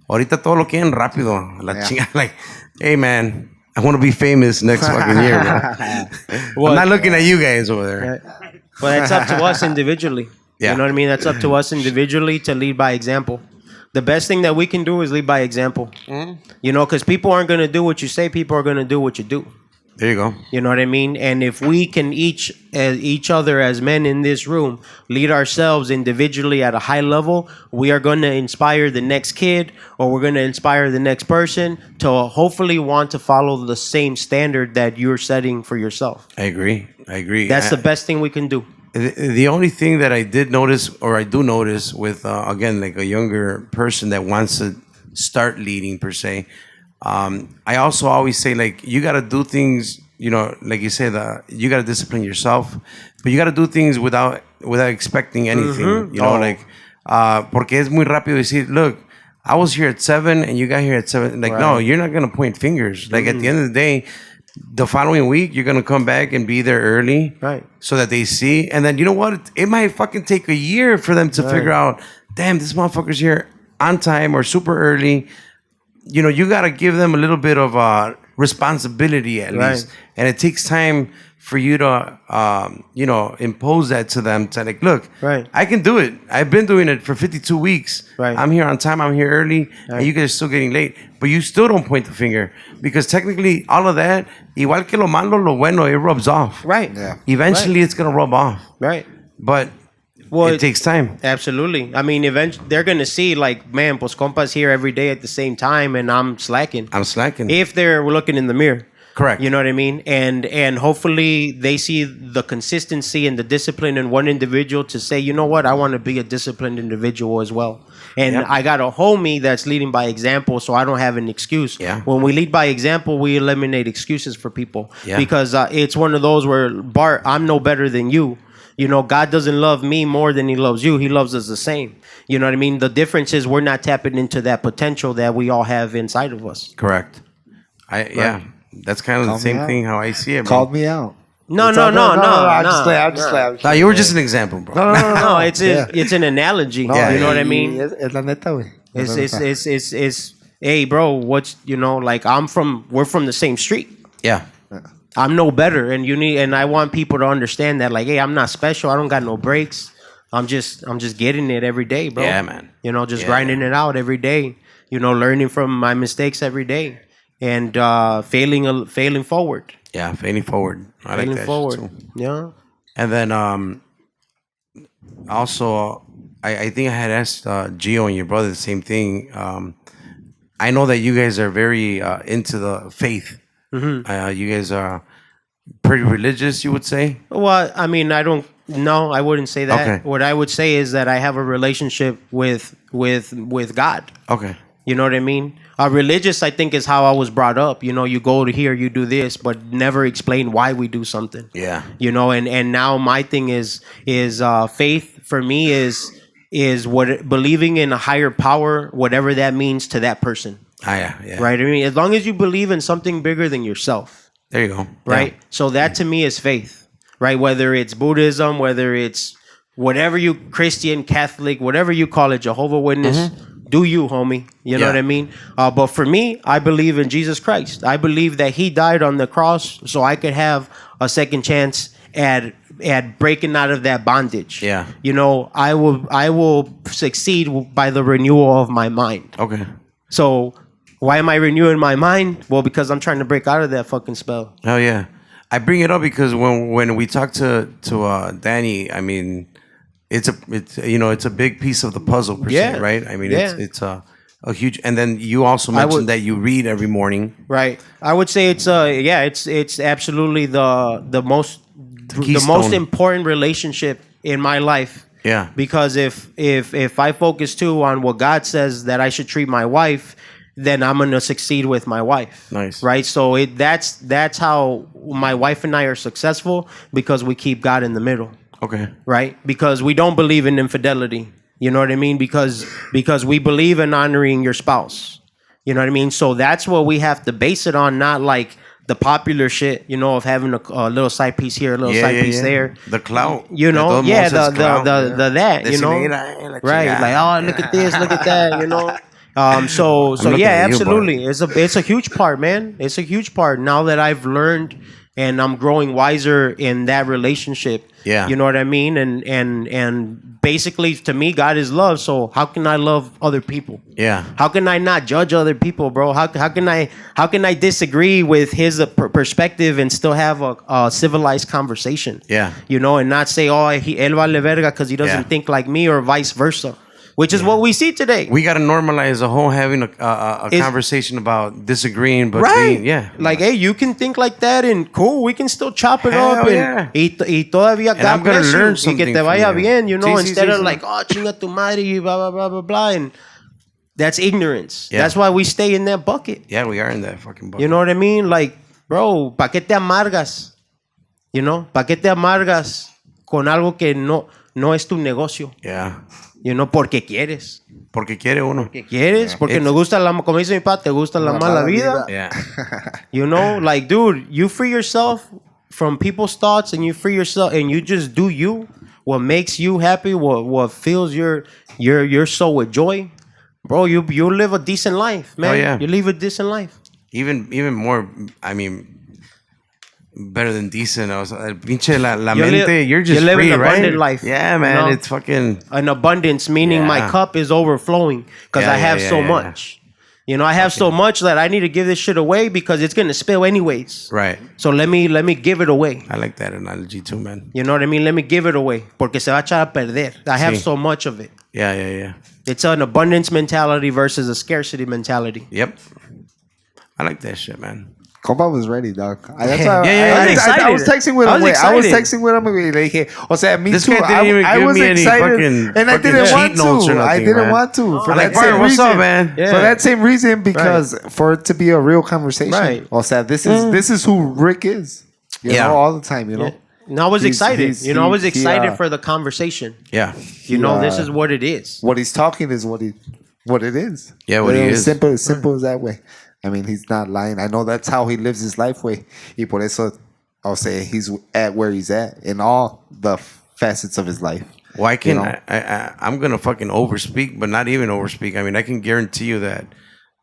A: ahorita todo lo quieren rápido. La chinga, like, hey, man, I want to be famous next fucking year, bro. I'm not looking at you guys over there.
C: But it's up to us individually.
A: Yeah.
C: You know what I mean? That's up to us individually to lead by example. The best thing that we can do is lead by example.
A: Mm-hmm.
C: You know, because people aren't going to do what you say. People are going to do what you do.
A: There you go.
C: You know what I mean? And if we can each other as men in this room lead ourselves individually at a high level, we are going to inspire the next kid, or we're going to inspire the next person to hopefully want to follow the same standard that you're setting for yourself.
A: I agree.
C: That's the best thing we can do.
A: The only thing that I did notice, or I do notice with, again, like a younger person that wants to start leading per se, I also always say, like, you got to do things, like you said, you got to discipline yourself, but you got to do things without expecting anything, porque es muy rápido decir, look, I was here at 7 and you got here at 7. Like, no, you're not going to point fingers. Like, at the end of the day, the following week, you're going to come back and be there early.
C: Right.
A: So that they see. And then, you know what? It might fucking take a year for them to figure out, damn, this motherfucker's here on time or super early. You got to give them a little bit of responsibility at least. And it takes time for you to, impose that to them. To like, look, I can do it. I've been doing it for 52 weeks.
C: Right.
A: I'm here on time. I'm here early. And you guys are still getting late. But you still don't point the finger. Because technically, all of that, igual que lo malo, lo bueno, it rubs off.
C: Right.
B: Yeah.
A: Eventually, it's going to rub off.
C: Right.
A: But it takes time.
C: Absolutely. I mean, eventually they're gonna see, like, man, Puros Compas here every day at the same time, and I'm slacking. If they're looking in the mirror.
A: Correct.
C: You know what I mean? And hopefully they see the consistency and the discipline in one individual to say, you know what, I want to be a disciplined individual as well. And I got a homie that's leading by example, so I don't have an excuse.
A: Yeah.
C: When we lead by example, we eliminate excuses for people.
A: Yeah.
C: Because it's one of those where, Bart, I'm no better than you. God doesn't love me more than he loves you. He loves us the same. You know what I mean? The difference is we're not tapping into that potential that we all have inside of us.
A: Correct. Yeah. That's kind of the same thing how I see it, bro.
B: Called me out.
C: No.
B: I'm just playing.
A: No, you were just an example, bro.
C: No, it's an analogy.
B: No,
C: you know what I mean?
B: Es la neta, güey.
C: It's hey, bro, we're from the same street.
A: Yeah.
C: I'm no better, and I want people to understand that, like, hey, I'm not special. I don't got no breaks. I'm just getting it every day, bro.
A: Yeah, man.
C: Grinding it out every day. Learning from my mistakes every day, and failing forward.
A: Yeah, failing forward. I like that
C: forward.
A: shit too.
C: Yeah.
A: And then also, I think I had asked Gio and your brother the same thing. I know that you guys are very into the faith. Mm-hmm. You guys are pretty religious, you would say?
C: Well, I mean, I wouldn't say that.
A: Okay.
C: What I would say is that I have a relationship with God.
A: Okay.
C: You know what I mean? Religious, I think, is how I was brought up. You go to here, you do this, but never explain why we do something.
A: Yeah.
C: And now my thing is faith for me is what believing in a higher power, whatever that means to that person.
A: Yeah.
C: Right? I mean, as long as you believe in something bigger than yourself.
A: There you go.
C: Right?
A: Yeah.
C: So that to me is faith. Right? Whether it's Buddhism, whether it's whatever you Christian, Catholic, whatever you call it, Jehovah Witness, do you, homie? You know what I mean? But for me, I believe in Jesus Christ. I believe that he died on the cross so I could have a second chance at breaking out of that bondage.
A: Yeah.
C: You know, I will succeed by the renewal of my mind.
A: Okay.
C: So why am I renewing my mind? Well, because I'm trying to break out of that fucking spell.
A: Oh yeah. I bring it up because when we talked to Danny, I mean, it's a big piece of the puzzle per se, right? I mean, it's a huge. And then you also mentioned that you read every morning,
C: right? I would say it's absolutely the most important relationship in my life.
A: Yeah.
C: Because if I focus too on what God says that I should treat my wife, then I'm gonna succeed with my wife.
A: Nice.
C: Right? So that's how my wife and I are successful, because we keep God in the middle.
A: Okay.
C: Right? Because we don't believe in infidelity. You know what I mean? Because we believe in honoring your spouse. You know what I mean? So that's what we have to base it on, not like the popular shit, you know, of having a little side piece here, a little side piece there.
A: The clout.
C: You know, the that, you know. Right. Like, oh, look at this, look at that, you know. So yeah, absolutely. It's a huge part, man. It's a huge part. Now that I've learned and I'm growing wiser in that relationship.
A: Yeah.
C: You know what I mean? And basically, to me, God is love. So how can I love other people?
A: Yeah.
C: How can I not judge other people, bro? How can I disagree with his perspective and still have a civilized conversation?
A: Yeah.
C: You know, and not say, oh, él vale verga because he doesn't think like me, or vice versa. Which is what we see today.
A: We got to normalize the whole having a conversation about disagreeing, but being,
C: like, hey, you can think like that, and cool, we can still chop it up, and y todavía God
A: I'm gonna
C: bless
A: learn
C: you,
A: something
C: y que te vaya
A: from you.
C: bien, you know, instead of
A: sí.
C: like, oh, chinga tu madre, blah blah blah blah blah, and that's ignorance. That's why we stay in that bucket.
A: Yeah, we are in that fucking bucket.
C: You know what I mean? Like, bro, ¿pa qué te amargas? You know, ¿pa qué te amargas con algo que no es tu negocio?
A: Yeah.
C: You know, porque quieres.
A: Porque quiere uno.
C: Porque quieres. Porque nos gusta como dice mi papá, te gusta la mala vida.
A: Yeah.
C: You know, like, dude, you free yourself from people's thoughts, and you free yourself, and you just do you. What makes you happy, what fills your soul with joy, bro. You live a decent life, man.
A: Oh, yeah.
C: You live a decent life.
A: Even more. I mean, better than decent. I was pinche la mente. You're just
C: live
A: free,
C: an abundant
A: right?
C: life.
A: Yeah, man.
C: You know?
A: It's fucking
C: an abundance, meaning my cup is overflowing because I have so much. You know, I have so much that I need to give this shit away because it's gonna spill anyways.
A: Right.
C: So let me give it away.
A: I like that analogy too, man.
C: You know what I mean? Let me give it away porque se va a echar a perder. I have so much of it.
A: Yeah.
C: It's an abundance mentality versus a scarcity mentality.
A: Yep. I like that shit, man.
B: Compa was ready, dog.
C: That's why
B: I was texting with him. I was texting with him. And le dije, o sea, me
A: this
B: too.
A: guy didn't even
B: I
A: give
B: was
A: me
B: excited,
A: any fucking,
B: and I didn't want
A: notes or
B: to.
A: nothing,
B: I didn't
A: man.
B: want to for that
A: like,
B: same
A: what's
B: reason.
A: up, man?
B: Yeah. For that same reason, because for it to be a real conversation.
C: Right.
B: O sea, this is who Rick is. You know, all the time. You know.
C: No, I was excited. I was excited for the conversation.
A: Yeah.
C: You know, this is what it is.
B: What he's talking is what it is.
A: Yeah, what he is.
B: Simple as that way. I mean, he's not lying. I know that's how he lives his life way. Y por eso, I'll say he's at where he's at in all the facets of his life.
A: Why can't I'm going to fucking overspeak, but not even overspeak. I mean, I can guarantee you that,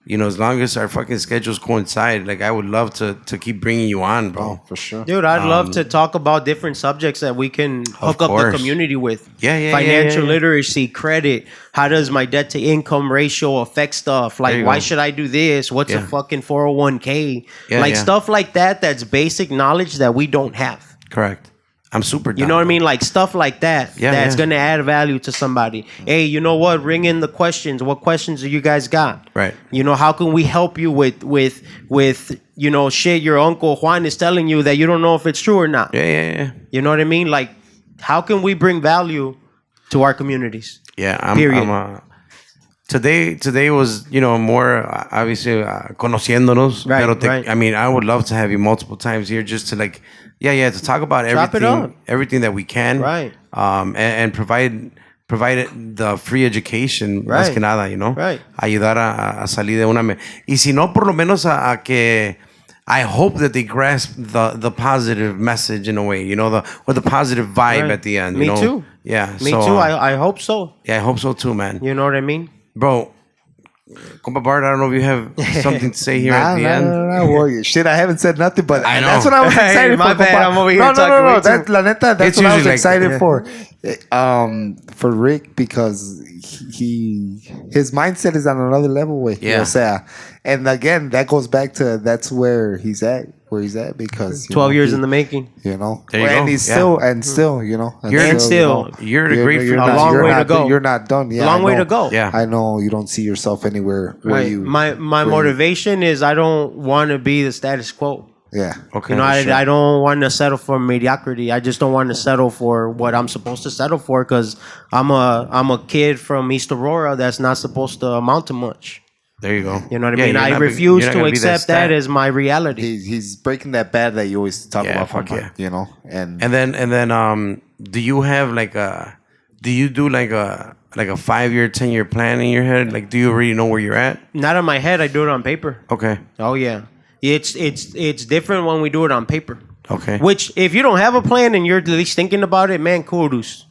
A: you know, as long as our fucking schedules coincide, like, I would love to keep bringing you on, bro.
B: Oh, for sure.
C: Dude, I'd love to talk about different subjects that we can hook up the community with.
A: Yeah.
C: Financial literacy, credit. How does my debt to income ratio affect stuff? Like, why should I do this? What's a fucking 401k? Stuff like that. That's basic knowledge that we don't have.
A: Correct. I'm super down.
C: You know what I mean? Like, stuff like that. That's going to add value to somebody. Hey, you know what? Ring in the questions. What questions do you guys got?
A: Right.
C: You know, how can we help you with you know, shit your Uncle Juan is telling you that you don't know if it's true or not?
A: Yeah.
C: You know what I mean? Like, how can we bring value to our communities?
A: Yeah.
C: Period.
A: Today was, you know, more obviously conociéndonos.
C: Right.
A: I mean, I would love to have you multiple times here just to like, to talk about everything that we can.
C: Right.
A: And provide provide the free education, más que nada, you know?
C: Right.
A: Ayudar a salir de una... Y si no, por lo menos a que... I hope that they grasp the positive message in a way, you know, the positive vibe at the end.
C: Me
A: you know?
C: too.
A: Yeah.
C: Me too. I hope so.
A: Yeah, I hope so too, man.
C: You know what I mean?
A: Bro, Compa Bart, I don't know if you have something to say here at the end.
B: Well, shit, I haven't said nothing, but
A: I know.
B: that's what I was excited
C: Hey,
B: for.
C: my bad,
B: compa.
C: I'm over here
B: no,
C: talking way too-
B: That, la neta, that's
A: It's
B: what I was
A: usually
B: excited
A: like-
B: for Rick, because his mindset is on another level. Way,
A: Yeah.
B: O sea, and again, that goes back to that's where he's at. Because
C: 12 years in the making.
B: You know,
A: There you
B: and
A: go.
B: he's
A: Yeah.
B: still, you know,
A: You're a great
B: you're
C: A
B: not-
C: long
B: you're
C: way to
B: not-
C: go.
B: You're not done. Yeah,
C: A long
B: I
C: way
B: know.
C: to go.
A: Yeah.
B: I know you don't see yourself anywhere where
C: Right.
B: you.
C: My motivation is I don't want to be the status quo.
B: Yeah.
A: Okay.
C: You know,
A: sure.
C: I don't want to settle for mediocrity. I just don't want to settle for what I'm supposed to settle for, because I'm a kid from East Aurora that's not supposed to amount to much.
A: There you go.
C: You know what I
A: Yeah,
C: mean?
A: you're
C: I
A: not-
C: refuse
A: you're not
C: to
A: gonna be
C: accept that
A: stat.
C: as my reality.
B: He's breaking that bad that you always talk
A: Yeah,
B: about.
A: fuck
B: Compa,
A: yeah.
B: You know, and
A: And then do you have do you do like a 5-year, 10-year plan in your head? Like, do you already know where you're at?
C: Not in my head. I do it on paper.
A: Okay.
C: Oh yeah, it's different when we do it on paper.
A: Okay.
C: Which, if you don't have a plan and you're at least thinking about it, man, kudos.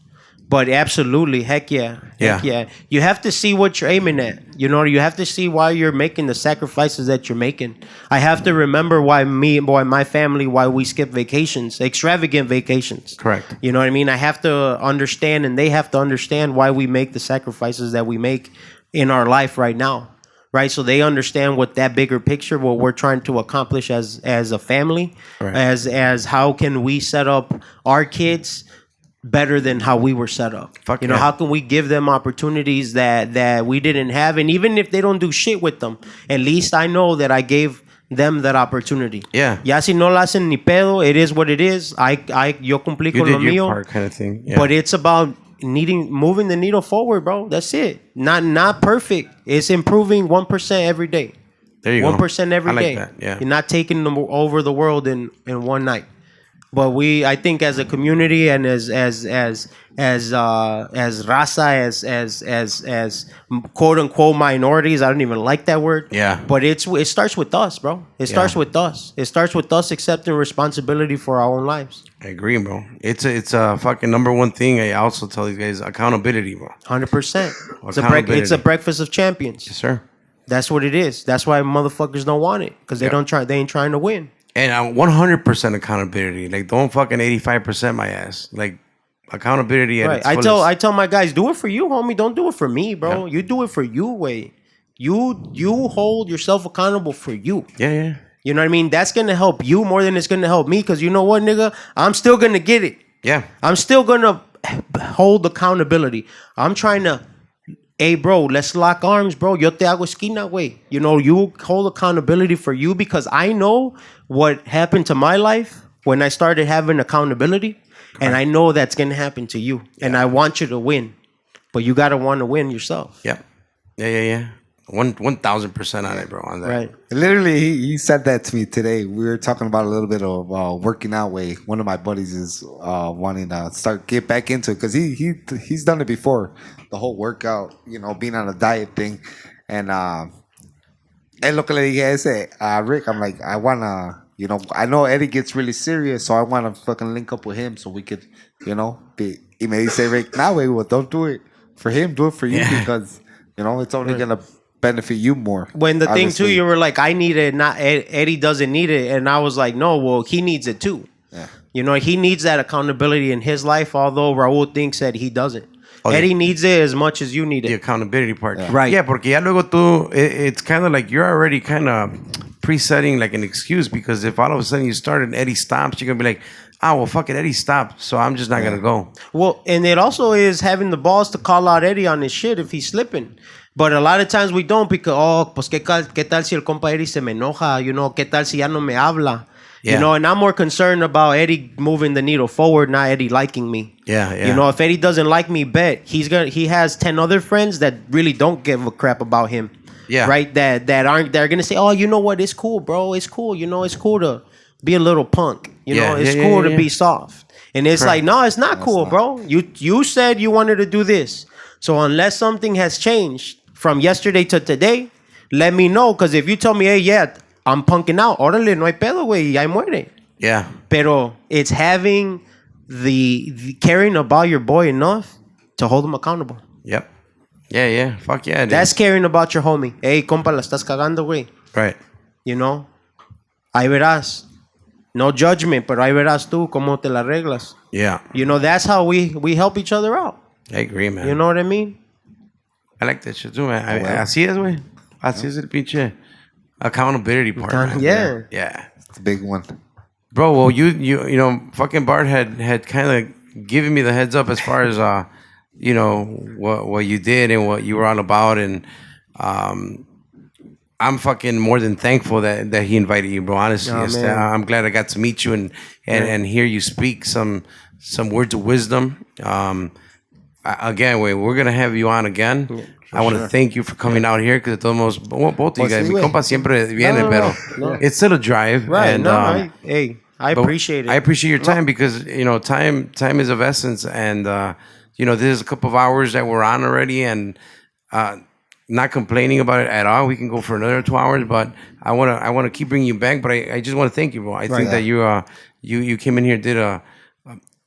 C: But absolutely, heck yeah. You have to see what you're aiming at. You know, you have to see why you're making the sacrifices that you're making. I have to remember why my family, why we skip vacations, extravagant vacations.
A: Correct.
C: You know what I mean? I have to understand, and they have to understand why we make the sacrifices that we make in our life right now. Right, so they understand what that bigger picture, what we're trying to accomplish as a family,
A: Right.
C: as how can we set up our kids better than how we were set up.
A: Fuck
C: you know,
A: yeah.
C: how can we give them opportunities that we didn't have, and even if they don't do shit with them, at least I know that I gave them that opportunity.
A: Yeah.
C: Ya si no la hacen ni pedo, it is what it is. Yo cumplí
A: You
C: con lo
A: did your
C: mío.
A: part, kind of thing. Yeah.
C: But it's about moving the needle forward, bro. That's it. Not perfect. It's improving 1% every day.
A: there you go.
C: 1% every
A: I like
C: day.
A: that. Yeah.
C: You're not taking them over the world in one night. But I think as a community and as raza, as quote unquote minorities, I don't even like that word.
A: Yeah.
C: But it starts with us, bro. It starts with us. It starts with us accepting responsibility for our own lives.
A: I agree, bro. It's a fucking number one thing. I also tell these guys accountability, bro.
C: 100%.
A: Accountability.
C: It's a breakfast of champions.
A: Yes, sir.
C: That's what it is. That's why motherfuckers don't want it, because they ain't trying to win.
A: And 100% accountability. Like, don't fucking 85% my ass. Like, accountability at
C: Right.
A: its
C: I
A: fullest.
C: tell my guys, do it for you, homie. Don't do it for me, bro.
A: Yeah.
C: You do it for you, way. You hold yourself accountable for you.
A: Yeah.
C: You know what I mean? That's gonna help you more than it's gonna help me. Because you know what, nigga? I'm still gonna get it.
A: Yeah.
C: I'm still gonna hold accountability. I'm trying to, hey, bro, let's lock arms, bro. Yo te hago esquina, way. You know, you hold accountability for you, because I know what happened to my life when I started having accountability. And I know that's going to happen to you. Yeah. And I want you to win. But you got to want to win yourself.
A: Yep. Yeah. 1,000% on it, bro. On that.
C: Right.
B: literally, he said that to me today. We were talking about a little bit of working out. Way one of my buddies is wanting to get back into it, because he's done it before, the whole workout, you know, being on a diet thing, and lo que le dije a ese Rick, I'm like, I wanna, you know, I know Eddie gets really serious, so I wanna fucking link up with him so we could, you know, be. Y me dice Rick, nah, way, well, don't do it for him, do it for you, because you know it's only gonna benefit you more.
C: When the thing
B: obviously.
C: too, you were like, I need it, not Eddie doesn't need it, and I was like, no, well, he needs it too.
B: Yeah.
C: You know, he needs that accountability in his life, although Raul thinks that he doesn't. Eddie needs it as much as you need it.
A: The accountability part.
B: Yeah.
C: Right.
A: Yeah, porque ya luego tú, it's kind of like you're already kind of presetting like an excuse, because if all of a sudden you start and Eddie stops, you're going to be like, well, fuck it, Eddie stopped, so I'm just not going to go.
C: Well, and it also is having the balls to call out Eddie on his shit if he's slipping. But a lot of times we don't, because, pues, ¿qué tal si el compa Eddie se me enoja? You know, ¿qué tal si ya no me habla?
A: Yeah.
C: You know, and I'm more concerned about Eddie moving the needle forward, not Eddie liking me.
A: Yeah.
C: You know, if Eddie doesn't like me, he has 10 other friends that really don't give a crap about him.
A: Yeah.
C: Right? They're gonna say, oh, you know what? It's cool, bro. It's cool. You know, it's cool to be a little punk. You know, it's cool to be soft. And it's like, no, it's not cool, bro. You said you wanted to do this. So unless something has changed from yesterday to today, let me know. Because if you tell me, hey, yeah, I'm punking out, órale, no hay pedo, güey, y ahí muere.
A: Yeah.
C: Pero it's having the caring about your boy enough to hold him accountable.
A: Yep. Yeah. Fuck yeah.
C: That's caring about your homie. Hey, compa, la estás cagando, güey.
A: Right.
C: You know? Ahí verás. No judgment, pero ahí verás tú cómo te la arreglas.
A: Yeah.
C: You know, that's how we help each other out.
A: I agree, man.
C: You know what I mean?
A: I like that shit too, man. Así es, güey. Así es el pinche accountability part. Man.
C: Yeah.
A: Yeah.
B: It's a big one.
A: Bro, well, you know, fucking Bart had kind of given me the heads up as far as you know, what you did and what you were all about, and I'm fucking more than thankful that he invited you, bro. Honestly, I'm glad I got to meet you and hear you speak some words of wisdom. Again, we're gonna have you on again. Yeah, I want to thank you for coming out here because both of you guys, mi compa siempre viene, pero it's still a drive.
C: Right?
A: And,
C: I appreciate it.
A: I appreciate your time because you know time is of essence, and you know this is a couple of hours that we're on already, and not complaining about it at all. We can go for another 2 hours, but I want to keep bringing you back. But I just want to thank you, bro. I think that you came in here, did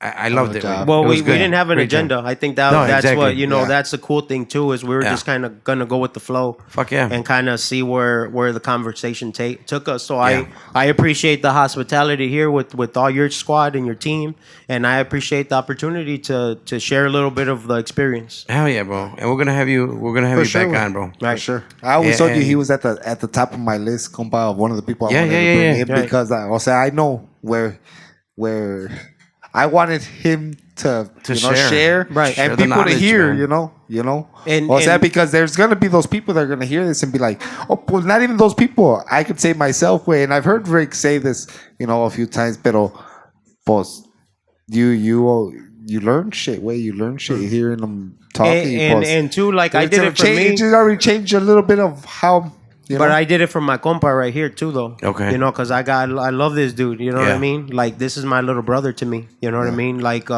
A: I loved it.
C: Well, we didn't have an
A: Great
C: agenda.
A: job.
C: I think that's
A: exactly.
C: what, you know, that's the cool thing too, is we were just kind of going to go with the flow.
A: Fuck yeah.
C: And kind of see where the conversation took us. So I appreciate the hospitality here with all your squad and your team. And I appreciate the opportunity to share a little bit of the experience.
A: Hell yeah, bro. And we're going to have you back on, bro.
B: Right. For sure. I always told you he was at the top of my list, compa, of one of the people I wanted to bring in because I know where I wanted him to share
A: right,
B: and people to hear, man. you know. And because there's gonna be those people that are gonna hear this and be like, oh, well, not even those people. I could say myself, way, and I've heard Rick say this, a few times. Pero, pues, you learn shit, way. You learn shit hearing them talking,
C: and too, like I did it for me.
B: It already changed a little bit of how.
C: But I did it for my compa right here too, though.
A: Okay.
C: Because I love this dude. You know what I mean? Like, this is my little brother to me. You know what I mean? Like,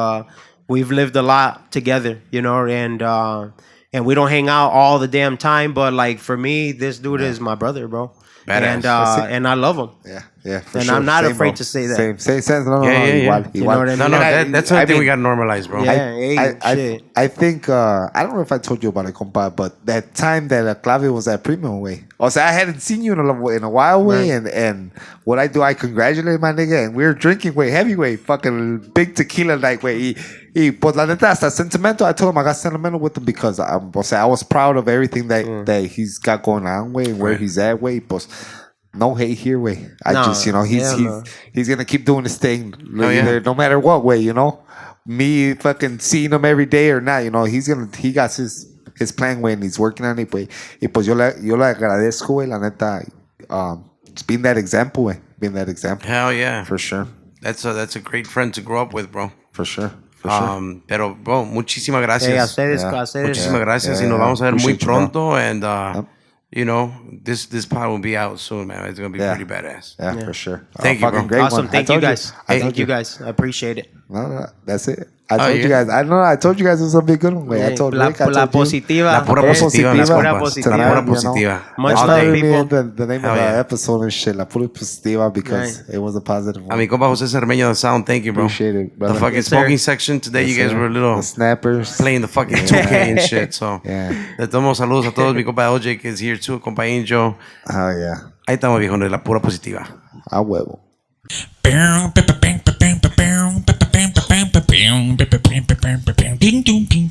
C: we've lived a lot together. And we don't hang out all the damn time. But like for me, this dude is my brother, bro.
A: Badass.
C: And I love him.
B: Yeah. For
C: and
B: sure.
C: I'm not
B: Same,
C: afraid
B: bro.
C: to say that.
B: Same. No.
C: Igual. You know what I mean?
A: That's something we got to normalize, bro.
C: Yeah.
B: I think I don't know if I told you about it, compa, but that time that Clave was at Premium, way. I hadn't seen you in a while, way, and what I do, I congratulate my nigga, and we were drinking, way, heavyweight, fucking big tequila night, way. Pues la neta, hasta sentimental. I told him I got sentimental with him because I was proud of everything that he's got going on, way, and where he's at, way. Pues no hate here, way. He's gonna keep doing his thing, no matter what, way. Me fucking seeing him every day or not, he got his plan, way, and he's working on it, way. Y pues yo le agradezco, way, la neta, it's been that example, way.
A: Hell yeah,
B: for sure.
A: That's a great friend to grow up with, bro.
B: For sure.
A: Pero, bro, muchísimas gracias.
C: A ustedes.
A: Muchísimas gracias. Y nos vamos a ver muy pronto. And, this pod will be out soon, man. It's going to be pretty badass.
B: Yeah, for sure.
A: Thank you, bro.
B: Great
C: awesome.
B: One.
C: Thank you guys. Thank you guys. I appreciate it.
B: No, that's it. I told you guys. I told you guys it was a big good one. I told Rick.
C: La positiva.
A: La pura positiva. La
C: pura positiva.
A: La pura positiva.
C: Much love, people.
B: The name of the episode and shit. La pura positiva because it was a positive one.
A: A mi compa Jose Cermeño the sound. Thank you, bro.
B: Appreciate it, brother.
A: The fucking smoking section today. You guys were a little
B: the snappers
A: playing the fucking 2K and shit. So, le tomo saludos a todos. Mi compa OJ que is here too. Compa Angel.
B: Oh yeah.
A: Ahí estamos, viejo. La pura positiva.
B: A huevo.
D: Ding dong ding.